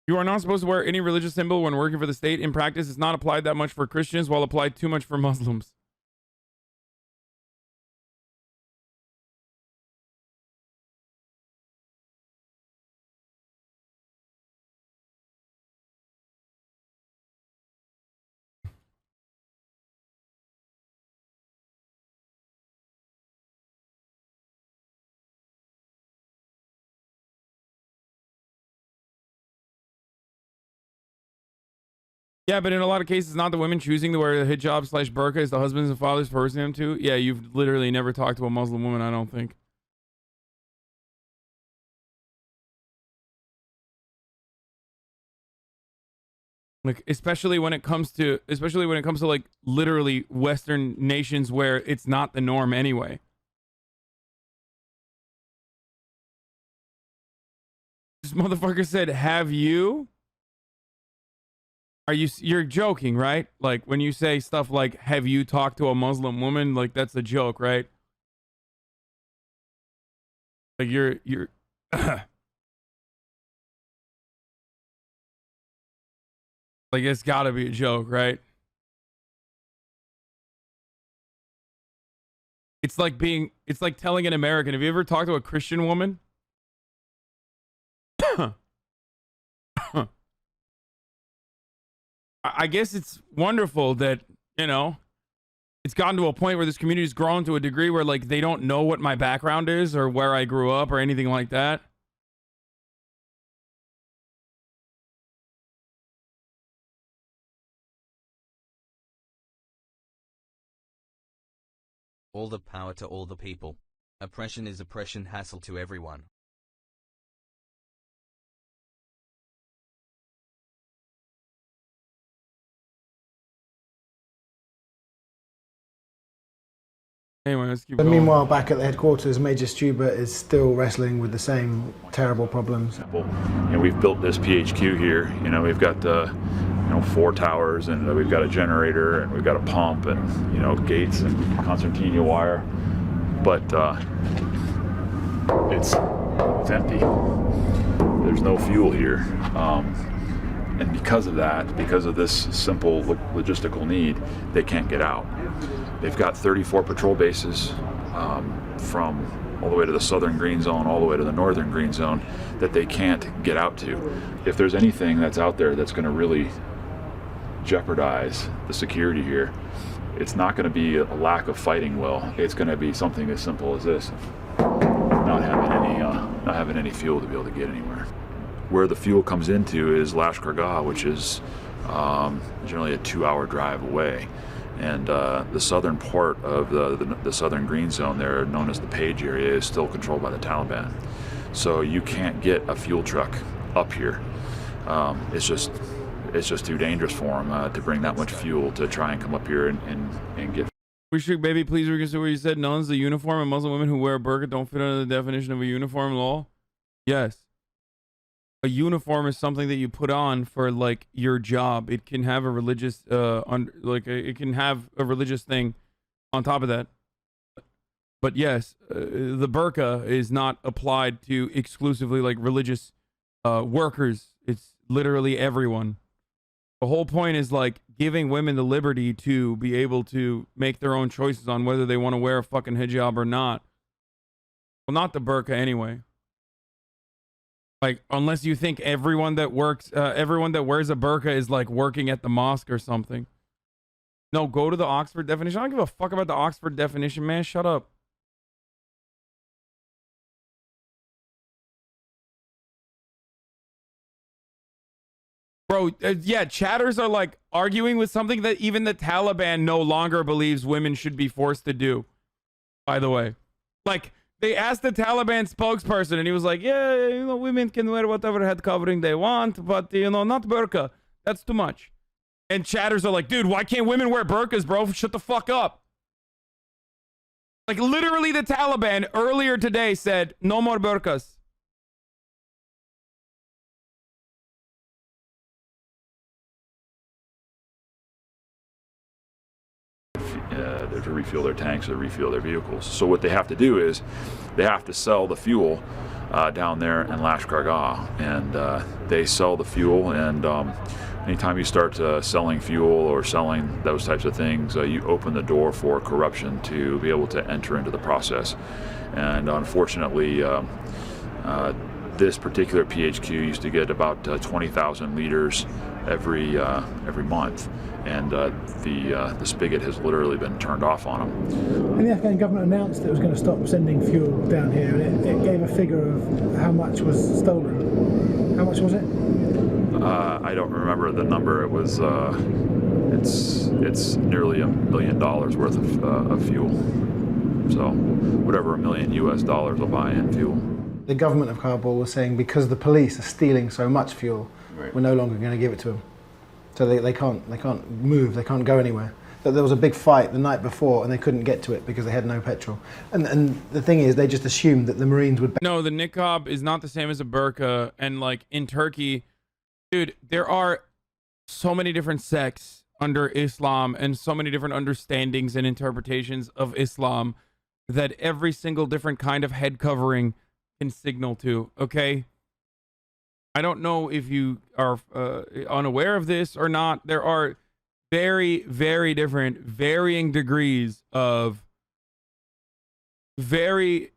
You are not supposed to wear any religious symbol when working for the state. In practice, it's not applied that much for Christians, while applied too much for Muslims. Yeah, but in a lot of cases, not the women choosing to wear the hijab / burqa, it's the husbands and fathers forcing them to. Yeah, you've literally never talked to a Muslim woman, I don't think. Like, especially when it comes to like literally Western nations where it's not the norm anyway. This motherfucker said, "Have you?" You're joking, right? Like when you say stuff like, "Have you talked to a Muslim woman?" Like that's a joke, right? Like you're like it's gotta be a joke, right? It's like telling an American, have you ever talked to a Christian woman? I guess it's wonderful that, you know, it's gotten to a point where this community's grown to a degree where like they don't know what my background is or where I grew up or anything like that. All the power to all the people. Oppression is oppression, hassle to everyone. Anyway, let's keep But going. meanwhile, back at the headquarters, Major Stuber is still wrestling with the same terrible problems. We've built this PHQ here. We've got 4 towers, and we've got a generator, and we've got a pump, and gates and concertina wire. But it's empty. There's no fuel here, and because of that, because of this simple logistical need, they can't get out. They've got 34 patrol bases from all the way to the southern green zone, all the way to the northern green zone, that they can't get out to. If there's anything that's out there that's going to really jeopardize the security here, it's not going to be a lack of fighting will. It's going to be something as simple as this: not having any fuel to be able to get anywhere. Where the fuel comes into is Lashkar, which is generally a 2-hour drive away. And the southern part of the southern green zone there, known as the Page area, is still controlled by the Taliban. So you can't get a fuel truck up here. It's just too dangerous for them to bring that much fuel to try and come up here and get. We should, baby, please reconsider what you said. Nuns, the uniform, and Muslim women who wear a burqa don't fit under the definition of a uniform law. Yes. A uniform is something that you put on for like your job. It can have a religious it can have a religious thing on top of that. But yes, the burqa is not applied to exclusively like religious workers. It's literally everyone. The whole point is like giving women the liberty to be able to make their own choices on whether they want to wear a fucking hijab or not. Well, not the burqa anyway. Like, unless you think everyone that wears a burqa is like working at the mosque or something. No, go to the Oxford definition. I don't give a fuck about the Oxford definition, man. Shut up. Bro, yeah, chatters are like arguing with something that even the Taliban no longer believes women should be forced to do, by the way. Like, they asked the Taliban spokesperson, and he was like, yeah, women can wear whatever head covering they want, but, not burqa. That's too much. And chatters are like, dude, why can't women wear burqas, bro? Shut the fuck up. Like, literally the Taliban earlier today said, no more burqas. To refuel their tanks or refuel their vehicles. So what they have to do is they have to sell the fuel down there in Lashkar Gah, and they sell the fuel, and anytime you start selling fuel or selling those types of things, you open the door for corruption to be able to enter into the process. And unfortunately, this particular PHQ used to get about 20,000 liters every month, and the spigot has literally been turned off on them. And the Afghan government announced it was going to stop sending fuel down here, and it gave a figure of how much was stolen. How much was it? I don't remember the number. It was it's nearly $1 million worth of fuel. So whatever $1 million US will buy in fuel. The government of Kabul was saying because the police are stealing so much fuel, we're no longer going to give it to them. So they can't move, they can't go anywhere. That there was a big fight the night before and they couldn't get to it because they had no petrol. And the thing is, they just assumed that the Marines would... No, the niqab is not the same as a burqa. And like in Turkey, dude, there are so many different sects under Islam and so many different understandings and interpretations of Islam that every single different kind of head covering can signal to, okay? I don't know if you are unaware of this or not. There are very, very different, varying degrees of varying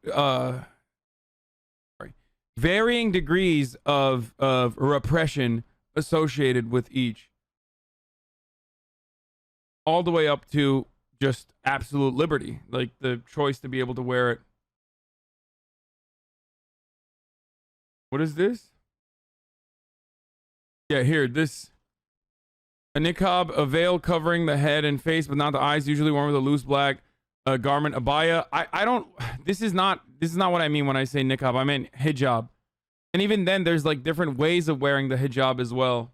degrees of repression associated with each, all the way up to just absolute liberty, like the choice to be able to wear it. What is this? Yeah, here, this. A niqab, a veil covering the head and face, but not the eyes, usually worn with a loose black garment, abaya. I don't, this is not what I mean when I say niqab. I mean hijab. And even then, there's like different ways of wearing the hijab as well.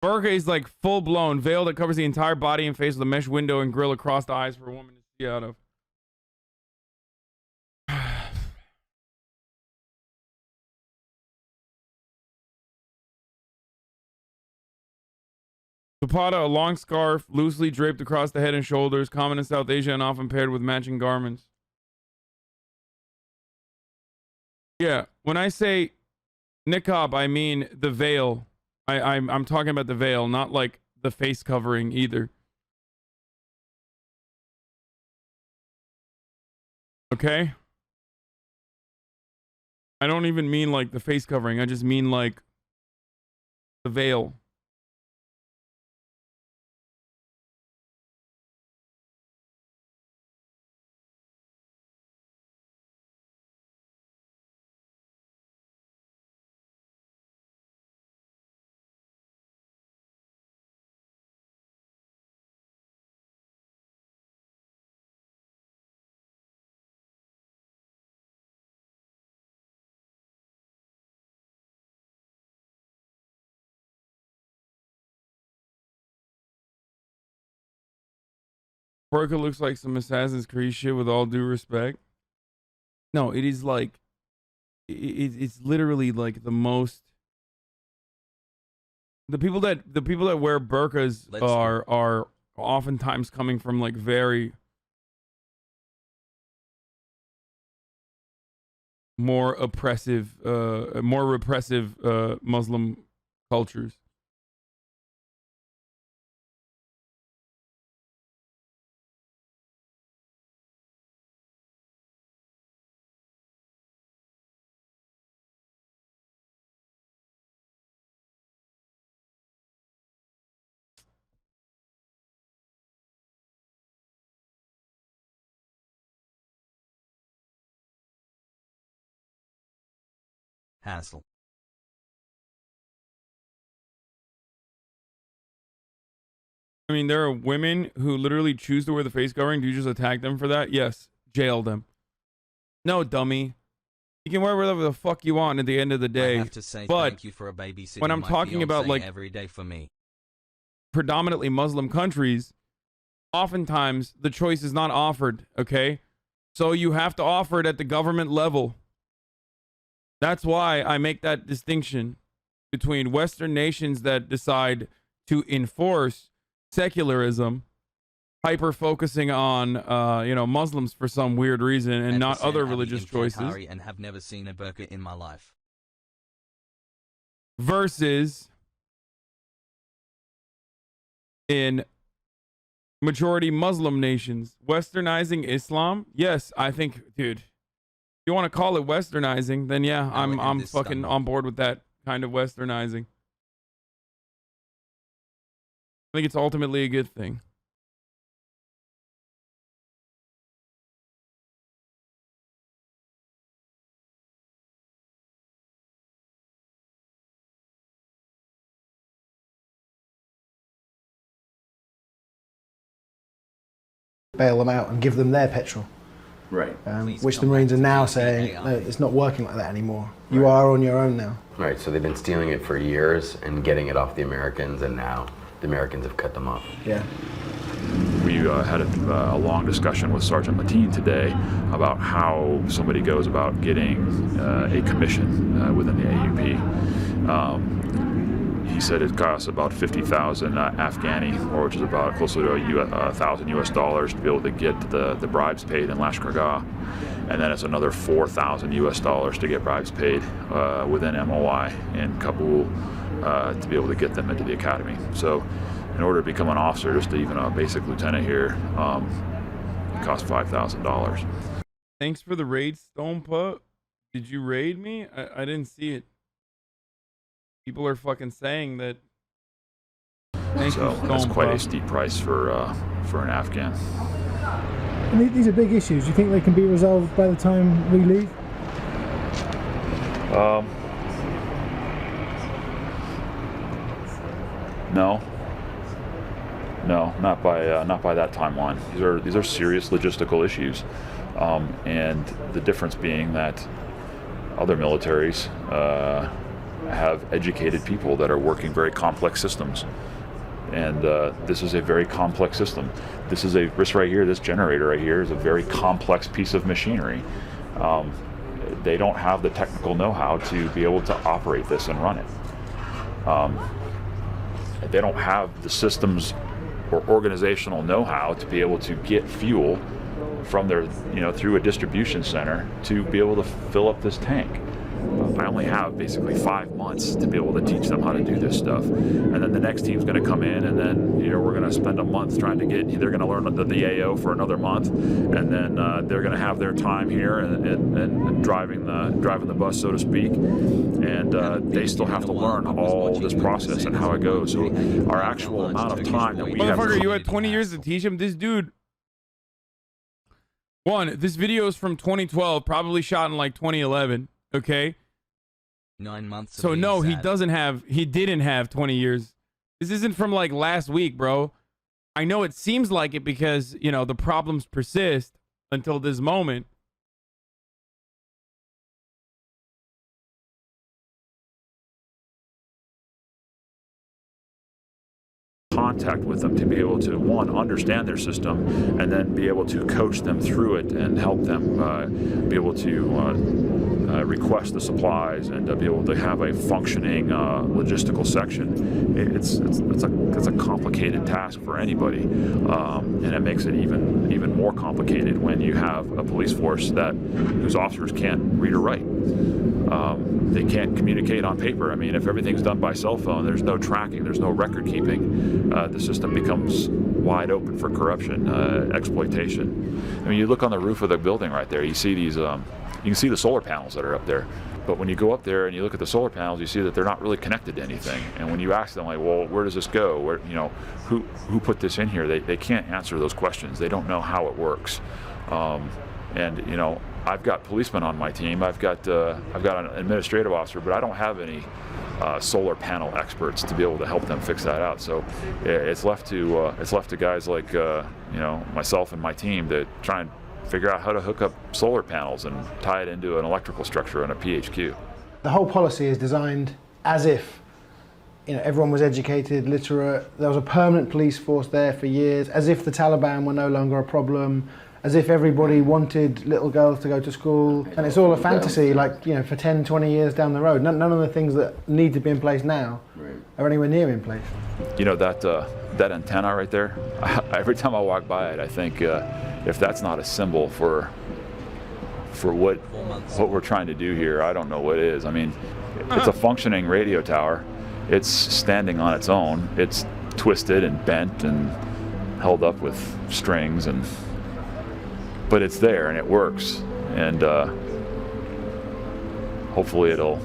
Burqa is like full-blown veil that covers the entire body and face with a mesh window and grill across the eyes for a woman to see out of. Dupatta, a long scarf loosely draped across the head and shoulders, common in South Asia and often paired with matching garments. Yeah, when I say niqab, I mean the veil. I'm talking about the veil, not like the face covering either. Okay? I don't even mean like the face covering. I just mean like the veil. Burqa looks like some Assassin's Creed shit, with all due respect. No, it is like, it's literally like the most. The people that wear burqas are oftentimes coming from like very more oppressive, more repressive Muslim cultures. Hassle. I mean, there are women who literally choose to wear the face covering. Do you just attack them for that? Yes. Jail them. No, dummy. You can wear whatever the fuck you want at the end of the day. I have to say but thank you for babysitting when I'm my talking about fiancé like every day for me. predominantly Muslim countries, oftentimes the choice is not offered, okay? So you have to offer it at the government level. That's why I make that distinction between Western nations that decide to enforce secularism, hyper focusing on Muslims for some weird reason and not other religious choices, And have never seen a burqa in my life. versus in majority Muslim nations westernizing Islam. Yes, I think, dude, you want to call it westernizing, then yeah, I'm fucking on board with that kind of westernizing. I think it's ultimately a good thing. bail them out and give them their petrol. Right. Which the Marines are now saying, no, it's not working like that anymore. You are on your own now. Right, so they've been stealing it for years and getting it off the Americans, and now the Americans have cut them off. Yeah. We had a long discussion with Sergeant Mateen today about how somebody goes about getting a commission within the AUP. He said it costs about 50,000 Afghani, or which is about close to $1,000 US to be able to get the bribes paid in Lashkar, and then it's another $4,000 US to get bribes paid within MOI in Kabul to be able to get them into the academy. So, in order to become an officer, just to even a basic lieutenant here, it costs $5,000. Thanks for the raid, Stone Pup. Did you raid me? I didn't see it. People are fucking saying that. So that's quite a steep price for an Afghan. And these are big issues. Do you think they can be resolved by the time we leave? No, not by that timeline. These are serious logistical issues, and the difference being that other militaries have educated people that are working very complex systems, and this is a very complex system. This right here, this generator right here, is a very complex piece of machinery. They don't have the technical know-how to be able to operate this and run it. They don't have the systems or organizational know-how to be able to get fuel from their, through a distribution center to be able to fill up this tank. I only have basically 5 months to be able to teach them how to do this stuff, and then the next team's going to come in, and then we're going to spend a month trying to get. They're going to learn the AO for another month, and then they're going to have their time here and driving the bus, so to speak, and they still have to learn all this process and how it goes. So our actual amount of time that we have. Motherfucker, you had 20 years to teach him. This dude. This video is from 2012, probably shot in like 2011. Okay. 9 months. So no, he didn't have 20 years. This isn't from like last week, bro. I know it seems like it because, the problems persist until this moment. Contact with them to be able to, one, understand their system, and then be able to coach them through it and help them be able to request the supplies and be able to have a functioning logistical section. It's a complicated task for anybody, and it makes it even more complicated when you have a police force whose officers can't read or write. They can't communicate on paper. I mean, if everything's done by cell phone, there's no tracking, there's no record keeping. The system becomes wide open for corruption, exploitation. I mean, you look on the roof of the building right there, you see these, you can see the solar panels that are up there. But when you go up there and you look at the solar panels, you see that they're not really connected to anything. And when you ask them, like, well, where does this go? Where, who put this in here? They can't answer those questions. They don't know how it works. I've got policemen on my team. I've got an administrative officer, but I don't have any solar panel experts to be able to help them fix that out. So it's left to guys like myself and my team to try and figure out how to hook up solar panels and tie it into an electrical structure and a PHQ. The whole policy is designed as if everyone was educated, literate. There was a permanent police force there for years, as if the Taliban were no longer a problem, as if everybody wanted little girls to go to school. And it's all a fantasy, for 10, 20 years down the road. None of the things that need to be in place now are anywhere near in place. That antenna right there, every time I walk by it, I think if that's not a symbol for what we're trying to do here, I don't know what is. I mean, it's a functioning radio tower. It's standing on its own. It's twisted and bent and held up with strings, but it's there and it works, and hopefully it'll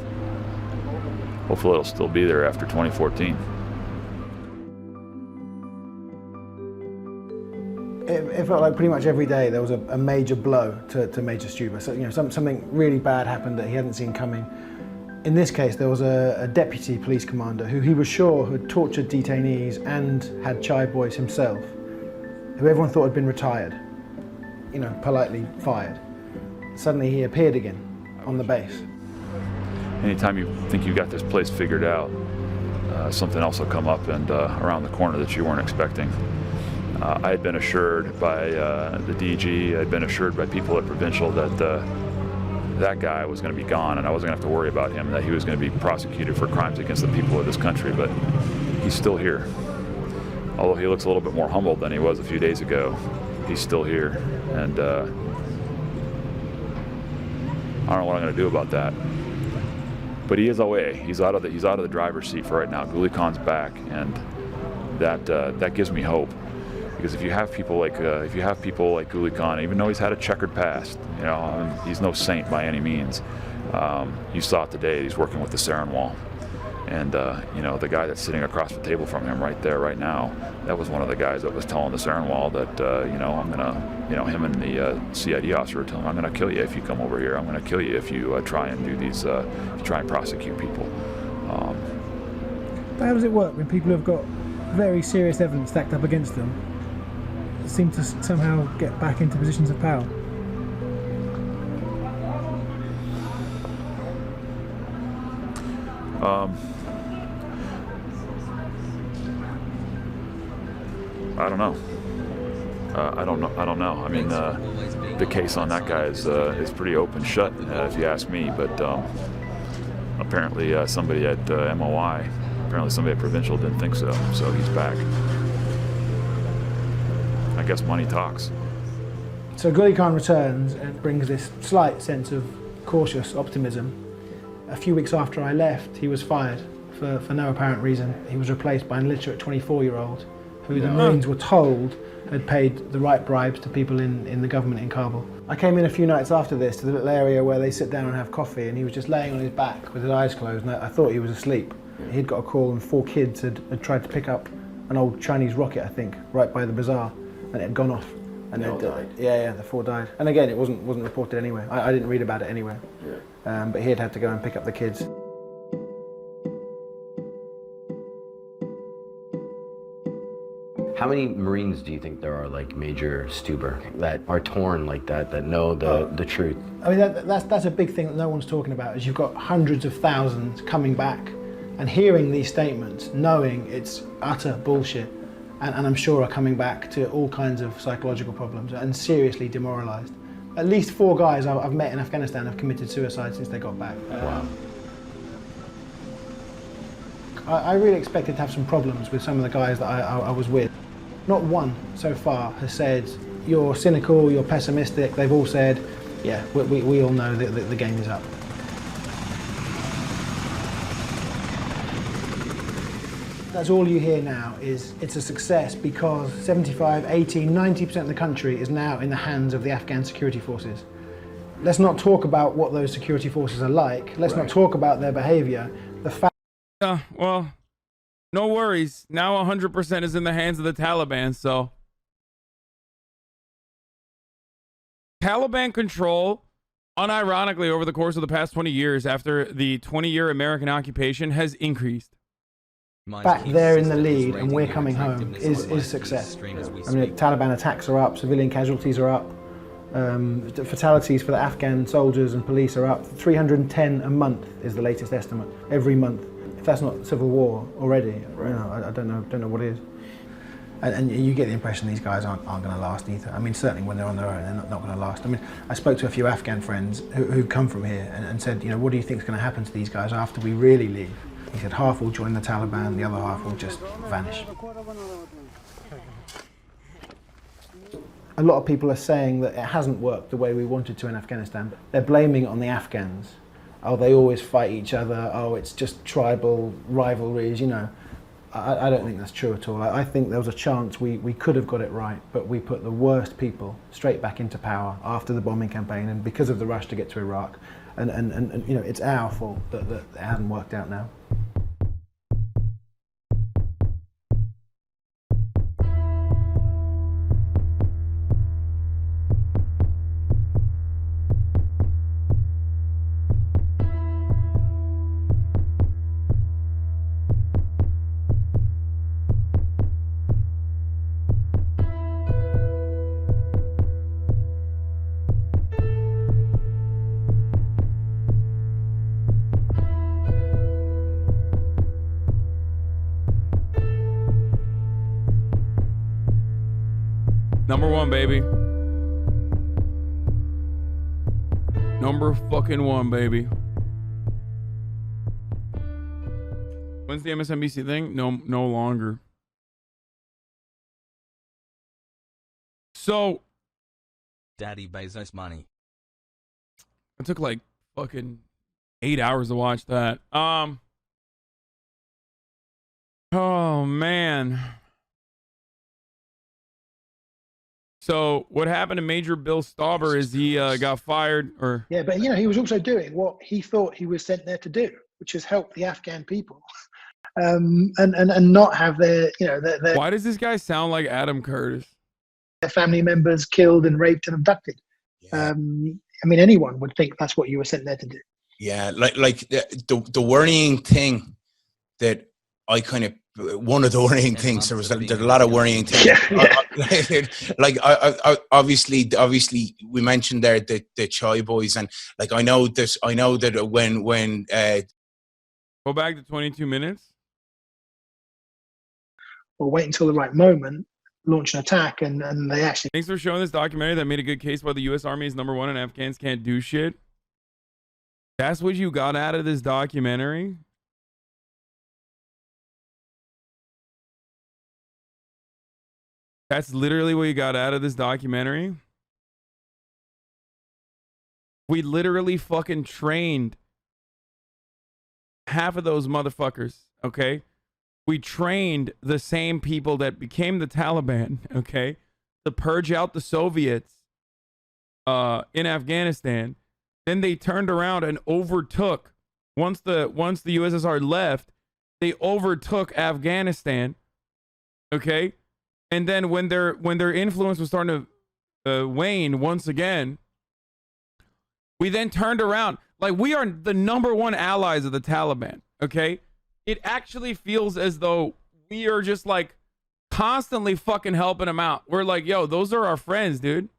still be there after 2014. It felt like pretty much every day there was a major blow to Major Stuber. So something really bad happened that he hadn't seen coming. In this case, there was a deputy police commander who he was sure had tortured detainees and had child boys himself, who everyone thought had been retired, you know, politely fired. Suddenly he appeared again on the base. Anytime you think you got this place figured out, something else will come up and around the corner that you weren't expecting. I had been assured by the DG, I had been assured by people at Provincial that that guy was going to be gone and I wasn't going to have to worry about him, and that he was going to be prosecuted for crimes against the people of this country, but he's still here. Although he looks a little bit more humbled than he was a few days ago, he's still here, and I don't know what I'm going to do about that. But he is away. He's out of the driver's seat for right now. Ghuli Khan's back, and that gives me hope. Because if you have people like Ghuli Khan, even though he's had a checkered past, you know, he's no saint by any means. You saw it today. He's working with the Sarin Wall, and you know, the guy that's sitting across the table from him right there, right now, that was one of the guys that was telling the Sarin Wall that you know, I'm gonna, you know, him and the CID officer were telling him, I'm gonna kill you if you come over here. I'm gonna kill you if you try and do these, if you try and prosecute people. But how does it work when people have got very serious evidence stacked up against them seem to somehow get back into positions of power? I don't know. I don't know. I mean, the case on that guy is pretty open shut, if you ask me. But apparently, somebody at MOI, apparently somebody at Provincial didn't think so. So he's back. I guess money talks. So Ghuli Khan returns and brings this slight sense of cautious optimism. A few weeks after I left, he was fired for no apparent reason. He was replaced by an illiterate 24-year-old who the Marines were told had paid the right bribes to people in the government in Kabul. I came in a few nights after this to the little area where they sit down and have coffee, and he was just laying on his back with his eyes closed, and I thought he was asleep. He'd got a call and 4 kids had tried to pick up an old Chinese rocket, I think, right by the bazaar, and it had gone off. And they all died? Yeah, the 4 died. And again, it wasn't reported anywhere. I didn't read about it anywhere. Yeah. But he had to go and pick up the kids. How many Marines do you think there are, like Major Stuber, that are torn like that know the truth? I mean, that's a big thing that no one's talking about, is you've got hundreds of thousands coming back and hearing these statements, knowing it's utter bullshit, and I'm sure are coming back to all kinds of psychological problems and seriously demoralised. At least 4 guys I've met in Afghanistan have committed suicide since they got back. Wow. I really expected to have some problems with some of the guys that I was with. Not one so far has said, you're cynical, you're pessimistic. They've all said, yeah, we all know that the game is up. That's all you hear now is it's a success because 75, 80, 90% of the country is now in the hands of the Afghan security forces. Let's not talk about what those security forces are like. Let's not talk about their behavior. The fact. Well, no worries. Now 100% is in the hands of the Taliban, so. Taliban control, unironically, over the course of the past 20 years, after the 20-year American occupation, has increased. Back there in the lead and we're coming home is success. I mean, Taliban attacks are up, civilian casualties are up, fatalities for the Afghan soldiers and police are up. 310 a month is the latest estimate, every month. If that's not civil war already, you know, I don't know what is. And you get the impression these guys aren't going to last either. I mean, certainly when they're on their own, they're not going to last. I mean, I spoke to a few Afghan friends who've come from here and said, you know, what do you think is going to happen to these guys after we really leave? He said half will join the Taliban, the other half will just vanish. A lot of people are saying that it hasn't worked the way we wanted to in Afghanistan. They're blaming it on the Afghans. Oh, they always fight each other. Oh, it's just tribal rivalries, you know. I don't think that's true at all. I think there was a chance we could have got it right, but we put the worst people straight back into power after the bombing campaign and because of the rush to get to Iraq. And you know, it's our fault that it hasn't worked out now. Number one, baby. Number fucking one, baby. When's the MSNBC thing? No longer. So, Daddy Bezos money. it took like fucking 8 hours to watch that. Oh man. So what happened to Major Bill Stauber is he got fired, or Yeah, but he was also doing what he thought he was sent there to do, which is help the Afghan people, and not have their why does this guy sound like Adam Curtis? their family members killed and raped and abducted. I mean, anyone would think that's what you were sent there to do. Yeah, like the worrying thing that I kind of, one of the worrying things, there's a lot of worrying things. Like I obviously we mentioned there the Chai boys, and like I know that when go back to 22 minutes, or wait until the right moment, launch an attack, and they actually. Thanks for showing this documentary that made a good case why the U.S. Army is number one and Afghans can't do shit. That's what you got out of this documentary? That's literally what you got out of this documentary? We literally fucking trained half of those motherfuckers, okay? We trained the same people that became the Taliban, okay, to purge out the Soviets in Afghanistan. Then they turned around and overtook, once the USSR left, they overtook Afghanistan, okay? And then when their influence was starting to wane once again, we then turned around. Like, we are the number one allies of the Taliban, okay? It actually feels as though we are just like constantly fucking helping them out. We're like, yo, those are our friends, dude.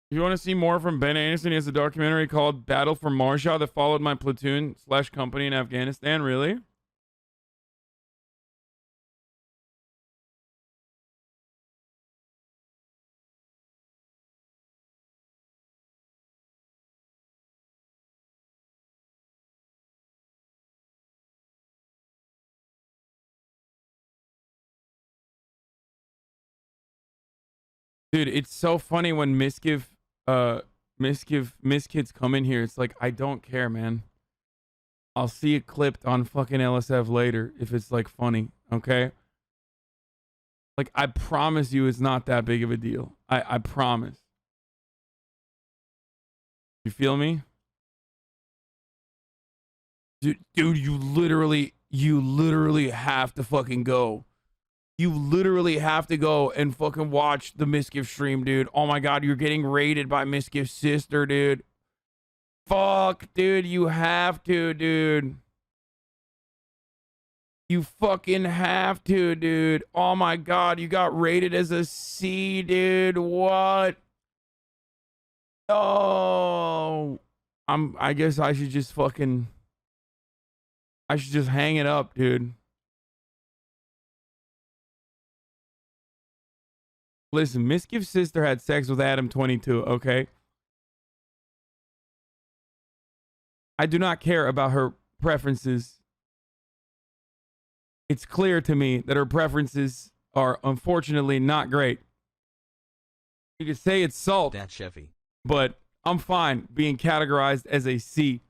If you want to see more from Ben Anderson, he has a documentary called Battle for Marjah that followed my platoon / company in Afghanistan. Really? Dude, it's so funny when miskids come in here. It's like, I don't care, man. I'll see it clipped on fucking LSF later if it's like funny, okay? Like, I promise you it's not that big of a deal. I promise. You feel me? Dude, you literally have to fucking go. You literally have to go and fucking watch the Miskiff stream, dude. Oh my God, you're getting raided by Miskiff's sister, dude. Fuck, dude, you have to, dude. You fucking have to, dude. Oh my God, you got rated as a C, dude. What? Oh, I guess I should just fucking, I should just hang it up, dude. Listen, Miskiff's sister had sex with Adam 22, okay? I do not care about her preferences. It's clear to me that her preferences are unfortunately not great. You could say it's salt, That's Chevy. but I'm fine being categorized as a C.